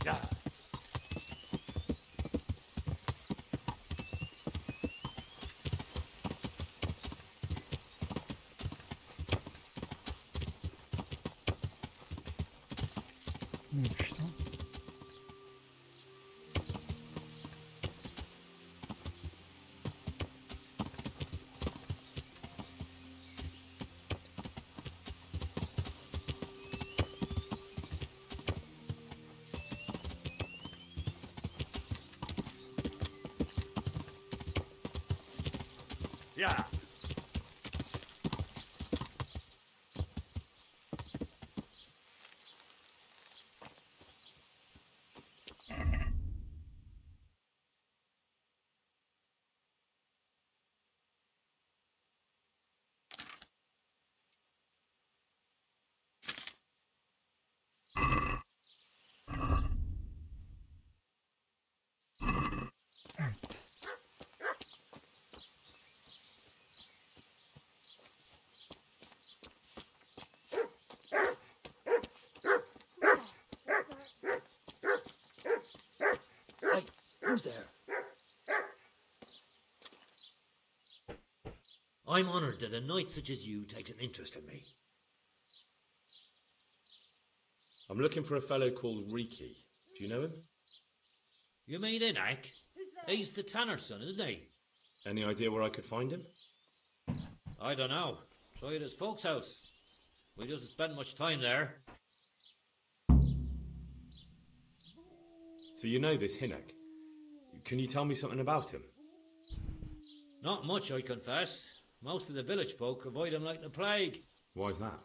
Yeah. Neymiş lan? Yeah. Who's there? I'm honoured that a knight such as you takes an interest in me. I'm looking for a fellow called Riki. Do you know him? You mean Inak? He's the tanner's son, isn't he? Any idea where I could find him? I don't know. Try at his folks' house. We doesn't spend much time there. So you know this Hinek. Can you tell me something about him? Not much, I confess. Most of the village folk avoid him like the plague. Why's that?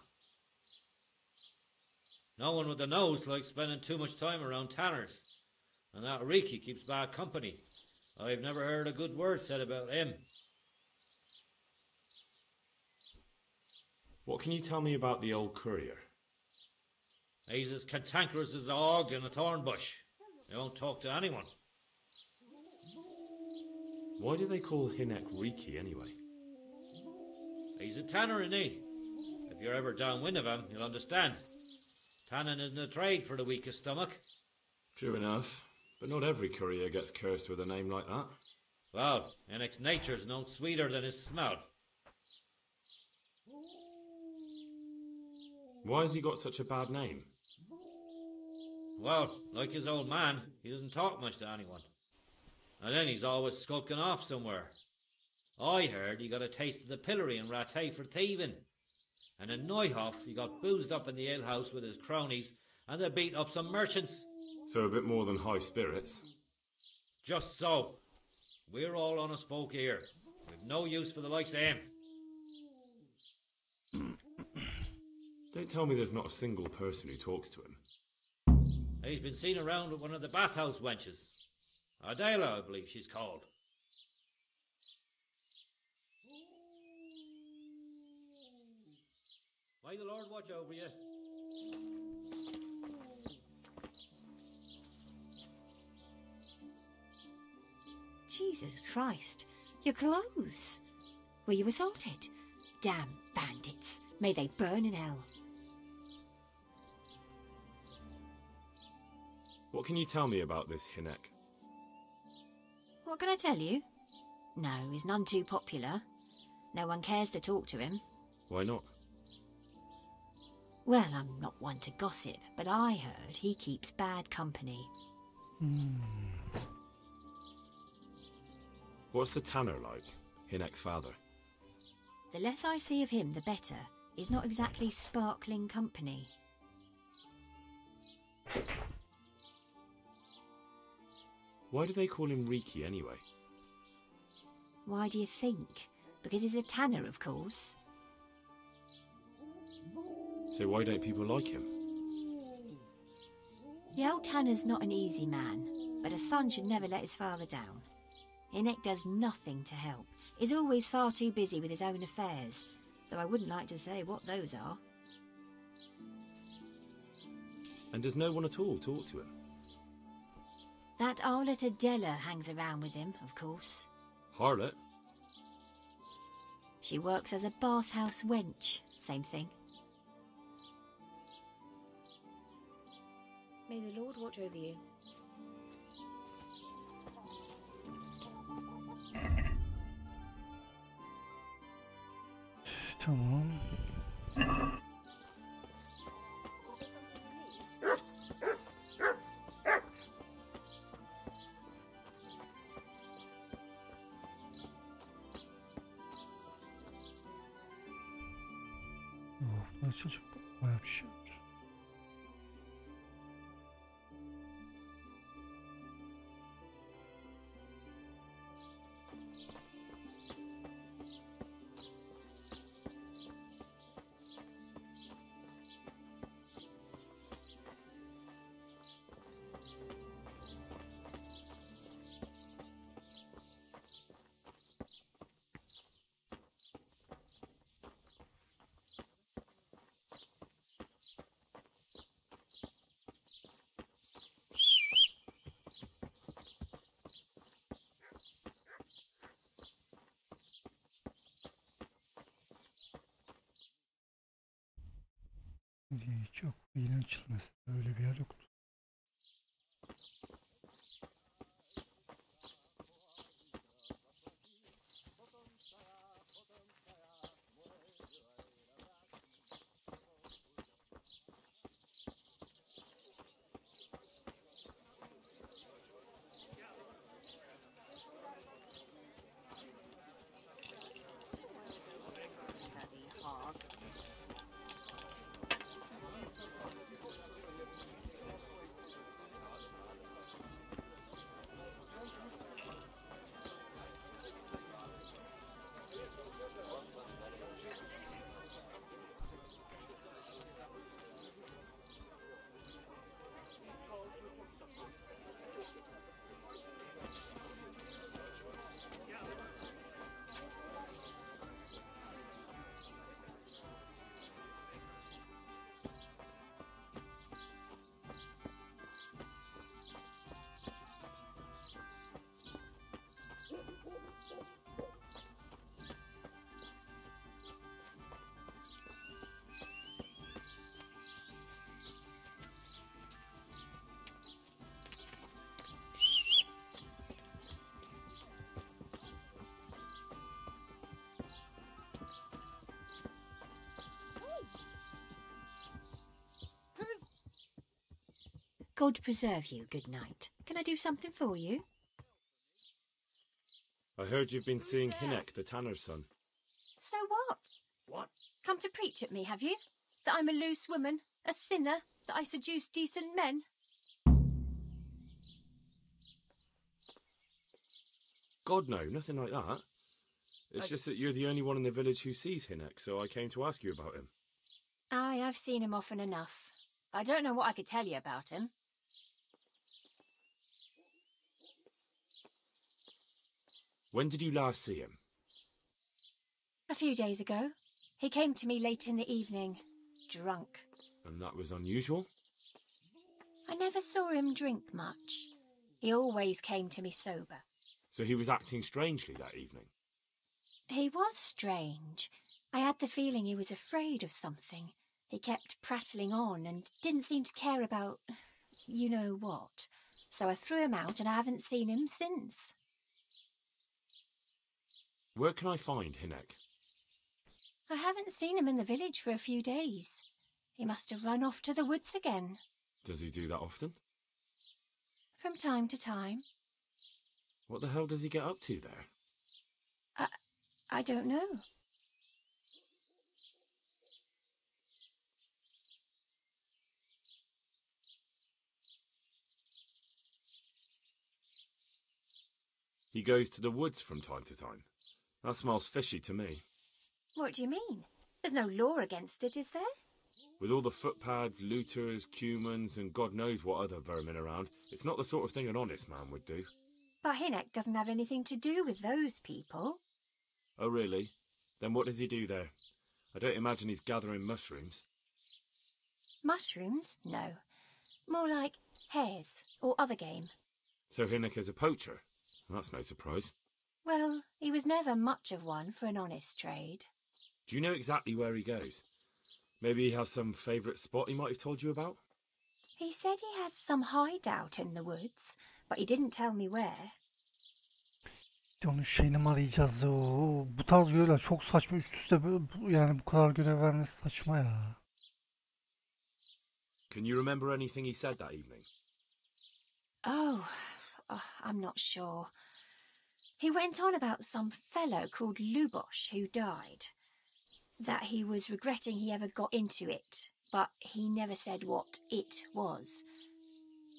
No one with a nose likes spending too much time around tanners. And that Riki keeps bad company. I've never heard a good word said about him. What can you tell me about the old courier? He's as cantankerous as a hog in a thorn bush. He won't talk to anyone. Why do they call Hinek Riki anyway? He's a tanner, isn't he? If you're ever downwind of him, you'll understand. Tanning isn't a trade for the weakest stomach. True enough, but not every courier gets cursed with a name like that. Well, Hinek's nature's no sweeter than his smell. Why has he got such a bad name? Well, like his old man, he doesn't talk much to anyone. And then he's always skulking off somewhere. I heard he got a taste of the pillory in Rattay for thieving. And in Neuhof, he got boozed up in the alehouse with his cronies, and they beat up some merchants. So a bit more than high spirits. Just so. We're all honest folk here. We've no use for the likes of him. Don't tell me there's not a single person who talks to him. He's been seen around with one of the bathhouse wenches. Adela, I believe she's called. May the Lord watch over you. Jesus Christ, your clothes. Were you assaulted? Damn bandits. May they burn in hell. What can you tell me about this Hinek? What can I tell you? No, he's none too popular. No one cares to talk to him. Why not? Well, I'm not one to gossip, but I heard he keeps bad company. What's the tanner like? Hinek's father. The less I see of him, the better. He's not exactly sparkling company. Why do they call him Riki anyway? Why do you think? Because he's a tanner, of course. So why don't people like him? The old tanner's not an easy man, but a son should never let his father down. Hinek does nothing to help. He's always far too busy with his own affairs, though I wouldn't like to say what those are. And does no one at all talk to him? That harlot Adela hangs around with him, of course. Harlot? She works as a bathhouse wench. Same thing. May the Lord watch over you. Tamam. Oh, çocuk bayağı bir şey var. Hiç yok. Yine açılmasın. Öyle bir yer yoktu. God preserve you, good night. Can I do something for you? I heard you've been seeing Hinek, the tanner's son. So what? What? Come to preach at me, have you? That I'm a loose woman, a sinner, that I seduce decent men? God, no, nothing like that. It's just that you're the only one in the village who sees Hinek, so I came to ask you about him. Aye, I've seen him often enough. I don't know what I could tell you about him. When did you last see him? A few days ago. He came to me late in the evening, drunk. And that was unusual? I never saw him drink much. He always came to me sober. So he was acting strangely that evening? He was strange. I had the feeling he was afraid of something. He kept prattling on and didn't seem to care about you know what. So I threw him out and I haven't seen him since. Where can I find Hinek? I haven't seen him in the village for a few days. He must have run off to the woods again. Does he do that often? From time to time. What the hell does he get up to there? I don't know. He goes to the woods from time to time. That smells fishy to me. What do you mean? There's no law against it, is there? With all the footpads, looters, cumans, and God knows what other vermin around, it's not the sort of thing an honest man would do. But Hinek doesn't have anything to do with those people. Oh, really? Then what does he do there? I don't imagine he's gathering mushrooms. Mushrooms? No. More like hares or other game. So Hinek is a poacher? That's no surprise. Well, he was never much of one for an honest trade. Do you know exactly where he goes? Maybe he has some favourite spot he might have told you about? He said he has some hideout in the woods, but he didn't tell me where. Onun şeyini mi arayacağız? Bu tarz görevler çok saçma, üst üste yani bu kadar görev vermesi saçma ya. Can you remember anything he said that evening? Oh, I'm not sure. He went on about some fellow called Lubosh who died. That he was regretting he ever got into it, but he never said what it was.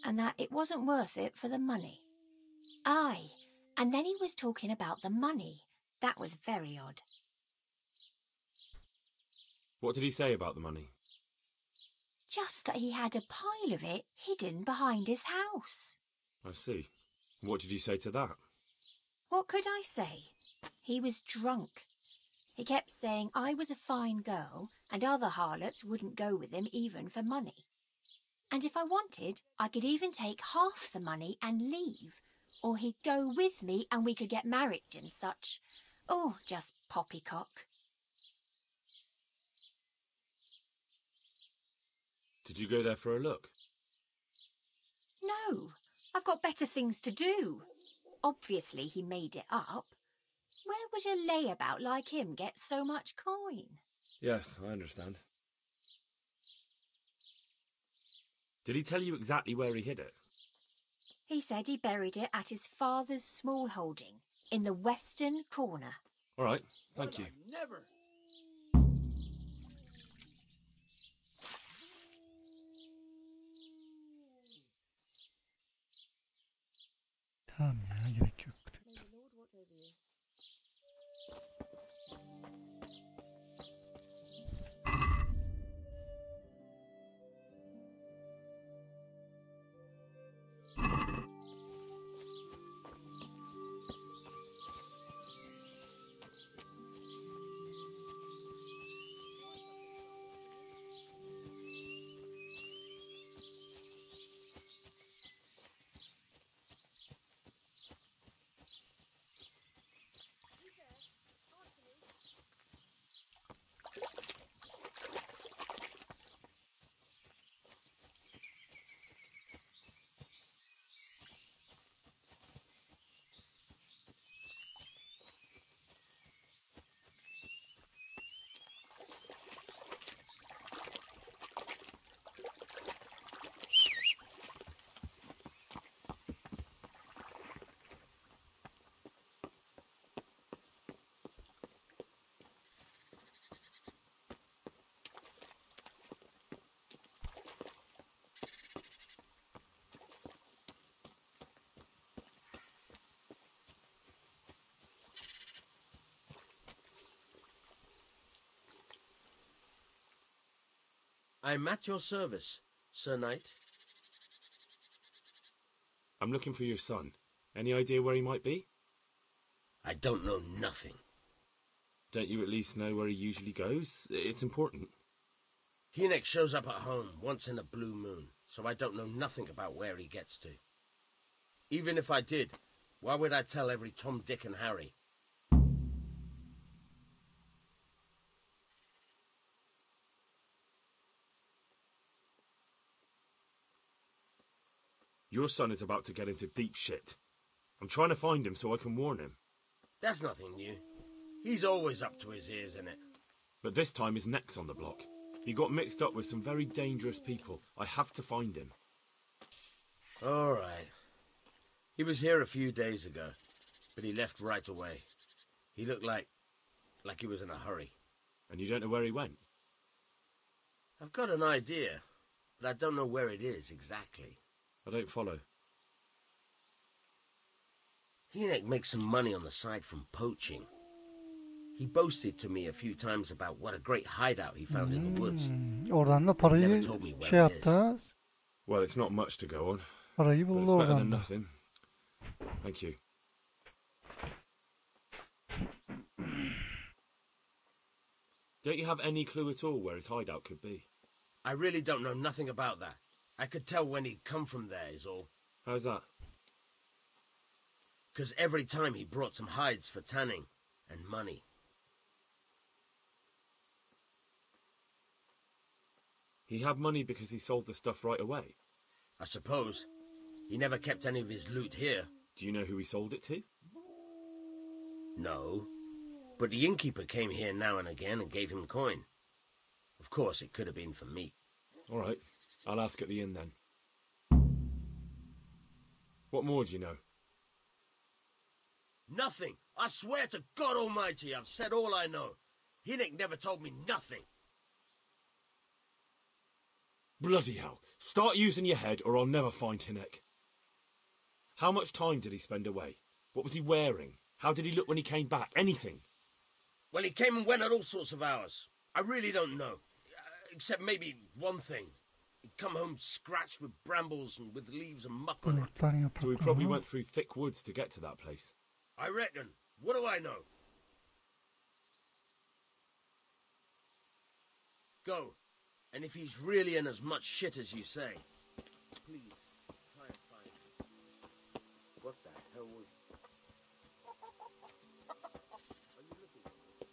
And that it wasn't worth it for the money. Aye, and then he was talking about the money. That was very odd. What did he say about the money? Just that he had a pile of it hidden behind his house. I see. What did you say to that? What could I say? He was drunk. He kept saying I was a fine girl and other harlots wouldn't go with him even for money. And if I wanted, I could even take half the money and leave. Or he'd go with me and we could get married and such. Oh, just poppycock. Did you go there for a look? No, I've got better things to do. Obviously he made it up. Where would a layabout like him get so much coin? Yes, I understand. Did he tell you exactly where he hid it? He said he buried it at his father's small holding, in the western corner. All right, thank you. Never. Tamam ya, gerek yok. I'm at your service, Sir Knight. I'm looking for your son. Any idea where he might be? I don't know nothing. Don't you at least know where he usually goes? It's important. Hynek shows up at home once in a blue moon, so I don't know nothing about where he gets to. Even if I did, why would I tell every Tom, Dick and Harry? Your son is about to get into deep shit. I'm trying to find him so I can warn him. That's nothing new. He's always up to his ears in it. But this time his neck's on the block. He got mixed up with some very dangerous people. I have to find him. All right. He was here a few days ago, but he left right away. He looked like he was in a hurry. And you don't know where he went? I've got an idea, but I don't know where it is exactly. I don't follow. Hynek makes some money on the side from poaching. He boasted to me a few times about what a great hideout he found in the woods. Oradan da parayı şey yaptı. Well, it's not much to go on. Parayı But buldu it's better than oradan da. nothing. Thank you. Don't you have any clue at all where his hideout could be? I really don't know nothing about that. I could tell when he'd come from there is all. How's that? Because every time he brought some hides for tanning and money. He had money because he sold the stuff right away? I suppose. He never kept any of his loot here. Do you know who he sold it to? No. But the innkeeper came here now and again and gave him coin. Of course, it could have been for me. All right. I'll ask at the inn then. What more do you know? Nothing. I swear to God Almighty, I've said all I know. Hynek never told me nothing. Bloody hell. Start using your head or I'll never find Hynek. How much time did he spend away? What was he wearing? How did he look when he came back? Anything? Well, he came and went at all sorts of hours. I really don't know. Except maybe one thing. He'd come home scratched with brambles and with leaves and muck on it. So he probably went through thick woods to get to that place. I reckon. What do I know? Go. And if he's really in as much shit as you say, please try and find him. What the hell was... Are you looking for me?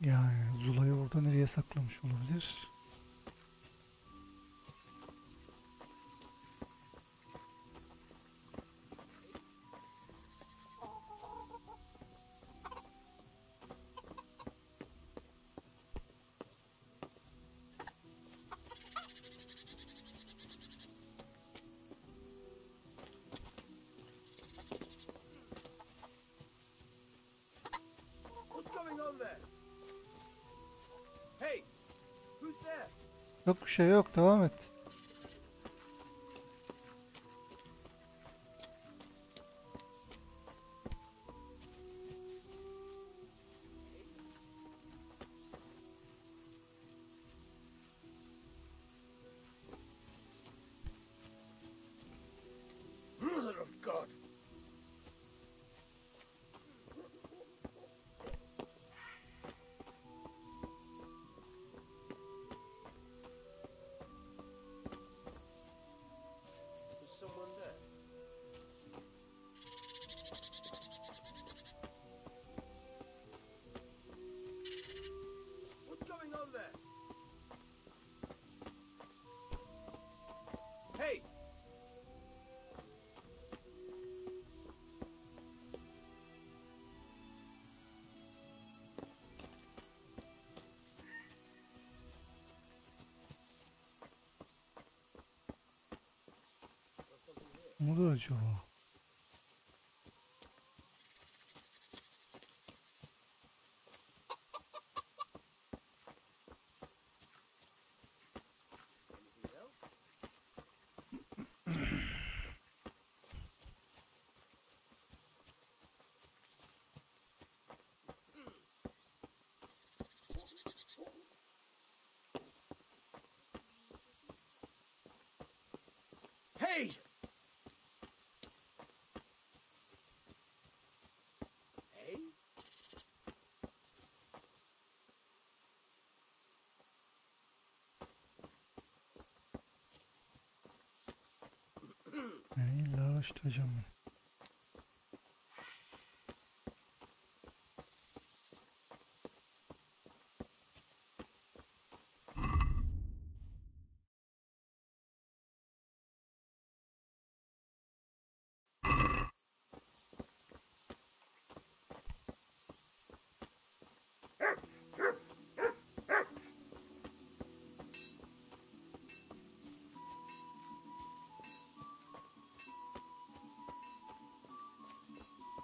Yani Zula'yı orada nereye saklamış olabilir? What's going on there? Hey, who's there? Yok bir şey yok, devam et. Mother of God! Is someone there? What's going on there? Hey! Ne oluyor acaba? Hey! Hey? İlla araştıracağım ben.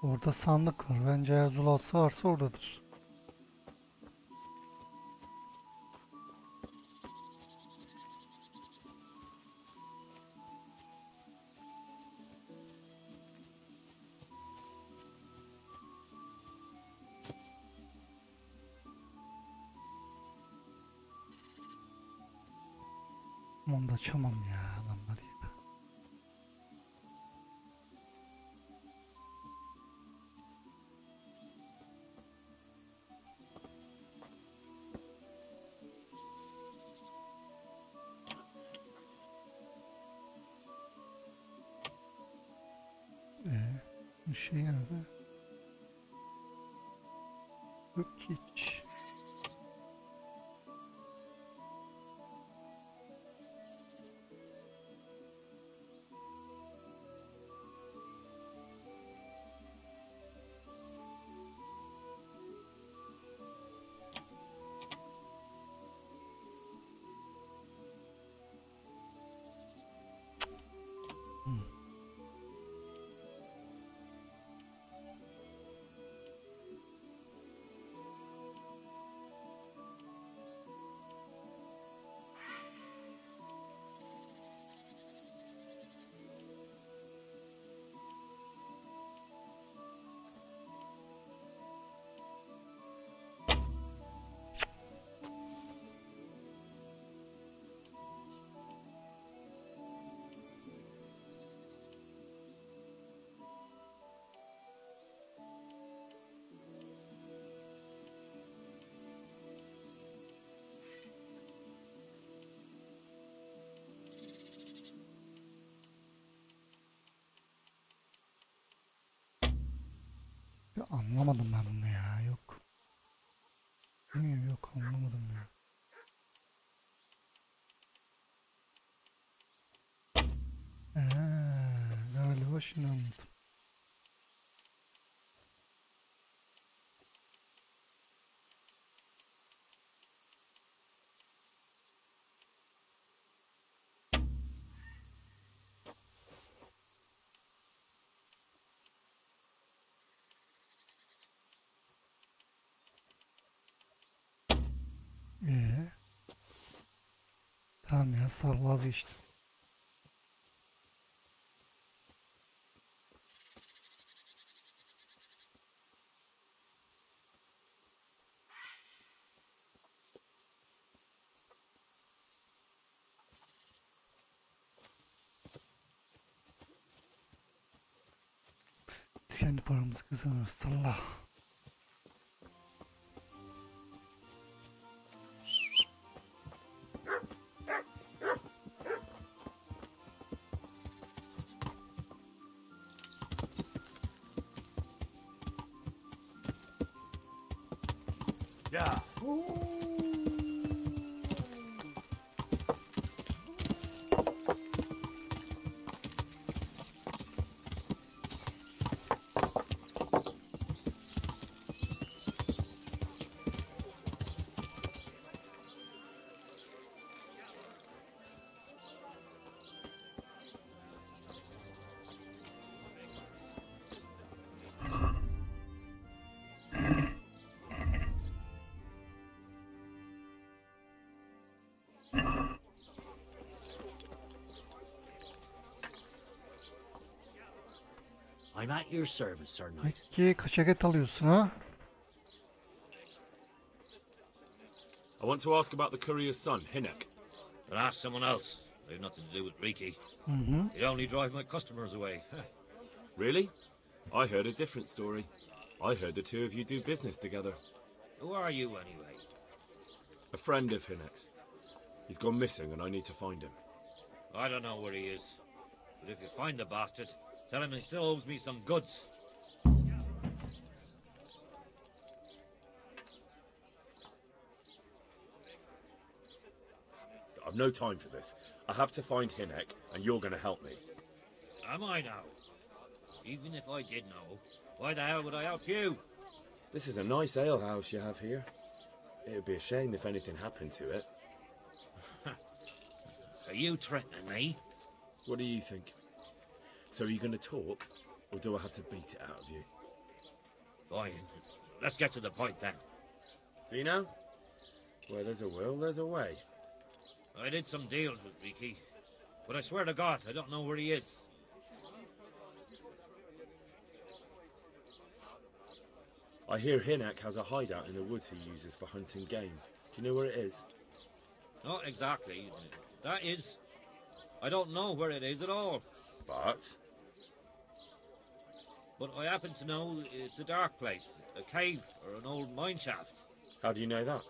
Orada sandık var. Bence eğer Zulası varsa oradadır. Onu da açamam ya adamlar ya. Bu şey nerede? Yok hiç. Ya anlamadım ben bunu ya. Yok. Bilmiyorum, yok anlamadım ya. Galiba şimdi anladım. Tamam ya, sal vazgeçtim. Biz kendi paramızı kazanırız. Salla. Yeah. I'm at your service, Sir Knight. Peki kaçak et alıyorsun ha? I want to ask about the courier's son, Hinek. But ask someone else. They've nothing to do with Riki. Mm-hmm. He'd only drive my customers away. Really? I heard a different story. I heard the two of you do business together. Who are you, anyway? A friend of Hinek's. He's gone missing and I need to find him. I don't know where he is. But if you find the bastard, tell him he still owes me some goods. I've no time for this. I have to find Hinek, and you're going to help me. Am I now? Even if I did know, why the hell would I help you? This is a nice alehouse you have here. It would be a shame if anything happened to it. Are you threatening me? What do you think? So are you going to talk, or do I have to beat it out of you? Fine. Let's get to the point then. See now? Where there's a will, there's a way. I did some deals with Riki, but I swear to God, I don't know where he is. I hear Hinek has a hideout in the woods he uses for hunting game. Do you know where it is? Not exactly. That is, I don't know where it is at all. But I happen to know it's a dark place, a cave or an old mine shaft. How do you know that?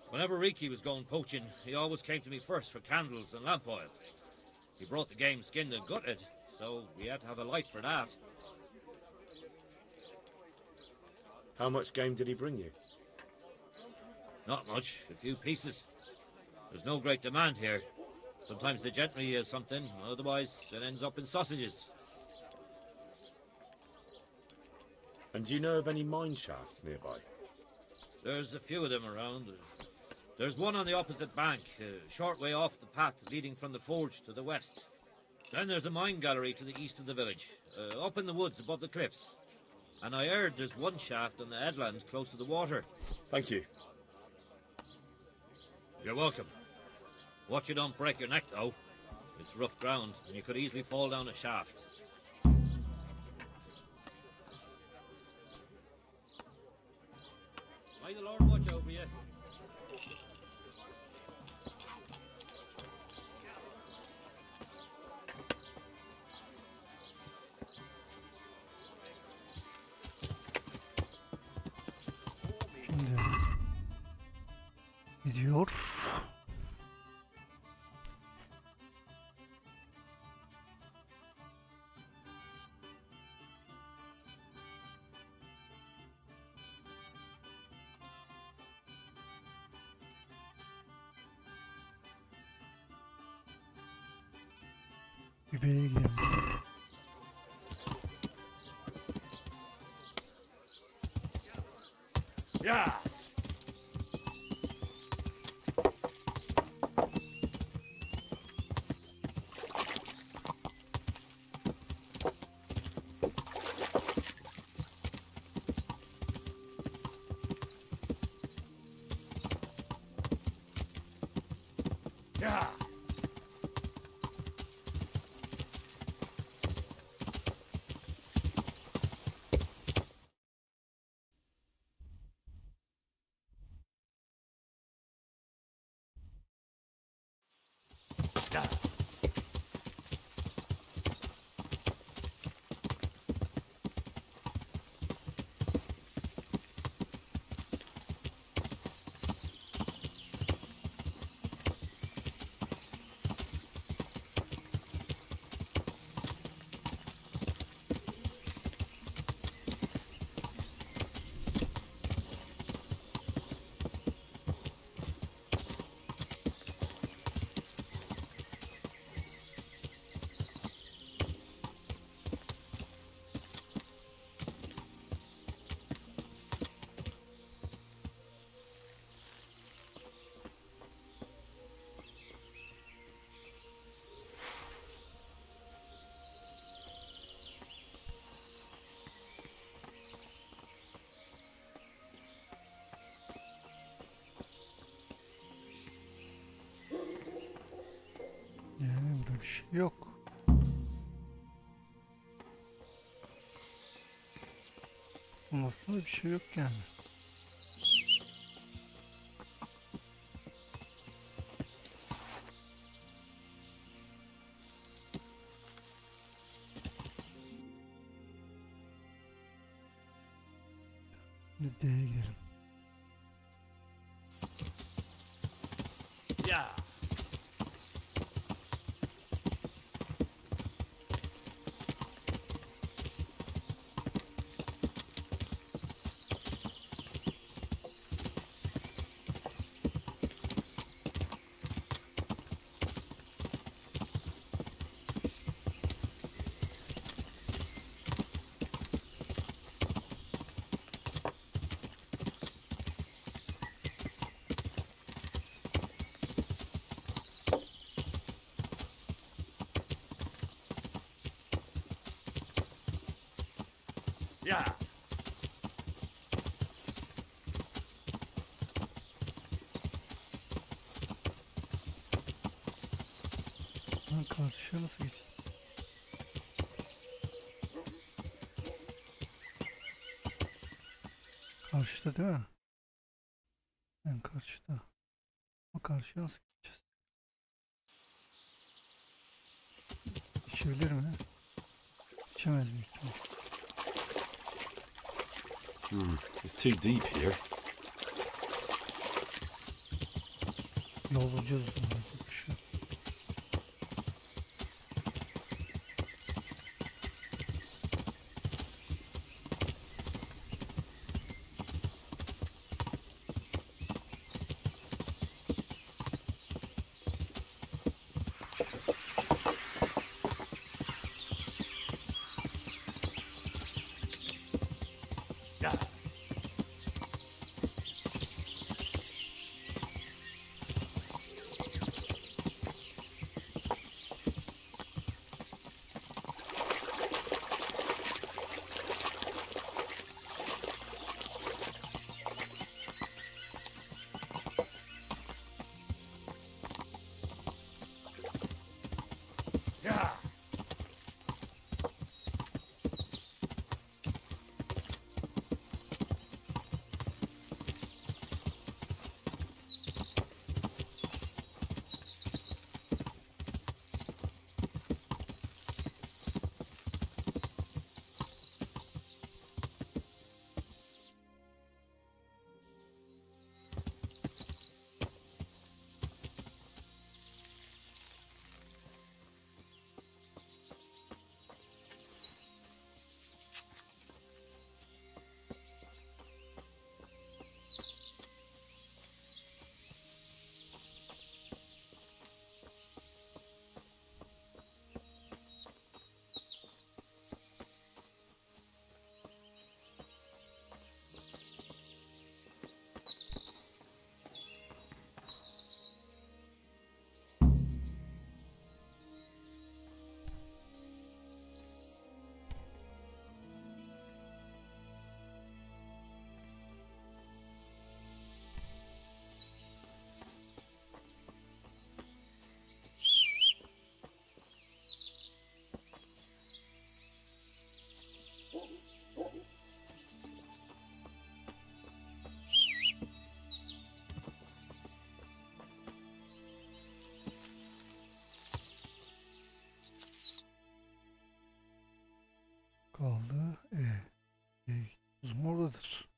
Whenever Riki was going poaching, he always came to me first for candles and lamp oil. He brought the game skinned and gutted, so we had to have a light for that. How much game did he bring you? Not much, a few pieces. There's no great demand here. Sometimes the gentry has something, otherwise it ends up in sausages. And do you know of any mine shafts nearby? There's a few of them around. There's one on the opposite bank, a short way off the path leading from the forge to the west. Then there's a mine gallery to the east of the village, up in the woods above the cliffs. And I heard there's one shaft on the headland close to the water. Thank you. You're welcome. Watch you don't break your neck, though. It's rough ground, and you could easily fall down a shaft. May the Lord watch over you. Gidiyor. Gübeye gidelim. Yeah. Yeah. Yani burada bir şey yok. Aslında bir şey yok yani. Şimdi D'ye gidelim. Ya. Ya. Lan karşıya nasıl geçti? Karşıda değil mi? En karşıda. O karşıya nasıl geçeceğiz? Geçebilir mi? Geçemez mi? It's too deep here. Yol bulacağız. Şu. Kaldı. Uzun oradadır.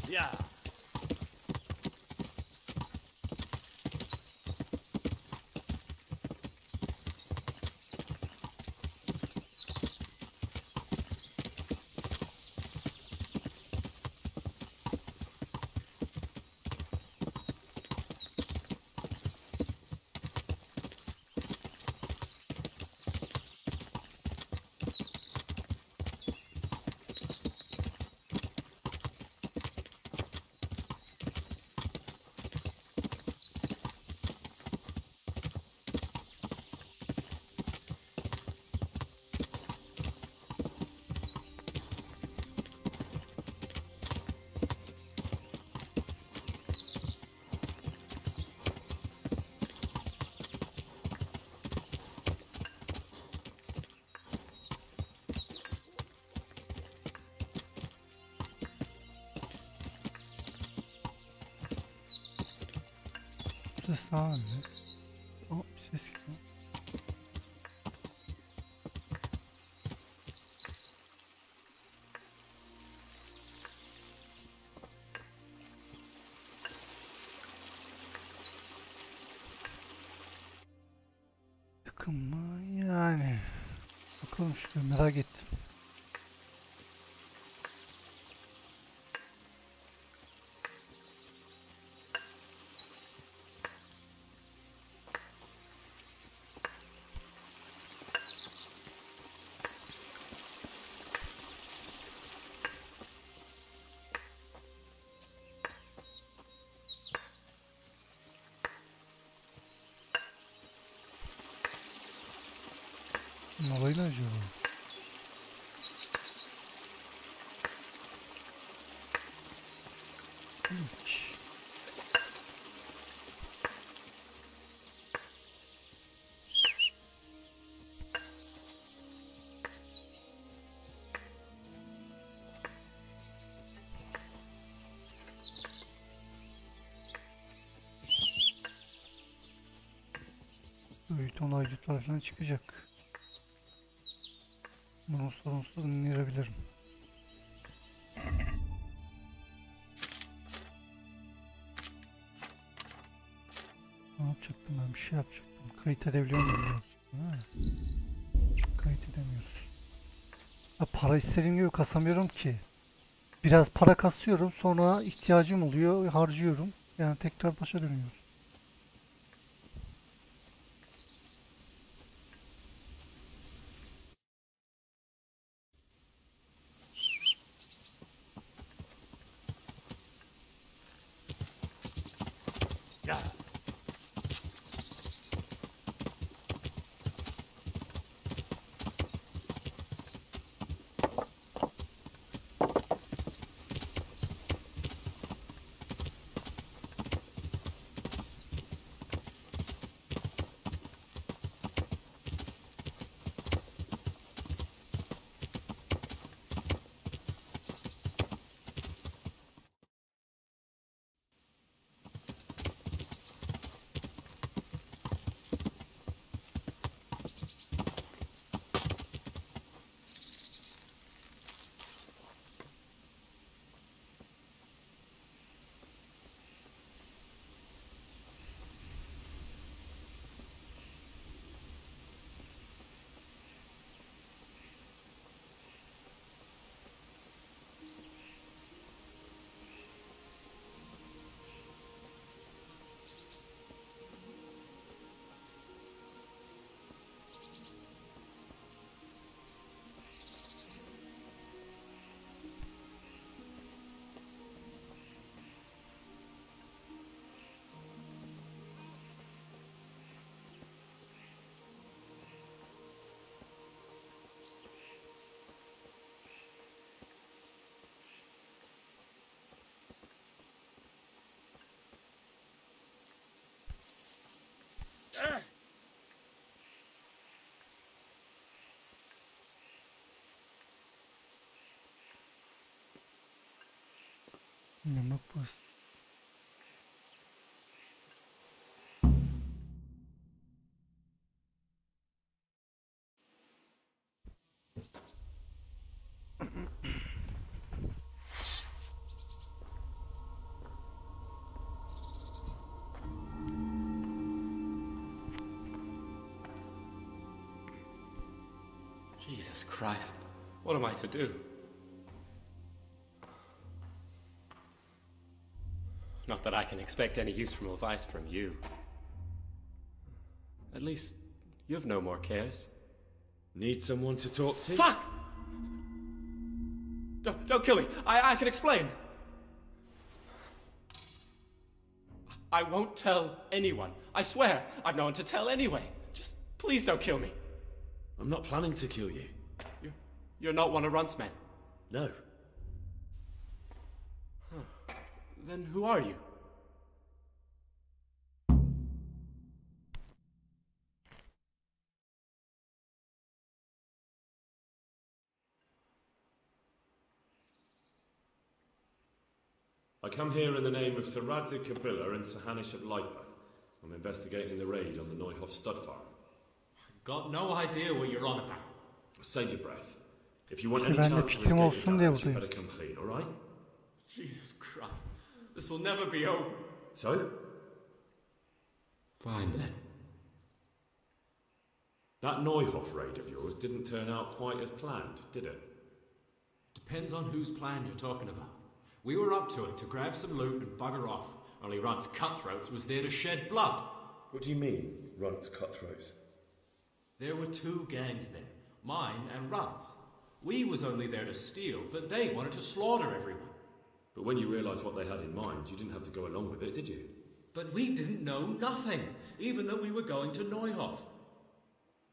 Ya. Şurada sağ mı? O bir ses geliyor. Yakın mı? Yani. Bakalım şuraya, merak ettim. Olayı ne acaba? Hiç. Büyük onaycıklar falan çıkacak. Bunu sorunsuz dinleyebilirim. Ne yapacaktım ben? Bir şey yapacaktım. Kayıt edebiliyor muyum? Kayıt edemiyoruz. Ya para istediğim gibi kasamıyorum ki. Biraz para kasıyorum, sonra ihtiyacım oluyor, harcıyorum. Yani tekrar başa dönüyoruz. Yemek bas. Jesus Christ, what am I to do? Not that I can expect any useful advice from you. At least, you've no more cares. Need someone to talk to? Fuck! Don't kill me. I can explain. I won't tell anyone. I swear, I've no one to tell anyway. Just please don't kill me. I'm not planning to kill you. You're not one of Runt's men? No. Then who are you? I come here in the name of Sir Radzig Kabila and Sir Hanish of Lipa. I'm investigating the raid on the Neuhof stud farm. Got no idea what you're on about. Save your breath. If you want any Ben de chance to fikrim escape olsun the diye damage, you buradayım. better come clean, alright? Jesus Christ. This will never be over. So? Fine then. That Neuhof raid of yours didn't turn out quite as planned, did it? Depends on whose plan you're talking about. We were up to it to grab some loot and bugger off. Only Rudd's cutthroats was there to shed blood. What do you mean, Rudd's cutthroats? There were two gangs there, mine and Rudd's. We was only there to steal, but they wanted to slaughter everyone. But when you realised what they had in mind, you didn't have to go along with it, did you? But we didn't know nothing, even though we were going to Neuhof.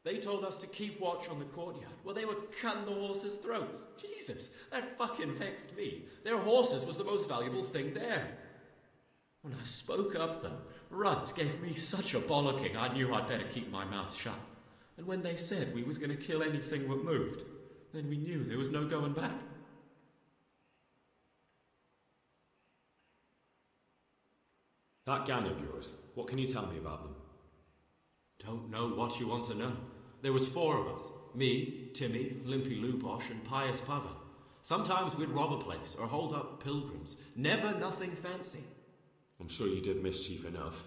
They told us to keep watch on the courtyard while they were cutting the horses' throats. Jesus, that fucking vexed me. Their horses was the most valuable thing there. When I spoke up, though, Rudd gave me such a bollocking I knew I'd better keep my mouth shut. And when they said we was going to kill anything that moved, then we knew there was no going back. That gang of yours, what can you tell me about them? Don't know what you want to know. There was 4 of us. Me, Timmy, Limpy Lubosh, and Pius Pavel. Sometimes we'd rob a place or hold up pilgrims. Never nothing fancy. I'm sure you did mischief enough.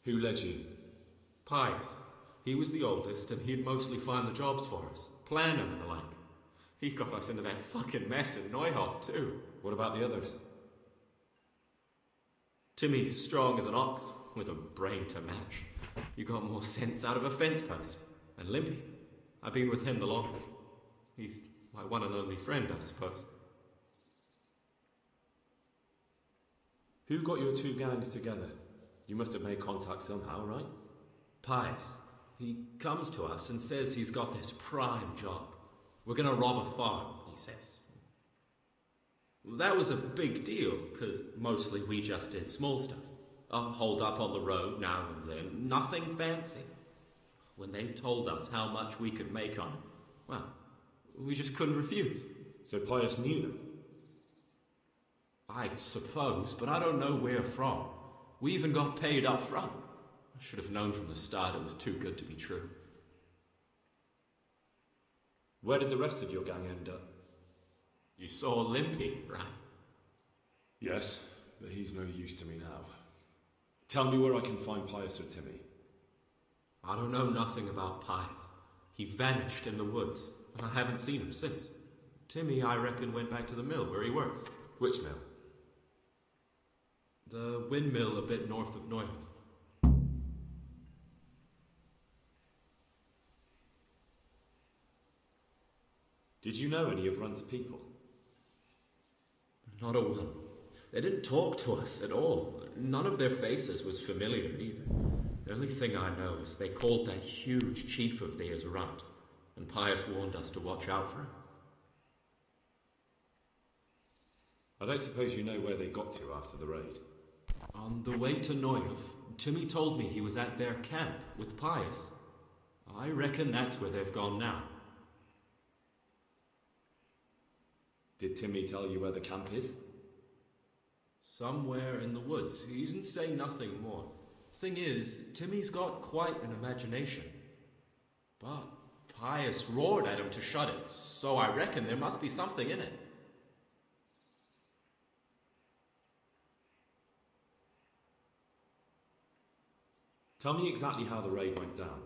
Who led you? Pius. He was the oldest, and he'd mostly find the jobs for us. Plan them and the like. He got us into that fucking mess in Neuhof, too. What about the others? Timmy's strong as an ox, with a brain to match. You got more sense out of a fence post. And Limpy, I've been with him the longest. He's my one and only friend, I suppose. Who got your 2 gangs together? You must have made contact somehow, right? Pius. He comes to us and says he's got this prime job. We're gonna rob a farm, he says. That was a big deal, because mostly we just did small stuff. Hold up on the road now and then, nothing fancy. When they told us how much we could make on it, well, we just couldn't refuse. So Pius knew them? I suppose, but I don't know where from. We even got paid up front. I should have known from the start it was too good to be true. Where did the rest of your gang end up? You saw Limpy, right? Yes, but he's no use to me now. Tell me where I can find Pius or Timmy. I don't know nothing about Pius. He vanished in the woods, and I haven't seen him since. Timmy, I reckon, went back to the mill where he works. Which mill? The windmill a bit north of Neuhof. Did you know any of Rudd's people? Not a one. They didn't talk to us at all. None of their faces was familiar either. The only thing I know is they called that huge chief of theirs Rudd, and Pius warned us to watch out for him. I don't suppose you know where they got to after the raid? On the way to Neuhof, Timmy told me he was at their camp with Pius. I reckon that's where they've gone now. Did Timmy tell you where the camp is? Somewhere in the woods. He didn't say nothing more. Thing is, Timmy's got quite an imagination. But Pius roared at him to shut it, so I reckon there must be something in it. Tell me exactly how the raid went down.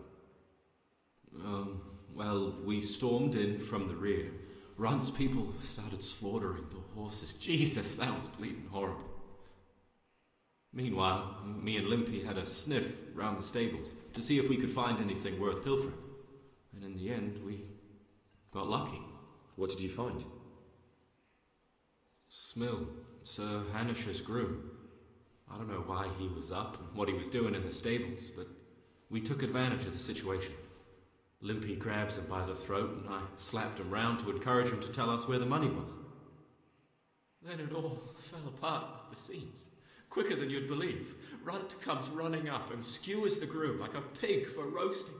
Well, we stormed in from the rear. Rudd's people started slaughtering the horses. Jesus, that was bleeding horrible. Meanwhile, me and Limpy had a sniff round the stables to see if we could find anything worth pilfering. And in the end, we got lucky. What did you find? Smill, Sir Hanish's groom. I don't know why he was up and what he was doing in the stables, but we took advantage of the situation. Limpy grabs him by the throat, and I slapped him round to encourage him to tell us where the money was. Then it all fell apart at the seams. Quicker than you'd believe. Rudd comes running up and skewers the groom like a pig for roasting.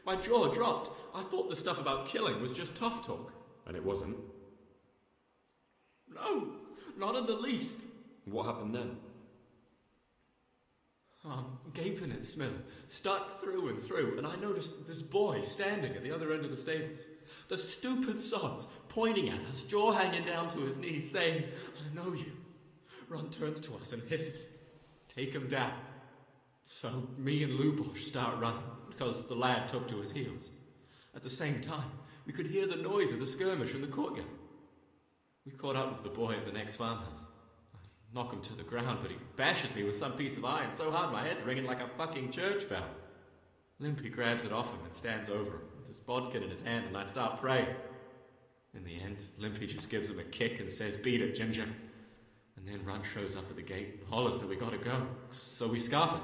My jaw dropped. I thought the stuff about killing was just tough talk. And it wasn't? No, not in the least. What happened then? I'm gaping at Smith, stuck through and through, and I noticed this boy standing at the other end of the stables. The stupid sod's pointing at us, jaw hanging down to his knees, saying, "I know you." Ron turns to us and hisses, "Take him down." So me and Lubosh start running, because the lad took to his heels. At the same time, we could hear the noise of the skirmish in the courtyard. We caught up with the boy at the next farmhouse. I knock him to the ground, but he bashes me with some piece of iron so hard my head's ringing like a fucking church bell. Limpy grabs it off him and stands over him with his bodkin in his hand, and I start praying. In the end, Limpy just gives him a kick and says, "Beat it, Ginger." And then Run shows up at the gate and hollers that we gotta go, so we scarp it.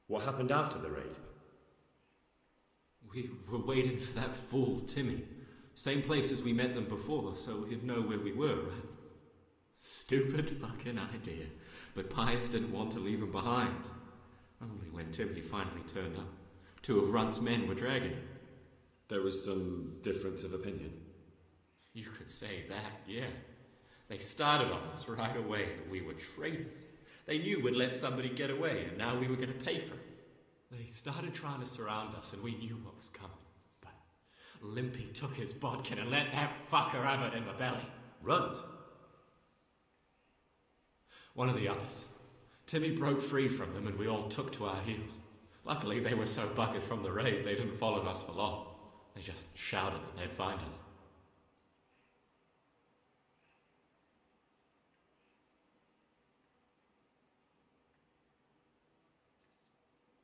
What happened after the raid? We were waiting for that fool, Timmy. Same place as we met them before, so he'd know where we were, right? Stupid fucking idea. But Pius didn't want to leave him behind. Only when Timmy finally turned up, two of Runt's men were dragging him. There was some difference of opinion. You could say that, yeah. They started on us right away that we were traitors. They knew we'd let somebody get away, and now we were going to pay for it. They started trying to surround us, and we knew what was coming. But Limpy took his bodkin and let that fucker have it in the belly. Runt? One of the others. Timmy broke free from them, and we all took to our heels. Luckily, they were so buggered from the raid, they didn't follow us for long. They just shouted that they'd find us.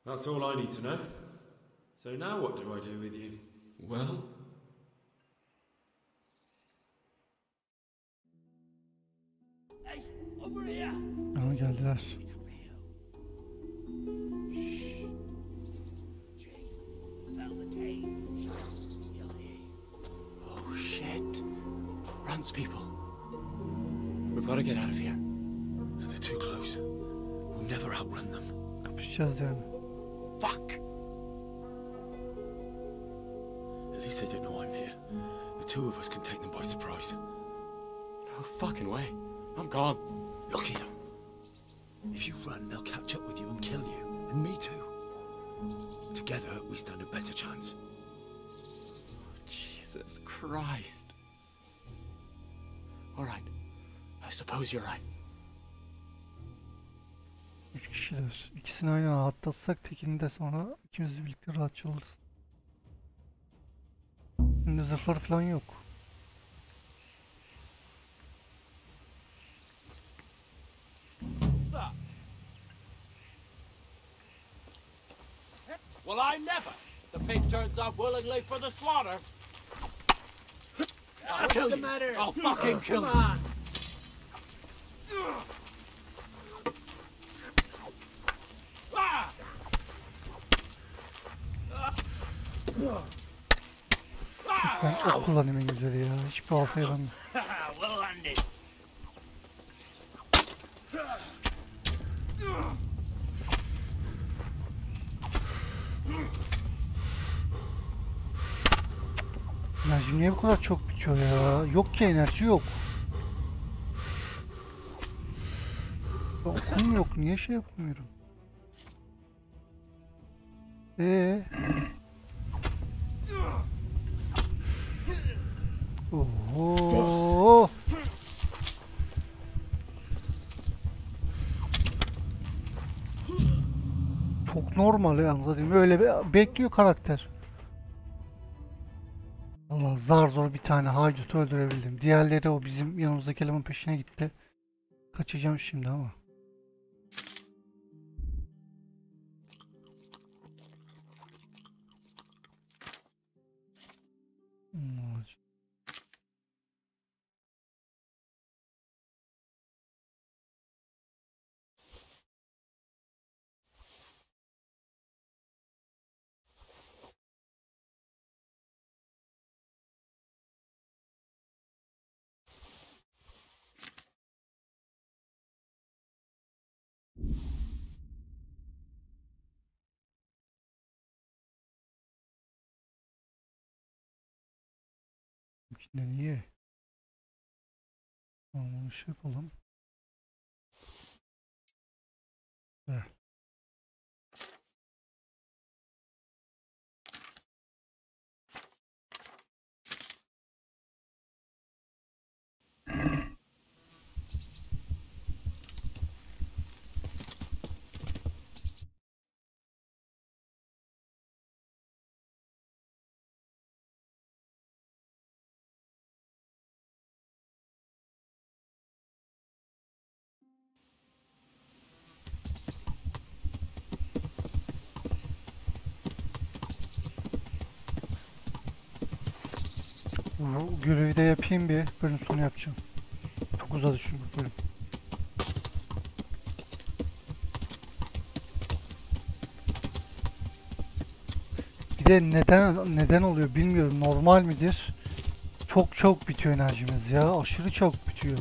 That's all I need to know. So now what do I do with you? Well... Hey, over here! Aha geldiler. Oh shit. Runt's people. We've got to get out of here. They're too close. We'll never outrun them. Kapışacağız yani. Fuck! At least they don't know I'm here. The two of us can take them by surprise. No fucking way. I'm gone. Look here. If you run, they'll catch up with you and kill you. And me too. Together, we stand a better chance. Jesus Christ. All right. I suppose you're right. 3 kişiler. İkisini aynı anda atlatsak tekini de sonra ikimiz birlikte rahatça oluruz. Şimdi zırhlar falan yok. Stop. Well, I never. The pig turns up willingly for the slaughter. What's the matter? I'll fucking kill him. Come on. Ben ok kullanayım en güzeli ya. Hiçbir alfa yaramıyor. Well landed. Enerji niye bu kadar çok bitiyor ya? Yok ki enerji yok. Okum yok. Niye şey yapamıyorum? Oho. Çok normal yalnız değil mi? Öyle bekliyor karakter. Allah zar zor bir tane haydutu öldürebildim. Diğerleri o bizim yanımızdaki elemanın peşine gitti. Kaçacağım şimdi ama. Niye? Tamam, onu şey yapalım. Evet. Bu görevi de yapayım bir. Bölüm sonu yapacağım. Çok uzadı çünkü bölüm. Bir de neden oluyor bilmiyorum. Normal midir? Çok bitiyor enerjimiz ya. Aşırı çok bitiyor.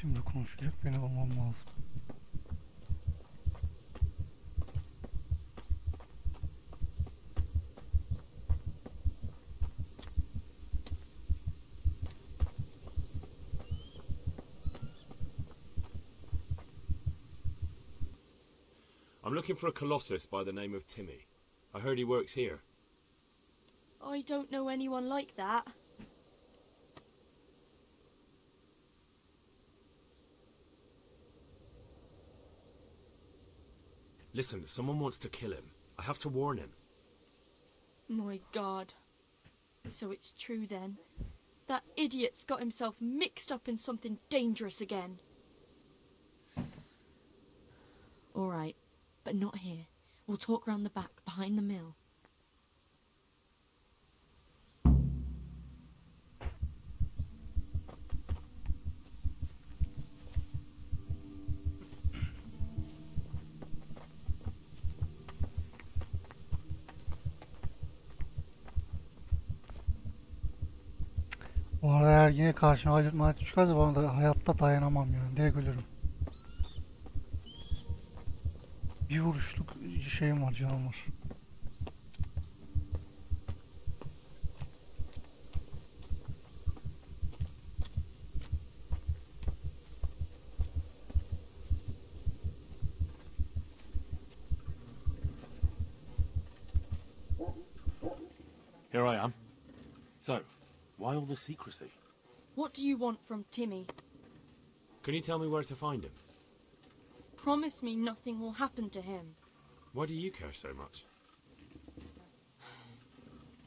Şimdi konuşacak beni bulmam lazım. I'm looking for a colossus by the name of Timmy. I heard he works here. I don't know anyone like that. Listen, someone wants to kill him. I have to warn him. My God. So it's true then. That idiot's got himself mixed up in something dangerous again. All right, but not here. We'll talk round the back, behind the mill. Bu arada eğer yine karşıma haydutlar çıkarsa bana da hayatta dayanamam yani. Direkt ölürüm. Bir vuruşluk şeyim var, canım var. Here I am. So, why all the secrecy? What do you want from Timmy? Can you tell me where to find him? Promise me nothing will happen to him. Why do you care so much?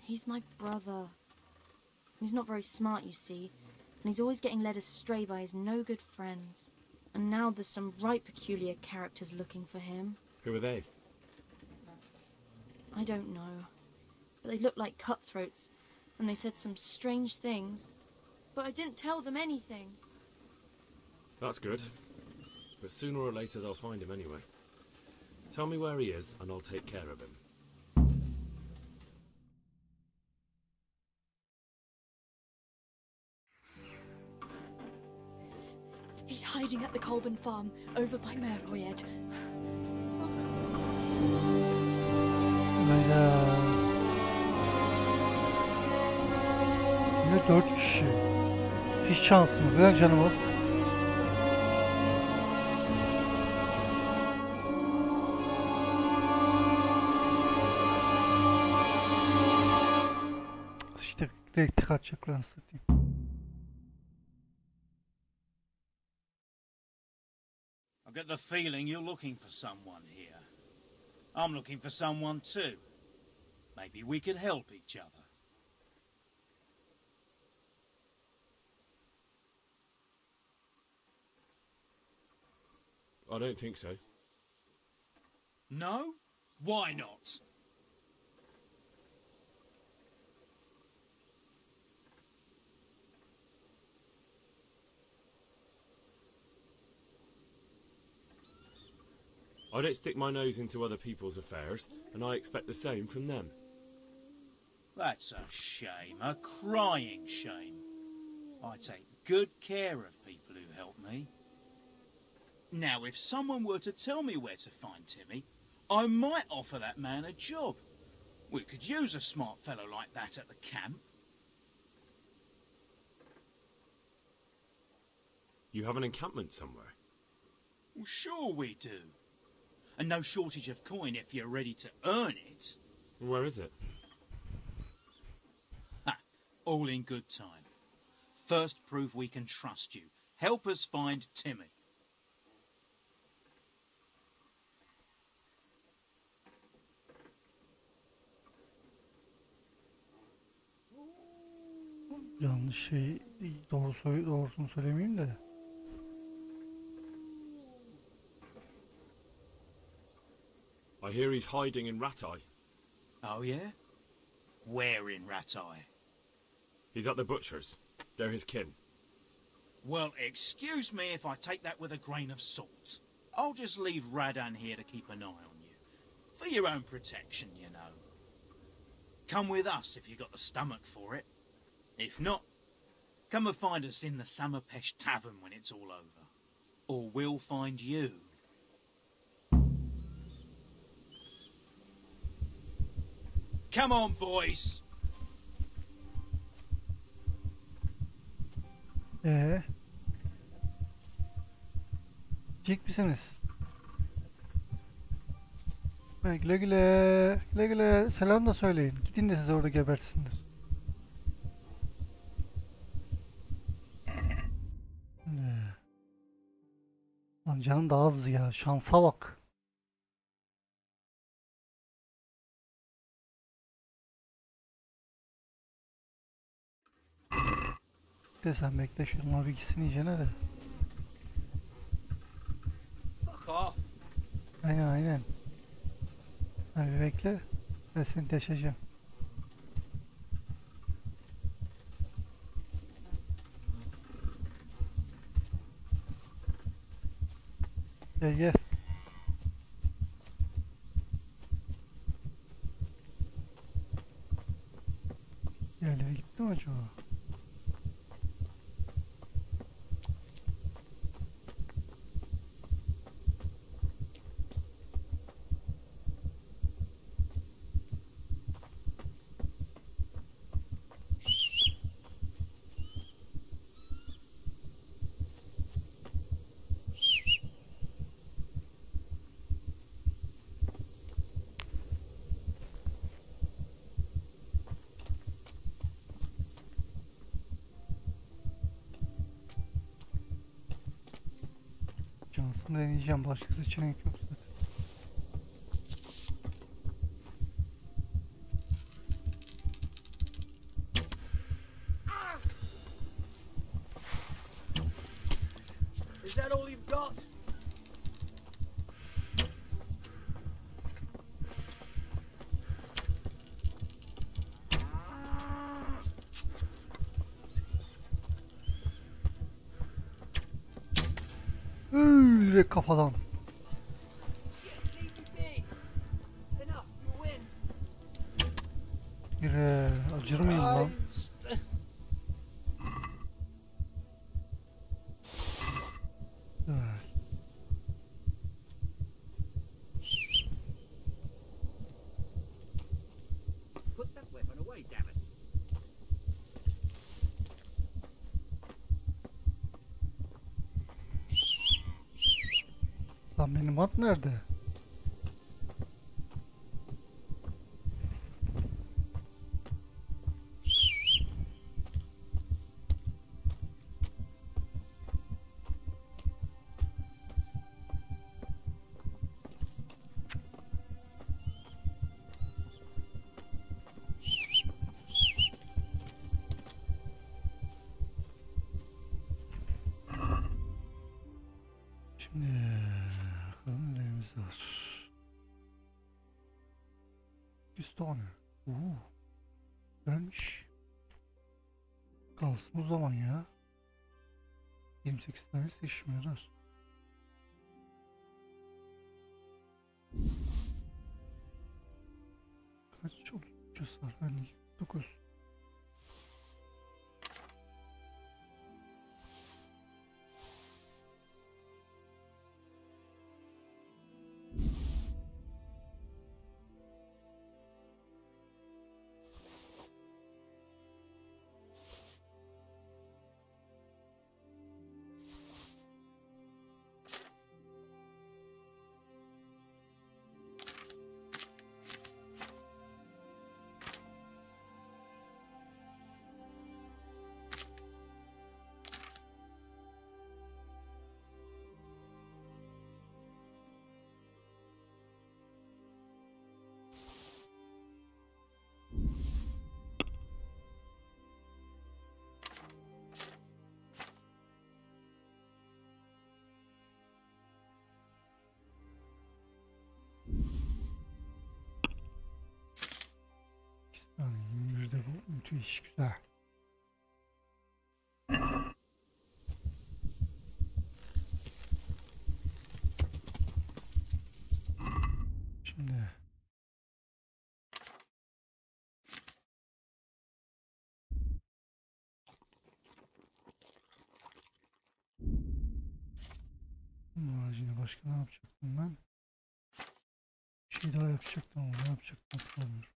He's my brother. He's not very smart, you see, and he's always getting led astray by his no-good friends. And now there's some right peculiar characters looking for him. Who are they? I don't know, but they looked like cutthroats, and they said some strange things. But I didn't tell them anything. That's good. But sooner or later they'll find him anyway. Tell me where he is and I'll take care of him. He's hiding at the Colburn farm over by Merweird. Hayda. Yine 4 kişi. Hiç şansımız yok canımız. İşte direkt tek atacaklarını satayım. I get the feeling you're looking for someone here. I'm looking for someone too. Maybe we could help each other. I don't think so. No? Why not? I don't stick my nose into other people's affairs, and I expect the same from them. That's a shame, a crying shame. I take good care of people who help me. Now, if someone were to tell me where to find Timmy, I might offer that man a job. We could use a smart fellow like that at the camp. You have an encampment somewhere? Well, sure we do. And no shortage of coin if you're ready to earn it. Where is it? Ha! All in good time. First, prove we can trust you. Help us find Timmy. Yanlış şey, doğrusunu söylemeyeyim de. I hear he's hiding in Rattay. Oh yeah? Where in Rattay? He's at the butcher's. They're his kin. Well, excuse me if I take that with a grain of salt. I'll just leave Radan here to keep an eye on you. For your own protection, you know. Come with us if you got the stomach for it. If not, come and find us in the Samapesh Tavern when it's all over. Or we'll find you. Come on, boys. Gidecek misiniz? Güle güle. Güle güle. Selam da söyleyin. Gidin de size orada gebersinler. Lan canım daha az ya. Şansa bak. De sen bekle şunlar bir gitsin iyicene de. Aynen aynen. Sen bir bekle. Ben seni deşeceğim. Gel gel. Yerlere gitti mi acaba? Şansını deneyeceğim. Başka seçenek yok zaten. Is that all you've got? Direkt kafadan. Acır mıyım lan? Mühimmat nerede? Şimdi bakalım neyimiz var. 100 tane. Güzelmiş. Kalsın o zaman ya. 28 tane seçmiyorlar. Kaç olacağız var? Ben 9. Yani 21'de bu müthiş güzel. Şimdi ağacını başka ne yapacaktım ben? Bir şey daha yapacaktım ama ne yapacaktım hatırlamıyorum.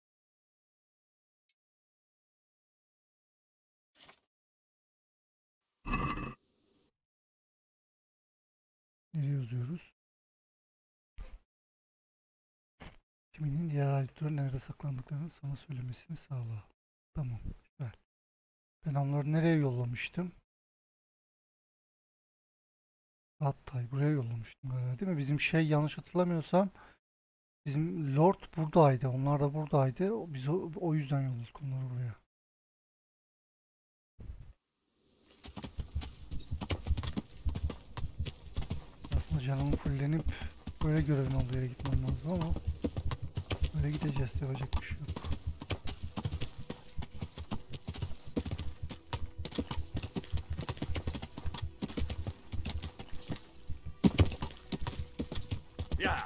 Nereye yazıyoruz? Kiminin diğer aletlerin nerede saklandıklarını sana söylemesini sağla. Tamam, güzel. Ben onları nereye yollamıştım? Hatta buraya yollamıştım galiba, değil mi? Bizim şey, yanlış hatırlamıyorsam bizim Lord buradaydı. Onlar da buradaydı. Biz o yüzden yolladık onları buraya. Aslında canımın fullenip böyle görevin olduğu yere gitmem lazım ama böyle gideceğiz. Yapacak bir şey yok. Yeah.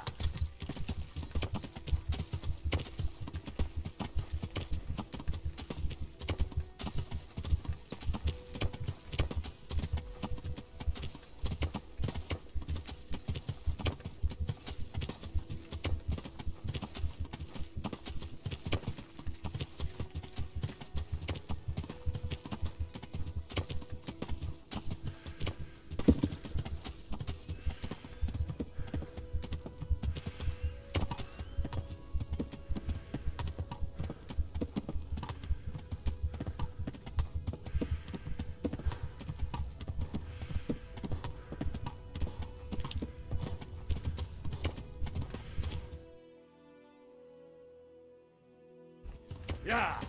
Yeah.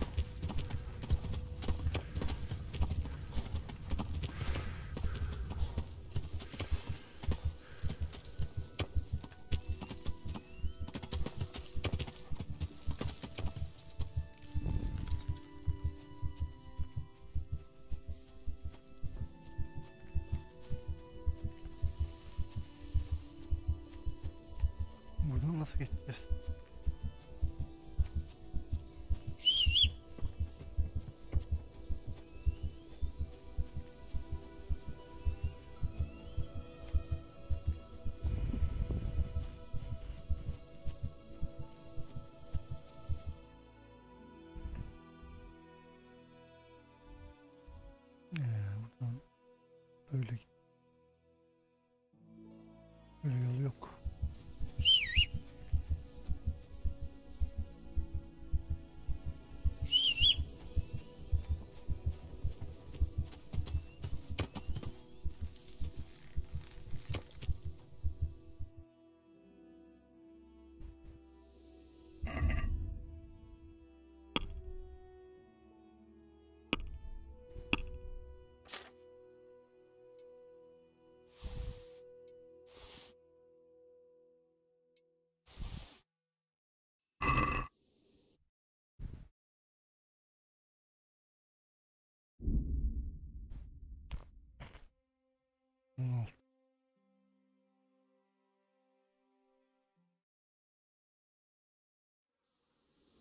Buradan nasıl geçeceğiz?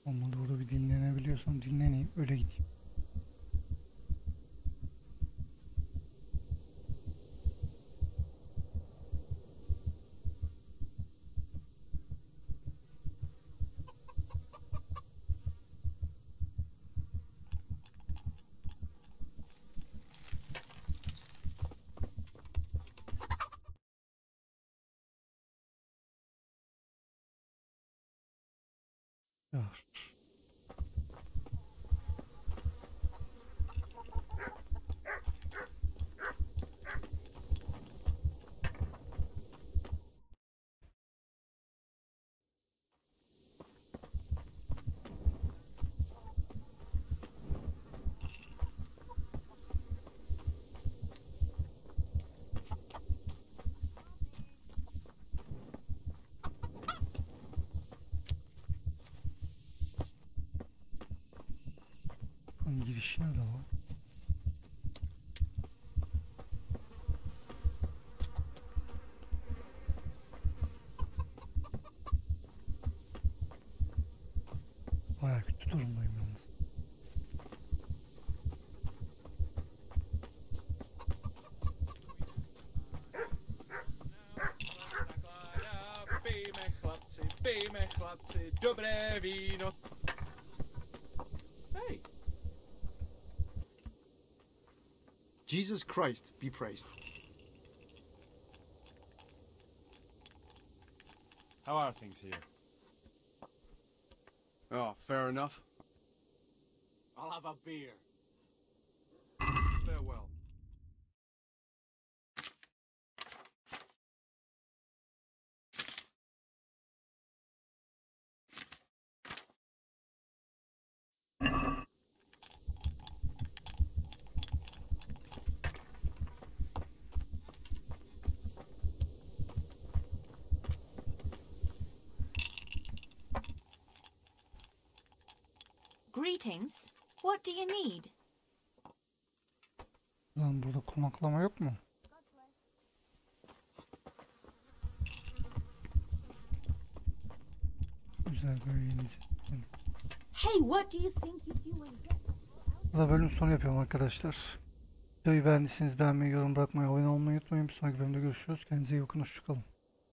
Ama doğru bir dinlenebiliyorsam dinleneyim, öyle gideyim. Ya. Giriş nerede var? Bayağı kötü durumdayım yalnız. Pijme chlapci, dobré víno. Hey. Jesus Christ be praised. How are things here? Oh, fair enough. I'll have a beer. Farewell. Greetings. What do you need? Lan burada konaklama yok mu? Güzel böyle. Hey, what do you think you're doing? Burada bölüm sonu yapıyorum arkadaşlar. Videoyu beğendiyseniz beğenmeyi, yorum bırakmayı, abone olmayı unutmayın. Bir sonraki bölümde görüşürüz. Kendinize iyi bakın. Hoşçakalın.